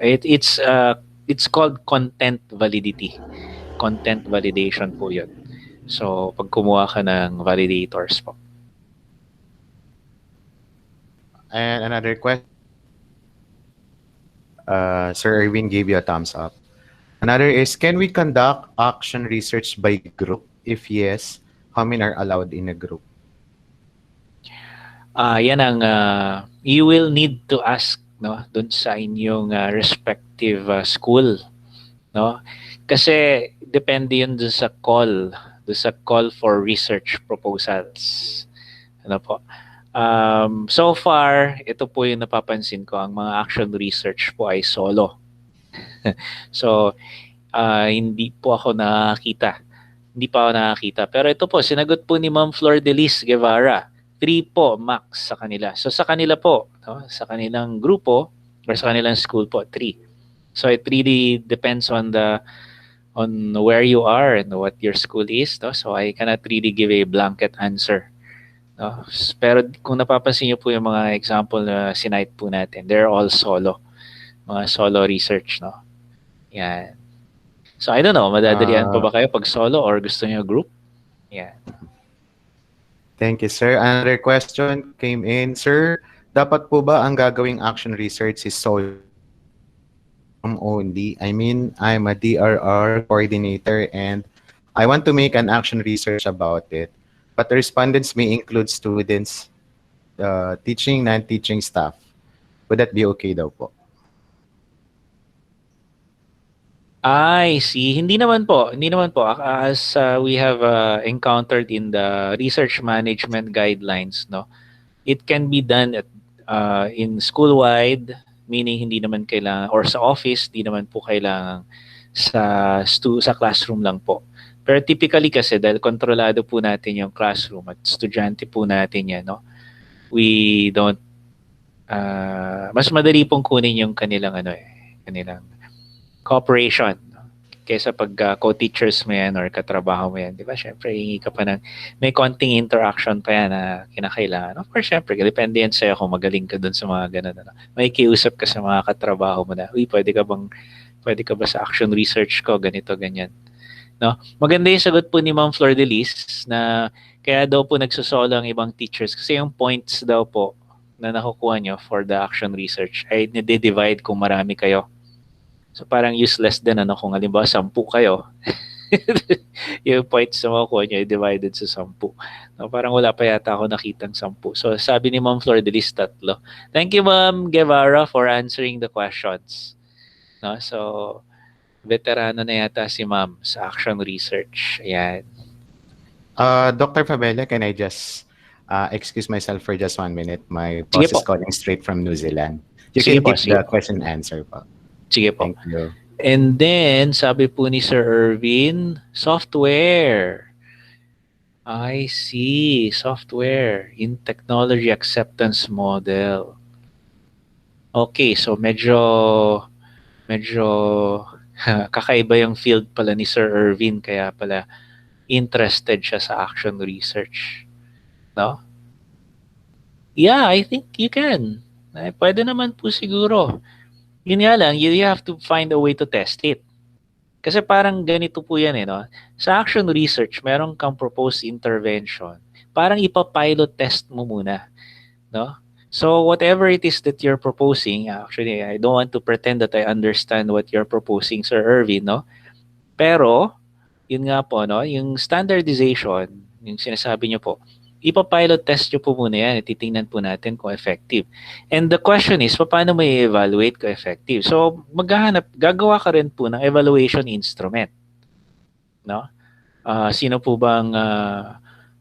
It's called content validity. Content validation po 'yun. So pag kumuha ka ng validators po. And another question. Sir Erwin gave you a thumbs up. Another is, can we conduct action research by group? If yes, how many are allowed in a group? Yan ang you will need to ask no doon sa inyong respective school no kasi depende yun doon sa call for research proposals ano po so far ito po yung napapansin ko ang mga action research po ay solo so hindi po ako nakakita pero ito po sinagot po ni Ma'am Flor Delis Guevara 3 po max sa kanila. So sa kanila po, no, sa kanilang grupo or sa kanilang school po, 3. So it really depends on where you are and what your school is, no? So I cannot really give a blanket answer. No? Pero kung napapansin niyo po yung mga example na sinite po natin, they're all solo. Mga solo research, no? Yan. So I don't know, madadalian pa ba kayo pag solo or gusto niyo group? Yan. Thank you, sir. Another question came in, sir. Dapat po ba ang gagawing action research is solely classroom only? I mean, I'm a DRR coordinator and I want to make an action research about it. But the respondents may include students, teaching, non-teaching staff. Would that be okay daw po? I see. Hindi naman po. Hindi naman po. As we have encountered in the research management guidelines, no, it can be done at in school-wide, meaning hindi naman kailangan, or sa office, hindi naman po kailangan sa classroom lang po. Pero typically kasi dahil kontrolado po natin yung classroom at estudyante po natin yan, no, we don't, mas madali pong kunin yung kanilang kanilang cooperation, no? Kaysa pag co-teachers mo yan or katrabaho mo yan, di ba? Siyempre, hingi ka pa ng, may konting interaction pa yan na kinakailangan. Of course, siyempre, depende yan sa'yo kung magaling ka dun sa mga ganun. Ano. May kiusap ka sa mga katrabaho mo na, uy, pwede ka ba sa action research ko, ganito, ganyan. No? Maganda yung sagot po ni Ma'am Flor de Lis na kaya daw po nagsusolo ang ibang teachers kasi yung points daw po na nakukuha nyo for the action research ay nade-divide kung marami kayo. So parang useless din ano kung halimbawa 10 kayo. Yung points na makukuha nyo divided sa 10. No, parang wala pa yata ako nakitang 10. So sabi ni Ma'am Flor de Lis 3. Thank you Ma'am Guevara for answering the questions. No, so veterano na yata si Ma'am sa action research. Ayan. Dr. Fabella, can I just excuse myself for just 1 minute? My Sige boss is po. calling straight from New Zealand. You Sige can po, keep sige the po. question and answer po. Sige po. Thank you. And then, sabi po ni Sir Irvin, software. I see. Software in technology acceptance model. Okay, so medyo kakaiba yung field pala ni Sir Irvin kaya pala interested siya sa action research. No? Yeah, I think you can. Pwede naman po siguro. Yun nga lang, you have to find a way to test it. Kasi parang ganito po yan no? Sa action research, meron kang proposed intervention. Parang ipa-pilot test mo muna, no? So whatever it is that you're proposing, actually, I don't want to pretend that I understand what you're proposing, Sir Irvin, no? Pero, yun nga po, no? Yung standardization, yung sinasabi nyo po, ipa-pilot test nyo po muna yan. Titingnan po natin kung effective. And the question is, paano mo i-evaluate kung effective? So, gagawa ka rin po ng evaluation instrument. No? Sino po bang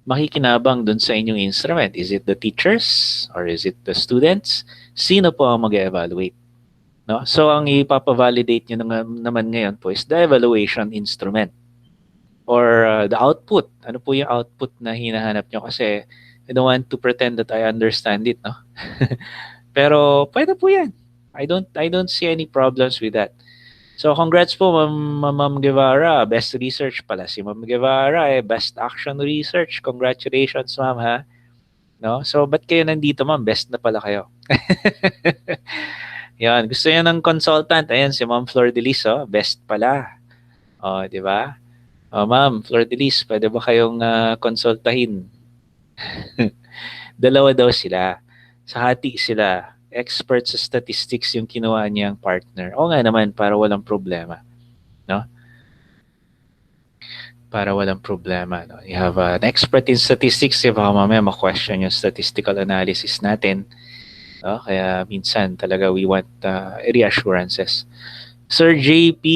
makikinabang dun sa inyong instrument? Is it the teachers or is it the students? Sino po ang mag-evaluate? No? So, ang ipapavalidate nyo naman ngayon po is the evaluation instrument or the output. Ano po yung output na hinahanap nyo? Kasi I don't want to pretend that I understand it, no? Pero pwede po yan. I don't see any problems with that. So congrats po Ma'am Guevara, best research pala si Ma'am Guevara best action research. Congratulations Ma'am ha. No? So ba't kayo nandito Ma'am? Best na pala kayo. Yan, gusto niyo ng consultant. Ayan si Ma'am Flor de Lis, best pala. Oh, di ba? Oh, Ma'am Flor de Lis, pwede ba kayong konsultahin? Dalawa daw sila. Sa hati sila. Expert sa statistics yung kinuha niyang partner. O nga naman, para walang problema. No? Para walang problema. No? You have an expert in statistics, di ba mamaya ma-question yung statistical analysis natin. No? Kaya minsan talaga we want reassurances. Sir JP,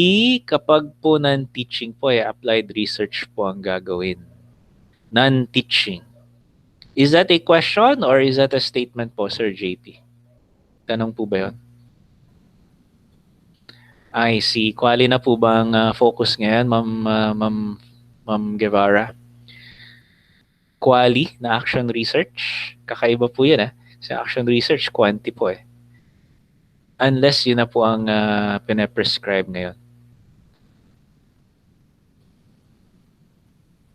kapag po non-teaching po, applied research po ang gagawin. Non-teaching. Is that a question or is that a statement po, Sir JP? Tanong po ba yun? I see. Quali na po ba ang focus ngayon, Ma'am Guevara? Quali na action research? Kakaiba po yan Sa action research, quanti po Unless yun na po ang pinaprescribe ngayon.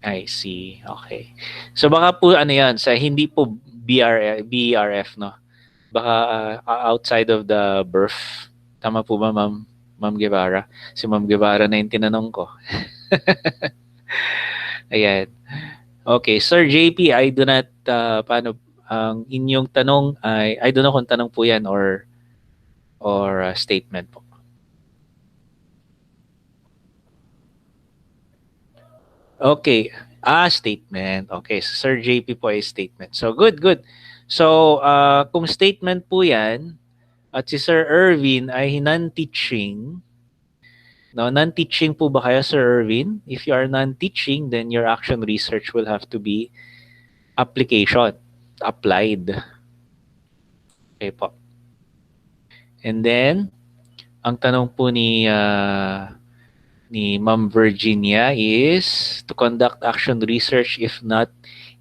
I see. Okay. So baka po yan, sa hindi po BRF, no? Baka outside of the birth. Tama po ba, Ma'am Guevara? Si Ma'am Guevara na yung tinanong ko. Ayan. Okay, Sir JP, I do not, ang inyong tanong ay, I don't know kung tanong po yan or statement po. Okay. Statement. Okay. So, Sir JP po ay statement. So, good, good. So, kung statement po yan, at si Sir Irvin ay non-teaching, no, non-teaching po ba kayo, Sir Irvin? If you are non-teaching, then your action research will have to be application, applied. Okay po. And then, ang tanong po ni Ma'am Virginia is to conduct action research if not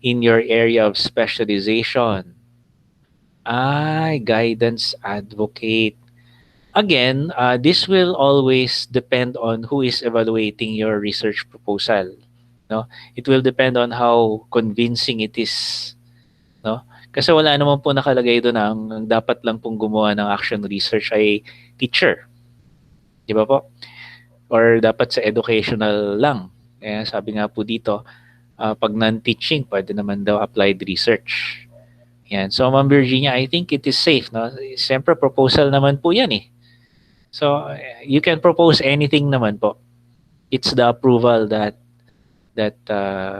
in your area of specialization. Ay, guidance advocate. Again, this will always depend on who is evaluating your research proposal. No, it will depend on how convincing it is. No, kasi wala naman po nakalagay doon na ang dapat lang pong gumawa ng action research ay teacher, di ba po? Or dapat sa educational lang. Eh, sabi nga po dito, pag non-teaching, pwede naman daw applied research. Yan. So, Ma'am Virginia, I think it is safe. No? Siyempre, proposal naman po yan eh. So, you can propose anything naman po. It's the approval that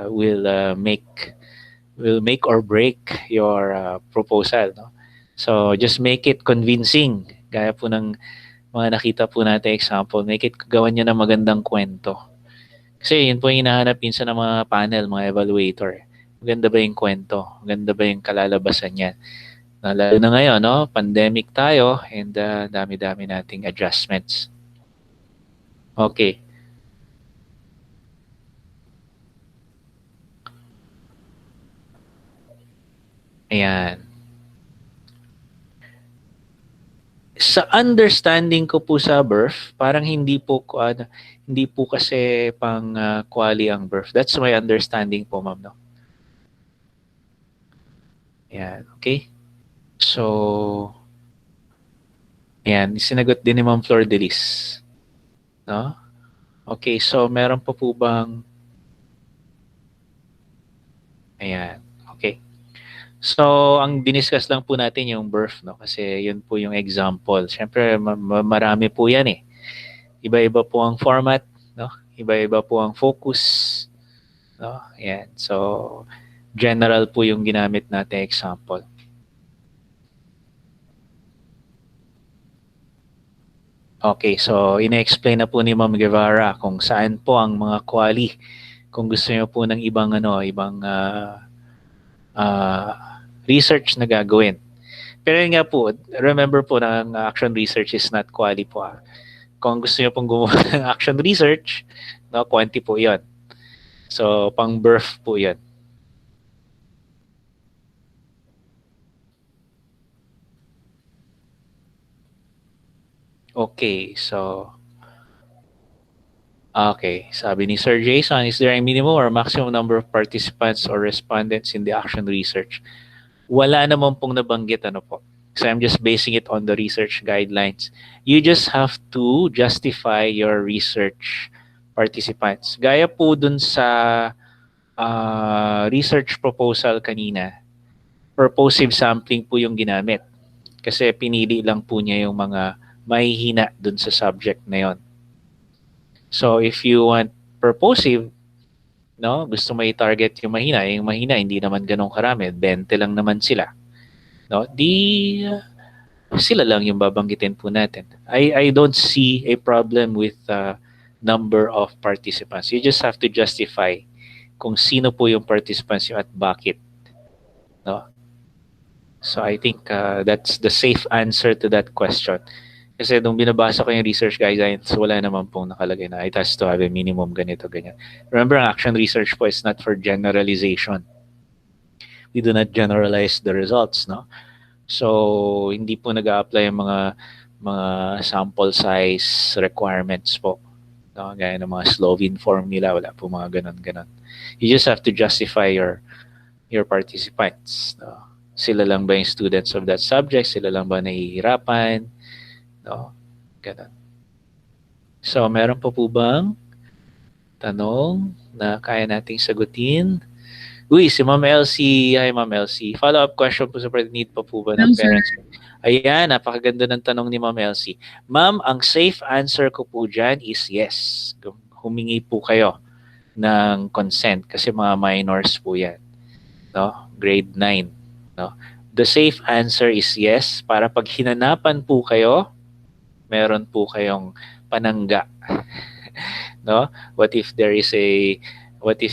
will make or break your proposal. No? So, just make it convincing. Gaya po ng mga nakita po natin example, make it gawan niya ng magandang kwento. Kasi yun po yung hinahanap minsan ng mga panel, mga evaluator. Maganda ba yung kwento? Maganda ba yung kalalabasan niya? Lalo na ngayon, no? Pandemic tayo and dami-dami nating adjustments. Okay. Ayan. Sa understanding ko po sa birth, parang hindi po kasi pang quali ang birth. That's my understanding po, ma'am, no? Ayan, okay? So, ayan, sinagot din ni Ma'am Flor Delis. No? Okay, so meron pa po bang... Ayan, okay. So, ang diniscuss lang po natin yung birth, no? Kasi yun po yung example. Siyempre, marami po yan eh. Iba-iba po ang format, no? Iba-iba po ang focus, no? Ayan. So, general po yung ginamit natin example. Okay, so ina-explain na po ni Ma'am Guevara kung saan po ang mga quali. Kung gusto niyo po ng ibang uh, research na gagawin. Pero yun nga po, remember po na ang action research is not quali po. Kung gusto niyo pong gumawa ng action research, no, quanti po 'yon. So, pang birth po 'yon. Okay, so okay, sabi ni Sir Jason, is there a minimum or maximum number of participants or respondents in the action research? Wala naman pong nabanggit ano po. So I'm just basing it on the research guidelines. You just have to justify your research participants. Gaya po dun sa research proposal kanina, purposive sampling po yung ginamit. Kasi pinili lang po niya yung mga mahihina dun sa subject na yon. So if you want purposive, no, gusto mo i-target yung mahina hindi naman ganun karami, 20 lang naman sila. No, di sila lang yung babanggitin po natin. I don't see a problem with number of participants. You just have to justify kung sino po yung participants yun at bakit. No? So I think that's the safe answer to that question. Kasi nung binabasa ko yung research guidelines, wala naman pong nakalagay na it has to have a minimum ganito, ganyan. Remember, ang action research po is not for generalization. We do not generalize the results, no? So, hindi po nag-a-apply yung mga sample size requirements po. No? Gaya ng mga Slovene formula, wala po mga ganon-ganon. You just have to justify your participants. No? Sila lang ba yung students of that subject? Sila lang ba nahihirapan? No? Ganon. So, meron pa po bang tanong na kaya nating sagutin? Uy, si Ma'am Elsie. Hi, Ma'am Elsie. Follow-up question po sa need pa po ba ng No, sir. parents? Ayan, napakaganda ng tanong ni Ma'am Elsie. Ma'am, ang safe answer ko po dyan is yes. Humingi po kayo ng consent kasi mga minors po yan. No? Grade 9. No? The safe answer is yes. Para pag hinanapan po kayo, meron po kayong panangga. No? What if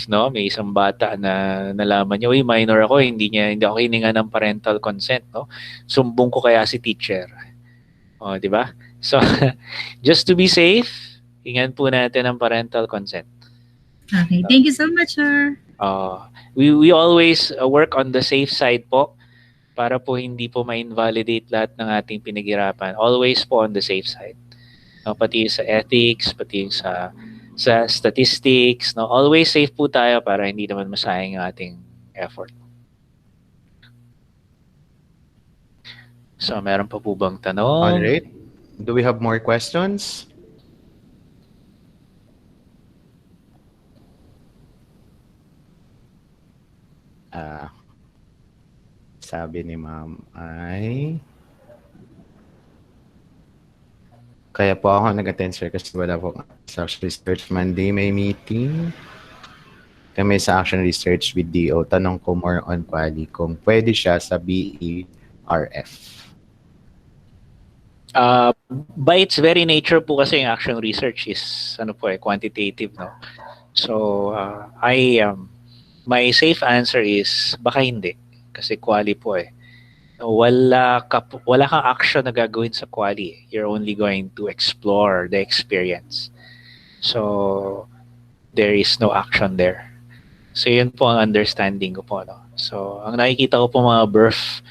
no, may isang bata na nalaman niya, uy, minor ako, hindi ako hininga ng parental consent, no? Sumbong ko kaya si teacher. O, di ba? So, just to be safe, hingan po natin ang parental consent. Okay. Thank you so much, sir. We always work on the safe side po para po hindi po ma-invalidate lahat ng ating pinaghirapan. Always po on the safe side. No, pati sa ethics, pati sa statistics, no, always safe po tayo para hindi naman masayang ang ating effort. So, meron pa po bang All tanong? right. Do we have more questions? Ah, sabi ni ma'am ay kaya po ako nag-attend sir kasi wala po sa Action Research Monday may meeting. Kami sa Action Research with DO. Tanong ko more on quali kung pwede siya sa BERF. By its very nature po kasi yung action research is quantitative, no? So, my safe answer is baka hindi kasi quali po eh. Wala kang action na gagawin sa quali. You're only going to explore the experience. So, there is no action there. So, yun po ang understanding ko po, no? So, ang nakikita ko po mga birth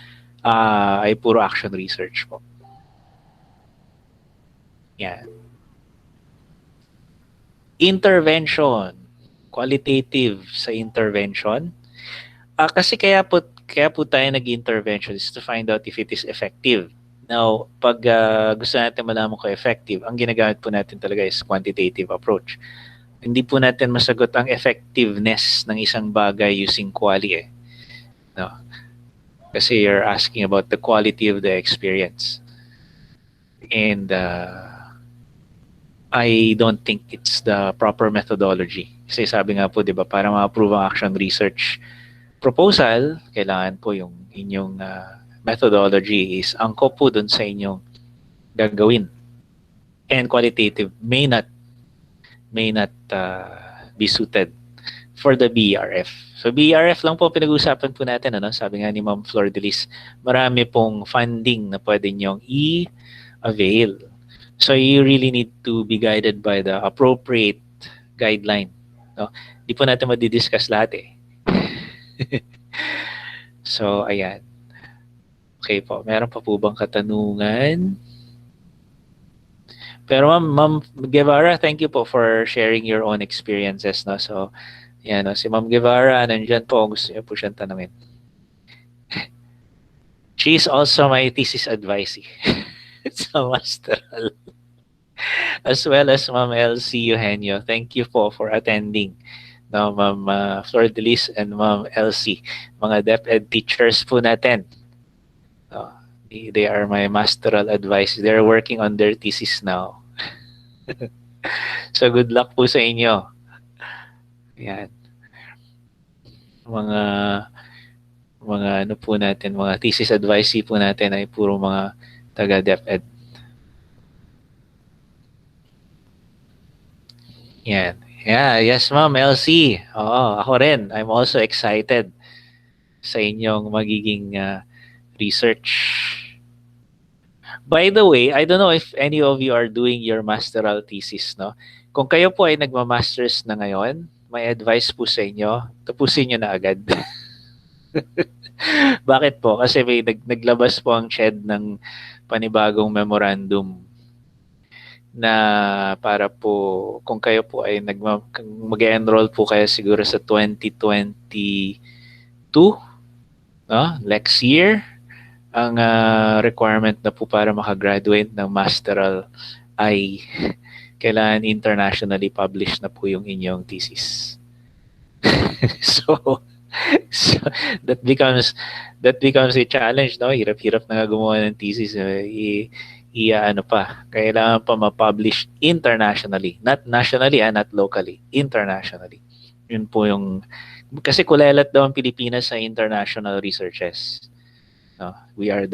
ay puro action research po. Yan. Intervention. Qualitative sa intervention. Kasi kaya po tayo nag-intervention is to find out if it is effective. Now, pag gusto natin malaman kung effective, ang ginagamit po natin talaga is quantitative approach. Hindi po natin masagot ang effectiveness ng isang bagay using quali eh. No? Kasi you're asking about the quality of the experience. And I don't think it's the proper methodology. Kasi sabi nga po, di ba, para ma-approve ang action research proposal, kailangan po yung inyong methodology is angko po dun sa inyong gagawin. And qualitative may not be suited for the BRF. So BRF lang po pinag-uusapan po natin. Ano? Sabi nga ni Ma'am Flor Delis, marami pong funding na pwede nyong i-avail. So you really need to be guided by the appropriate guideline. No? Di po natin madidiscuss lahat eh. So, ayan. Okay po. Meron pa po bang katanungan? Pero Ma'am Guevara, thank you po for sharing your own experiences. No? So, yan. No? Si Ma'am Guevara, nandyan po. Gusto niyo po siyang tanungin. She is also my thesis advisee. Sa masteral. As well as Ma'am Elsie Eugenio. Thank you po for attending. No, Ma'am Flor Delis and Ma'am Elsie. Mga DepEd teachers po natin. No, they are my masteral advice. They're working on their thesis now. So good luck po sa inyo. Yan. Mga ano po natin, mga thesis advisee po natin ay puro mga taga DepEd. Yan. Yeah, yes ma'am, Elsie. Oo, ako rin. I'm also excited sa inyong magiging research. By the way, I don't know if any of you are doing your masteral thesis, no? Kung kayo po ay nagma-masters na ngayon, may advice po sa inyo, tapusin nyo na agad. Bakit po? Kasi may naglabas po ang CHED ng panibagong memorandum na para po kung kayo po ay mag-enroll po kayo siguro sa 2022, no? Next year, ang requirement na po para makagraduate ng masteral ay kailangan internationally published na po yung inyong thesis. So, So that becomes that becomes a challenge, no? Hirap-hirap na nga gumawa ng thesis. Ano pa, kailangan pa ma-publish internationally. Not nationally, not locally. Internationally. Yun po yung, kasi kulelat daw ang Pilipinas sa international researches. No? We are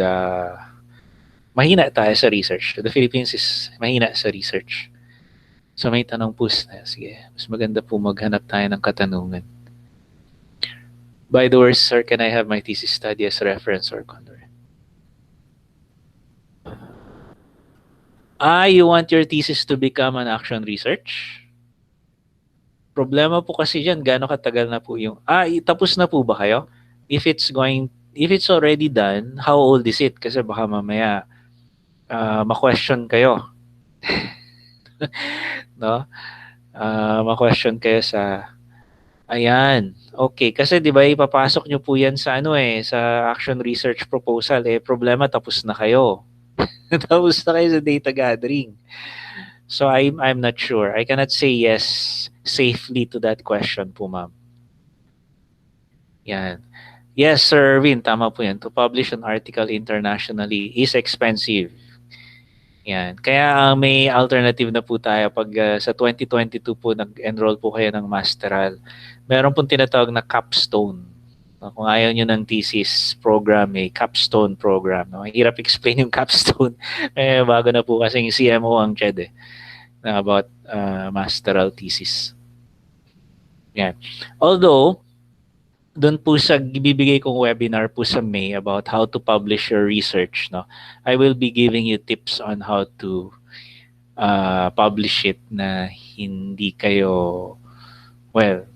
mahina tayo sa research. The Philippines is mahina sa research. So may tanong po, sige, mas maganda po maghanap tayo ng katanungan. By the way, sir, can I have my thesis study as reference or condor? You want your thesis to become an action research? Problema po kasi dyan, gaano katagal na po yung, tapos na po ba kayo? If it's already done, how old is it? Kasi baka mamaya, ma-question kayo. No? Ma-question kayo sa, ayan. Okay, kasi 'di ba ipapasok niyo po 'yan sa sa action research proposal problema tapos na kayo. Tapos na kayo sa data gathering. So I'm not sure. I cannot say yes safely to that question po, ma'am. Yan. Yes, Sir Erwin, tama po yan. To publish an article internationally is expensive. Yan. Kaya may alternative na po tayo pag sa 2022 po nag-enroll po kayo ng masteral. Meron pong tinatawag na capstone. Kung ayaw nyo ng thesis program, may capstone program. No? Hirap explain yung capstone. Bago na po kasi yung CMO ang CHED na about masteral thesis. Yan. Although, doon po sa ibibigay kong webinar po sa May about how to publish your research, no, I will be giving you tips on how to publish it na hindi kayo,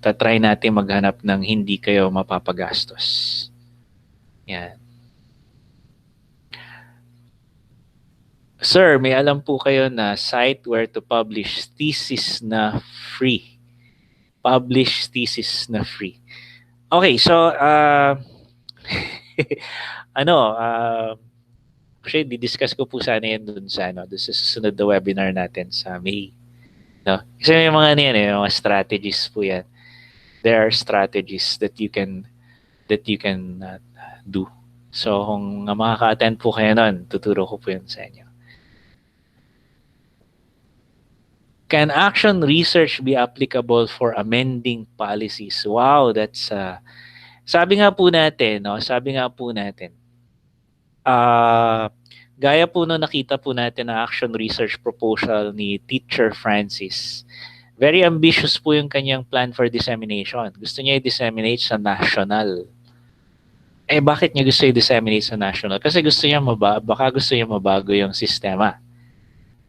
tatry natin maghanap ng hindi kayo mapapagastos. Yan. Sir, may alam po kayo na site where to publish thesis na free. Publish thesis na free. Okay, so actually di-discuss ko po sana yan dun sa dun sa susunod na webinar natin sa May. No? Kasi may mga mga strategies po yan. There are strategies that you can do. So kung makaka-attend po kayo nun, tuturo ko po yun sa inyo. Can action research be applicable for amending policies? Wow, that's sabi nga po natin, gaya po no nakita po natin na action research proposal ni Teacher Francis. Very ambitious po yung kanyang plan for dissemination. Gusto niya i-disseminate sa national. Bakit niya gusto i-disseminate sa national? Kasi gusto niya baka gusto niya mabago yung sistema.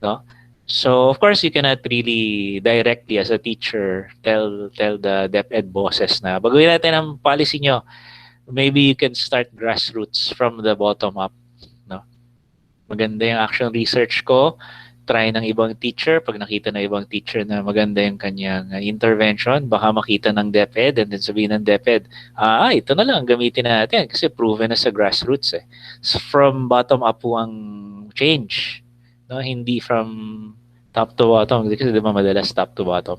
No? So, of course, you cannot really directly as a teacher tell the DepEd bosses na baguhin natin ang policy nyo. Maybe you can start grassroots from the bottom up. No? Maganda yung action research ko. Try ng ibang teacher. Pag nakita ng ibang teacher na maganda yung kanyang intervention, baka makita ng DepEd and then sabihin ng DepEd, ito na lang ang gamitin natin kasi proven na sa grassroots. So, from bottom up po ang change. No, hindi from top to bottom kasi di ba madalas top to bottom.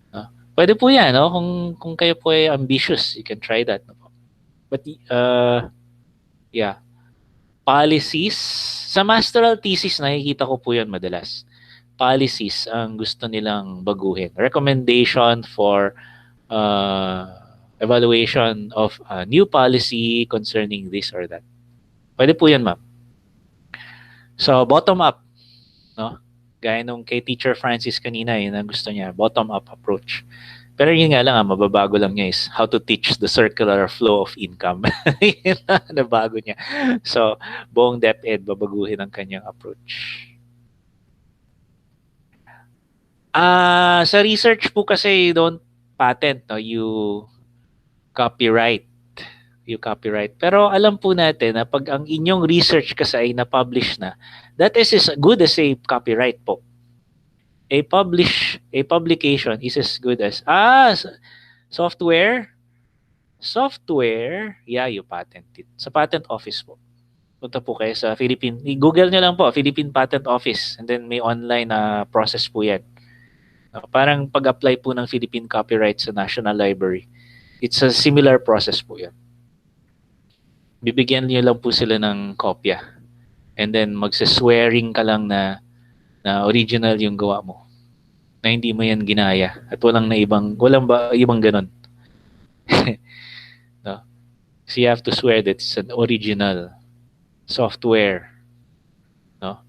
No? Pwede po yan, no? Kung kayo po ay ambitious, you can try that. No? But yeah. Policies sa masteral thesis nakikita ko po yan madalas. Policies ang gusto nilang baguhin. Recommendation for evaluation of a new policy concerning this or that. Pwede po yan, ma'am. So, bottom up, no? Gaya nung kay Teacher Francis kanina, yun ang gusto niya, bottom up approach. Pero yun nga lang, mababago lang niya is how to teach the circular flow of income. Yun na nabago niya. So, buong DepEd, babaguhin ang kanyang approach. Sa research po kasi, you don't patent, no? You copyright. Pero alam po natin na pag ang inyong research kasi ay na-publish na, that is as good as a copyright po. A publication is as good as software, yeah, you patent it. Sa patent office po. Punta po kayo sa Google nyo lang po, Philippine Patent Office, and then may online na process po yan. Parang pag-apply po ng Philippine copyright sa National Library. It's a similar process po yan. Bibigyan niyo lang po sila ng kopya. And then magsaswearing ka lang na original yung gawa mo. Na hindi mo yan ginaya. At walang ba ibang ganun. No? So you have to swear that it's an original software. No?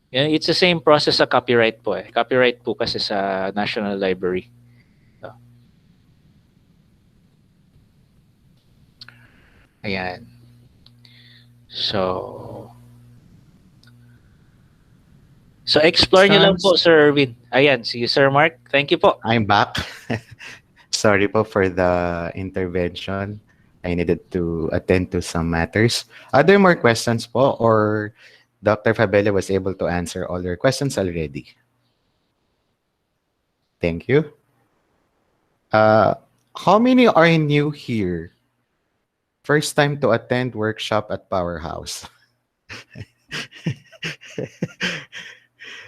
Yeah, it's the same process sa copyright po eh. Copyright po kasi sa National Library. No? Ayan. So, explore nyo lang po, Questions? Sir Irvin. Ayan, si Sir Mark. Thank you po. I'm back. Sorry po for the intervention. I needed to attend to some matters. Are there more questions po or Dr. Fabella was able to answer all your questions already? Thank you. Uh, how many are new here? First time to attend workshop at Powerhouse.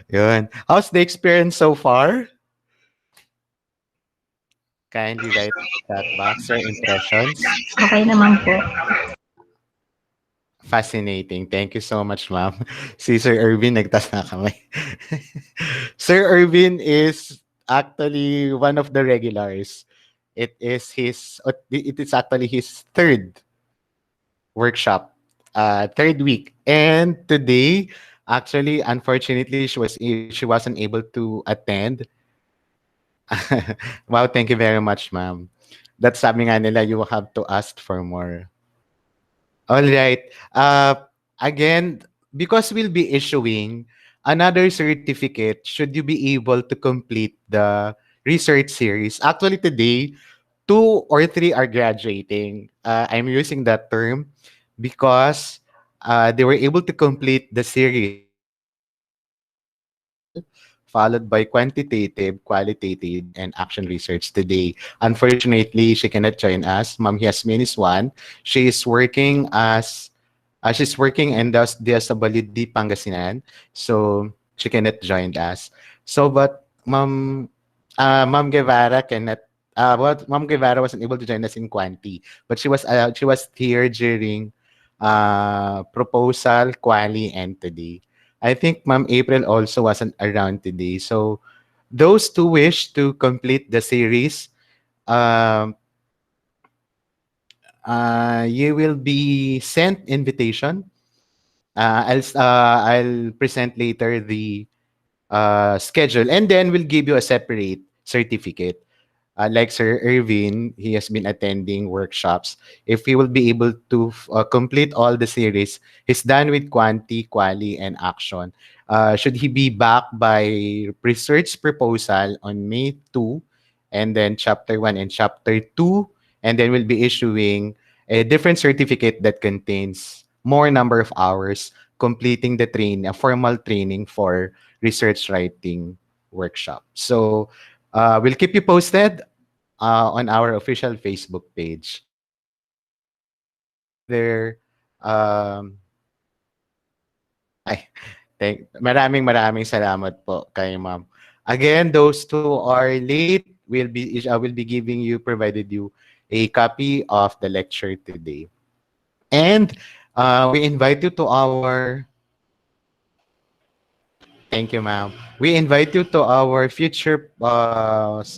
Yun. How's the experience so far? Kindly write in the chat box your impressions. Okay naman po. Fascinating. Thank you so much, ma'am. Si Sir Irvin, nagtas na kamay. Sir Irvin is actually one of the regulars. It is actually his third workshop, third week. And today, actually, unfortunately, she wasn't able to attend. Wow, thank you very much, ma'am. That's sabi nga nila, you will have to ask for more. All right. Again, because we'll be issuing another certificate, should you be able to complete the research series. Actually, today, two or three are graduating. I'm using that term because they were able to complete the series, quantitative, followed by quantitative, qualitative, and action research today. Unfortunately, she cannot join us. Ma'am Yasmin is one. She is working as she's working in the DSWD Pangasinan, so she cannot join us. So, but Ma'am Guevara cannot. Ma'am Guevara wasn't able to join us in Quanti, but she was here during proposal, quali, and today. I think Ma'am April also wasn't around today. So those two wish to complete the series. Um, you will be sent invitation. I'll present later the schedule, and then we'll give you a separate certificate. Like Sir Irvin, he has been attending workshops. If he will be able to complete all the series, he's done with Quanti, Quali, and Action. Should he be back by research proposal on May 2, and then Chapter 1 and Chapter 2, and then we'll be issuing a different certificate that contains more number of hours completing the a formal training for research writing workshop. So we'll keep you posted on our official Facebook page. Any other ay, maraming salamat po kay ma'am. Again, those two are late. Will be giving you provided you a copy of the lecture today. And we invite you to our Thank you, ma'am. We invite you to our future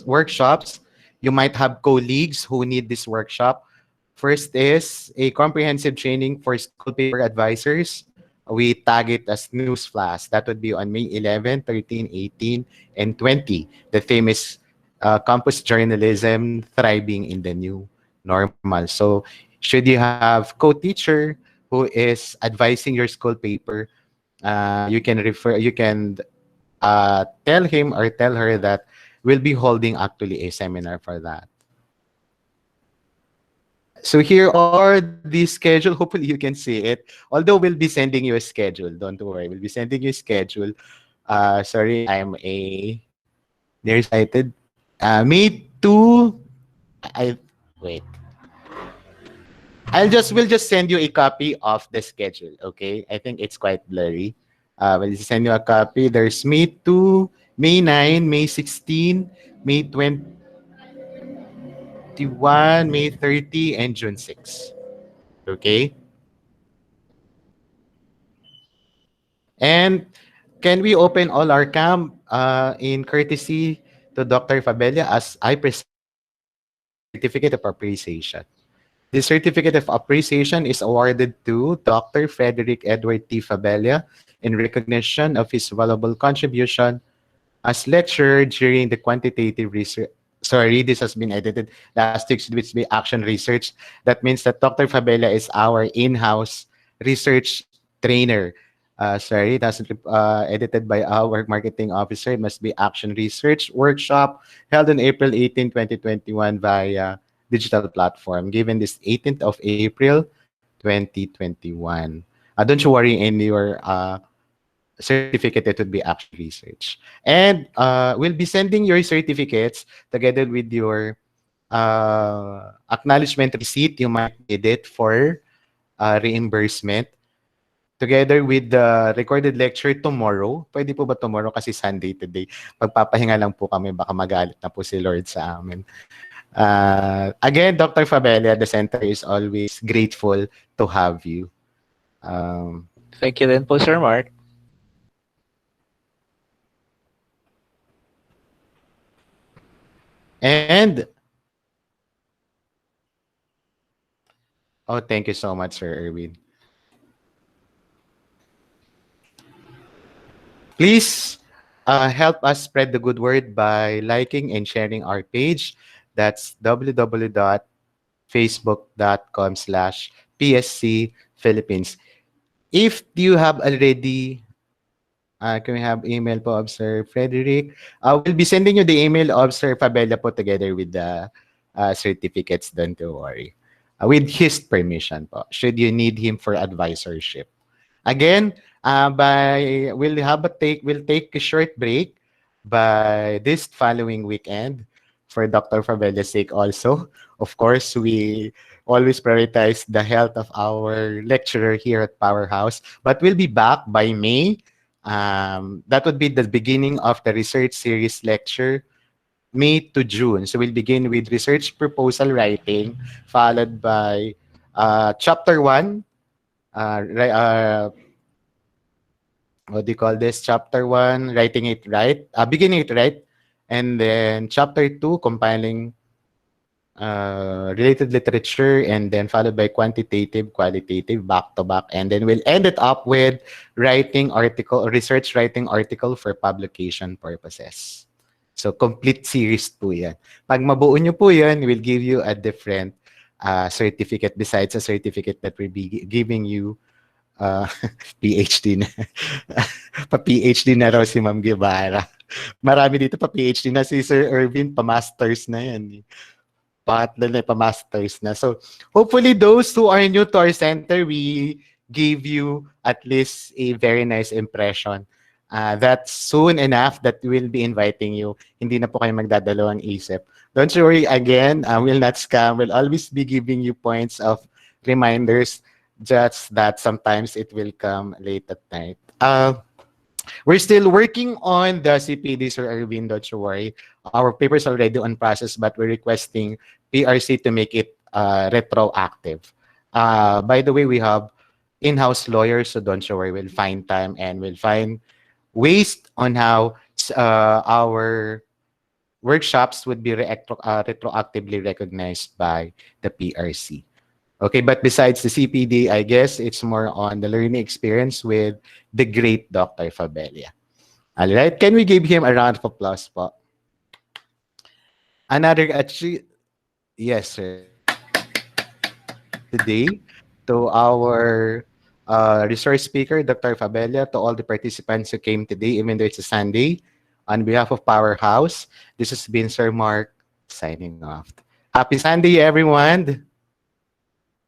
workshops. You might have colleagues who need this workshop. First is a comprehensive training for school paper advisors. We tag it as News Flash. That would be on May 11, 13, 18, and 20. The theme is campus journalism thriving in the new normal. So should you have co-teacher who is advising your school paper, you can tell him or tell her that we'll be holding actually a seminar for that. So here are the schedule. Hopefully you can see it. Although we'll be sending you a schedule. Don't worry. We'll be sending you a schedule. Sorry, I'm a nearsighted. Me too. I wait. We'll just send you a copy of the schedule. Okay. I think it's quite blurry. We'll just send you a copy. There's May 2, May 9, May 16, May 20. 21, May 30, and June 6. Okay? And can we open all our cam in courtesy to Dr. Fabella as I present the Certificate of Appreciation. The Certificate of Appreciation is awarded to Dr. Frederick Edward T. Fabella in recognition of his valuable contribution as lecturer during the quantitative research. Sorry, this has been edited. Last week should be action research. That means that Dr. Fabella is our in-house research trainer. Sorry, it hasn't edited by our marketing officer. It must be action research workshop held on April 18, 2021 via digital platform given this 18th of April 2021. Don't you worry in your certificate, it would be action research. And we'll be sending your certificates together with your acknowledgement receipt. You might need it for reimbursement together with the recorded lecture tomorrow. Pwede po ba tomorrow kasi Sunday today? Pagpapahinga lang po kami, baka magalit na po si Lord sa amin. Again, Dr. Fabella, the center is always grateful to have you. Thank you then po, Sir Mark. And oh, thank you so much, Sir Erwin. Please help us spread the good word by liking and sharing our page. That's www.facebook.com/PSC Philippines. If you have already, can we have email po of Sir Frederick? We'll be sending you the email of Sir Fabella po together with the certificates. Don't you worry. With his permission po, should you need him for advisorship. Again, we'll take a short break by this following weekend for Dr. Fabella's sake also. Of course, we always prioritize the health of our lecturer here at Powerhouse, but we'll be back by May. That would be the beginning of the research series lecture, May to June. So we'll begin with research proposal writing, followed by chapter 1, what do you call this? Chapter 1, writing it right, beginning it right, and then chapter 2, compiling related literature, and then followed by quantitative, qualitative, back to back, and then we'll end it up with writing article, research writing article for publication purposes. So complete series po yan. Pag mabuo nyo po yan, we'll give you a different certificate besides a certificate that we'll be giving you PhD na. Pa-PhD na raw si Ma'am Guevara. Marami dito pa-PhD na. Si Sir Irvin, pa-masters na yan. Pangatlo na, pa-masters na. So, hopefully those who are new to our center, we give you at least a very nice impression. That soon enough that we'll be inviting you. Hindi na po kayo magdadalawang isip. Don't worry, again, we'll not scam. We'll always be giving you points of reminders, just that sometimes it will come late at night. We're still working on the CPD, Sir Erwin, don't you worry. Our paper's already on process, but we're requesting PRC to make it retroactive. By the way, we have in-house lawyers, so don't you worry. We'll find time and we'll find ways on how our workshops would be retroactively recognized by the PRC. Okay, but besides the CPD, I guess it's more on the learning experience with the great Dr. Fabella. All right, can we give him a round of applause po? Another yes, sir. Today to our resource speaker, Dr. Fabella, to all the participants who came today, even though it's a Sunday, on behalf of Powerhouse, this has been Sir Mark signing off. Happy Sunday, everyone.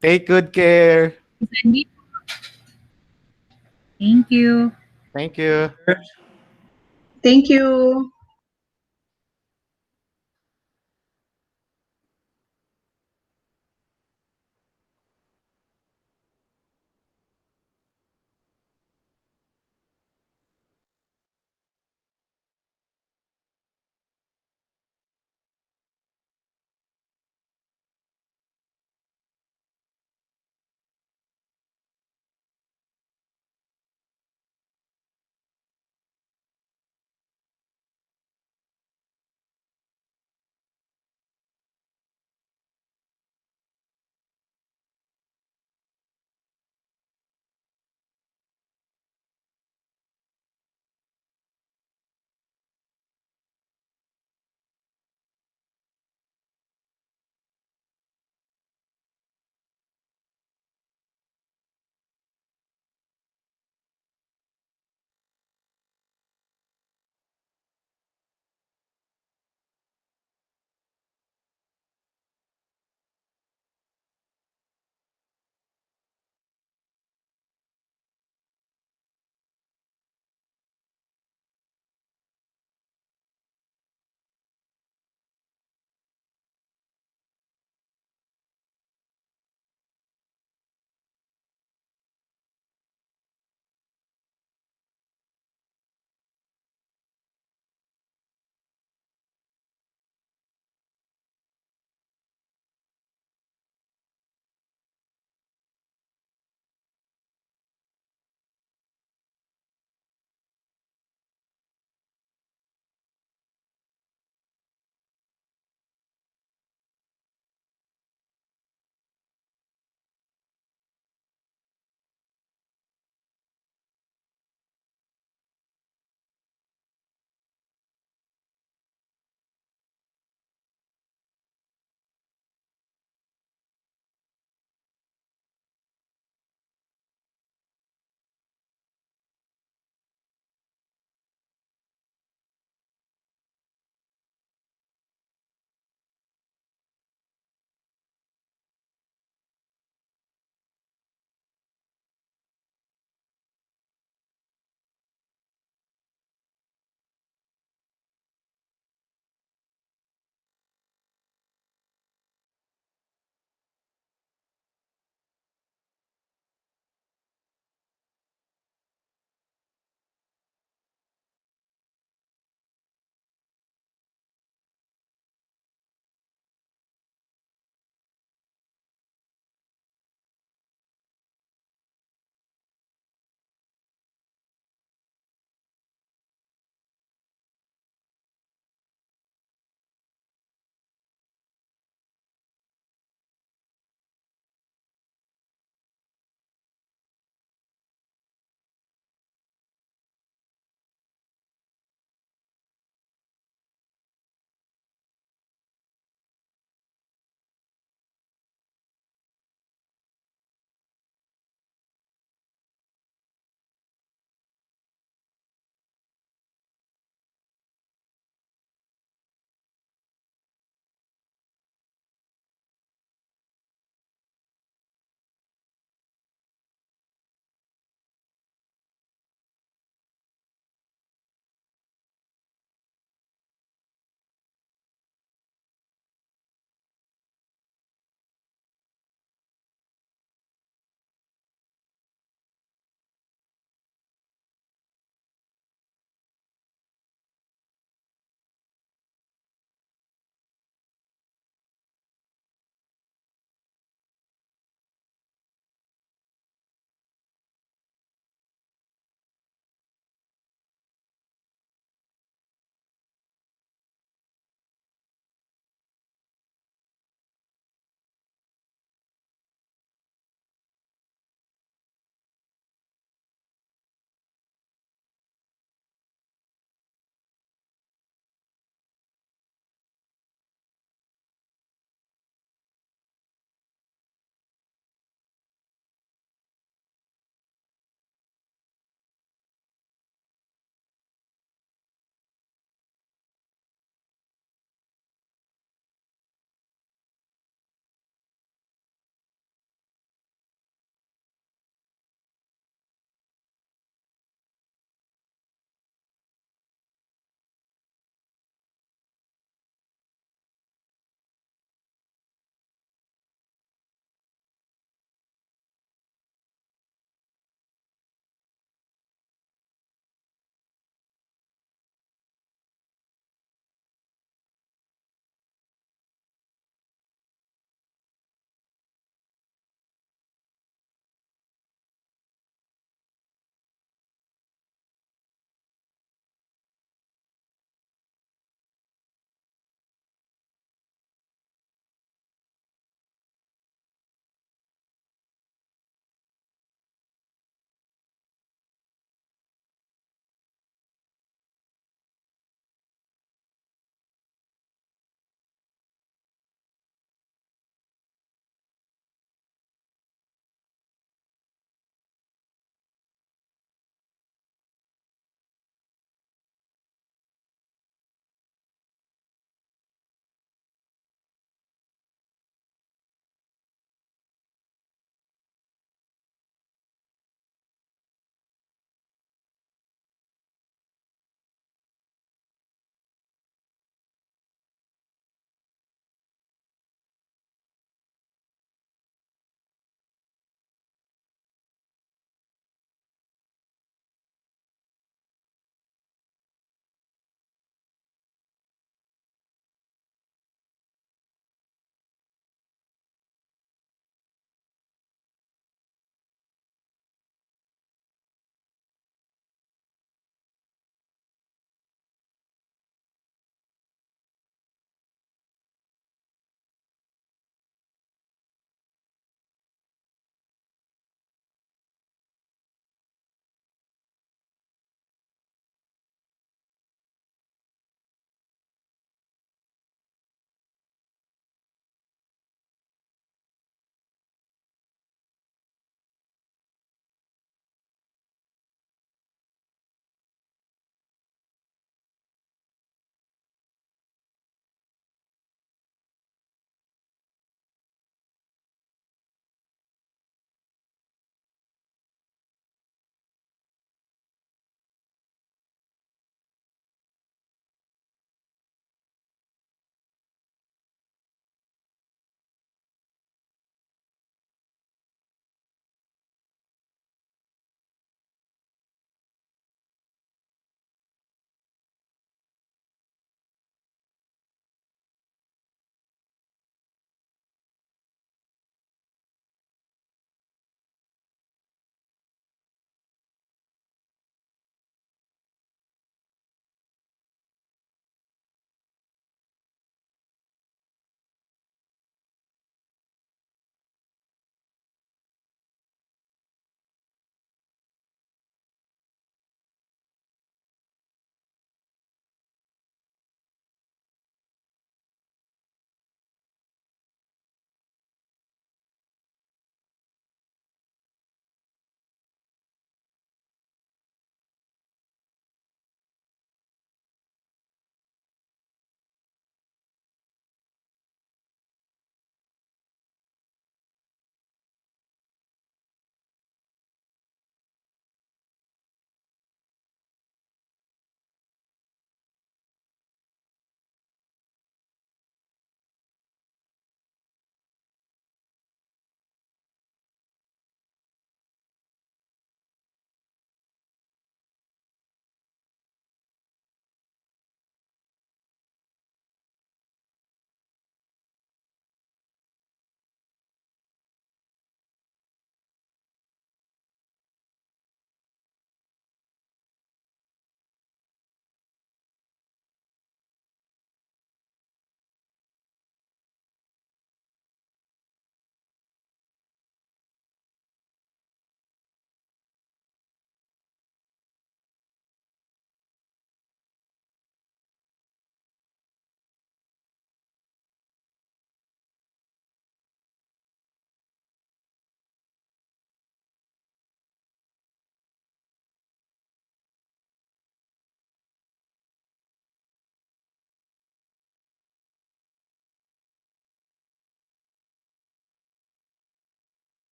Take good care. Thank you. Thank you. Thank you.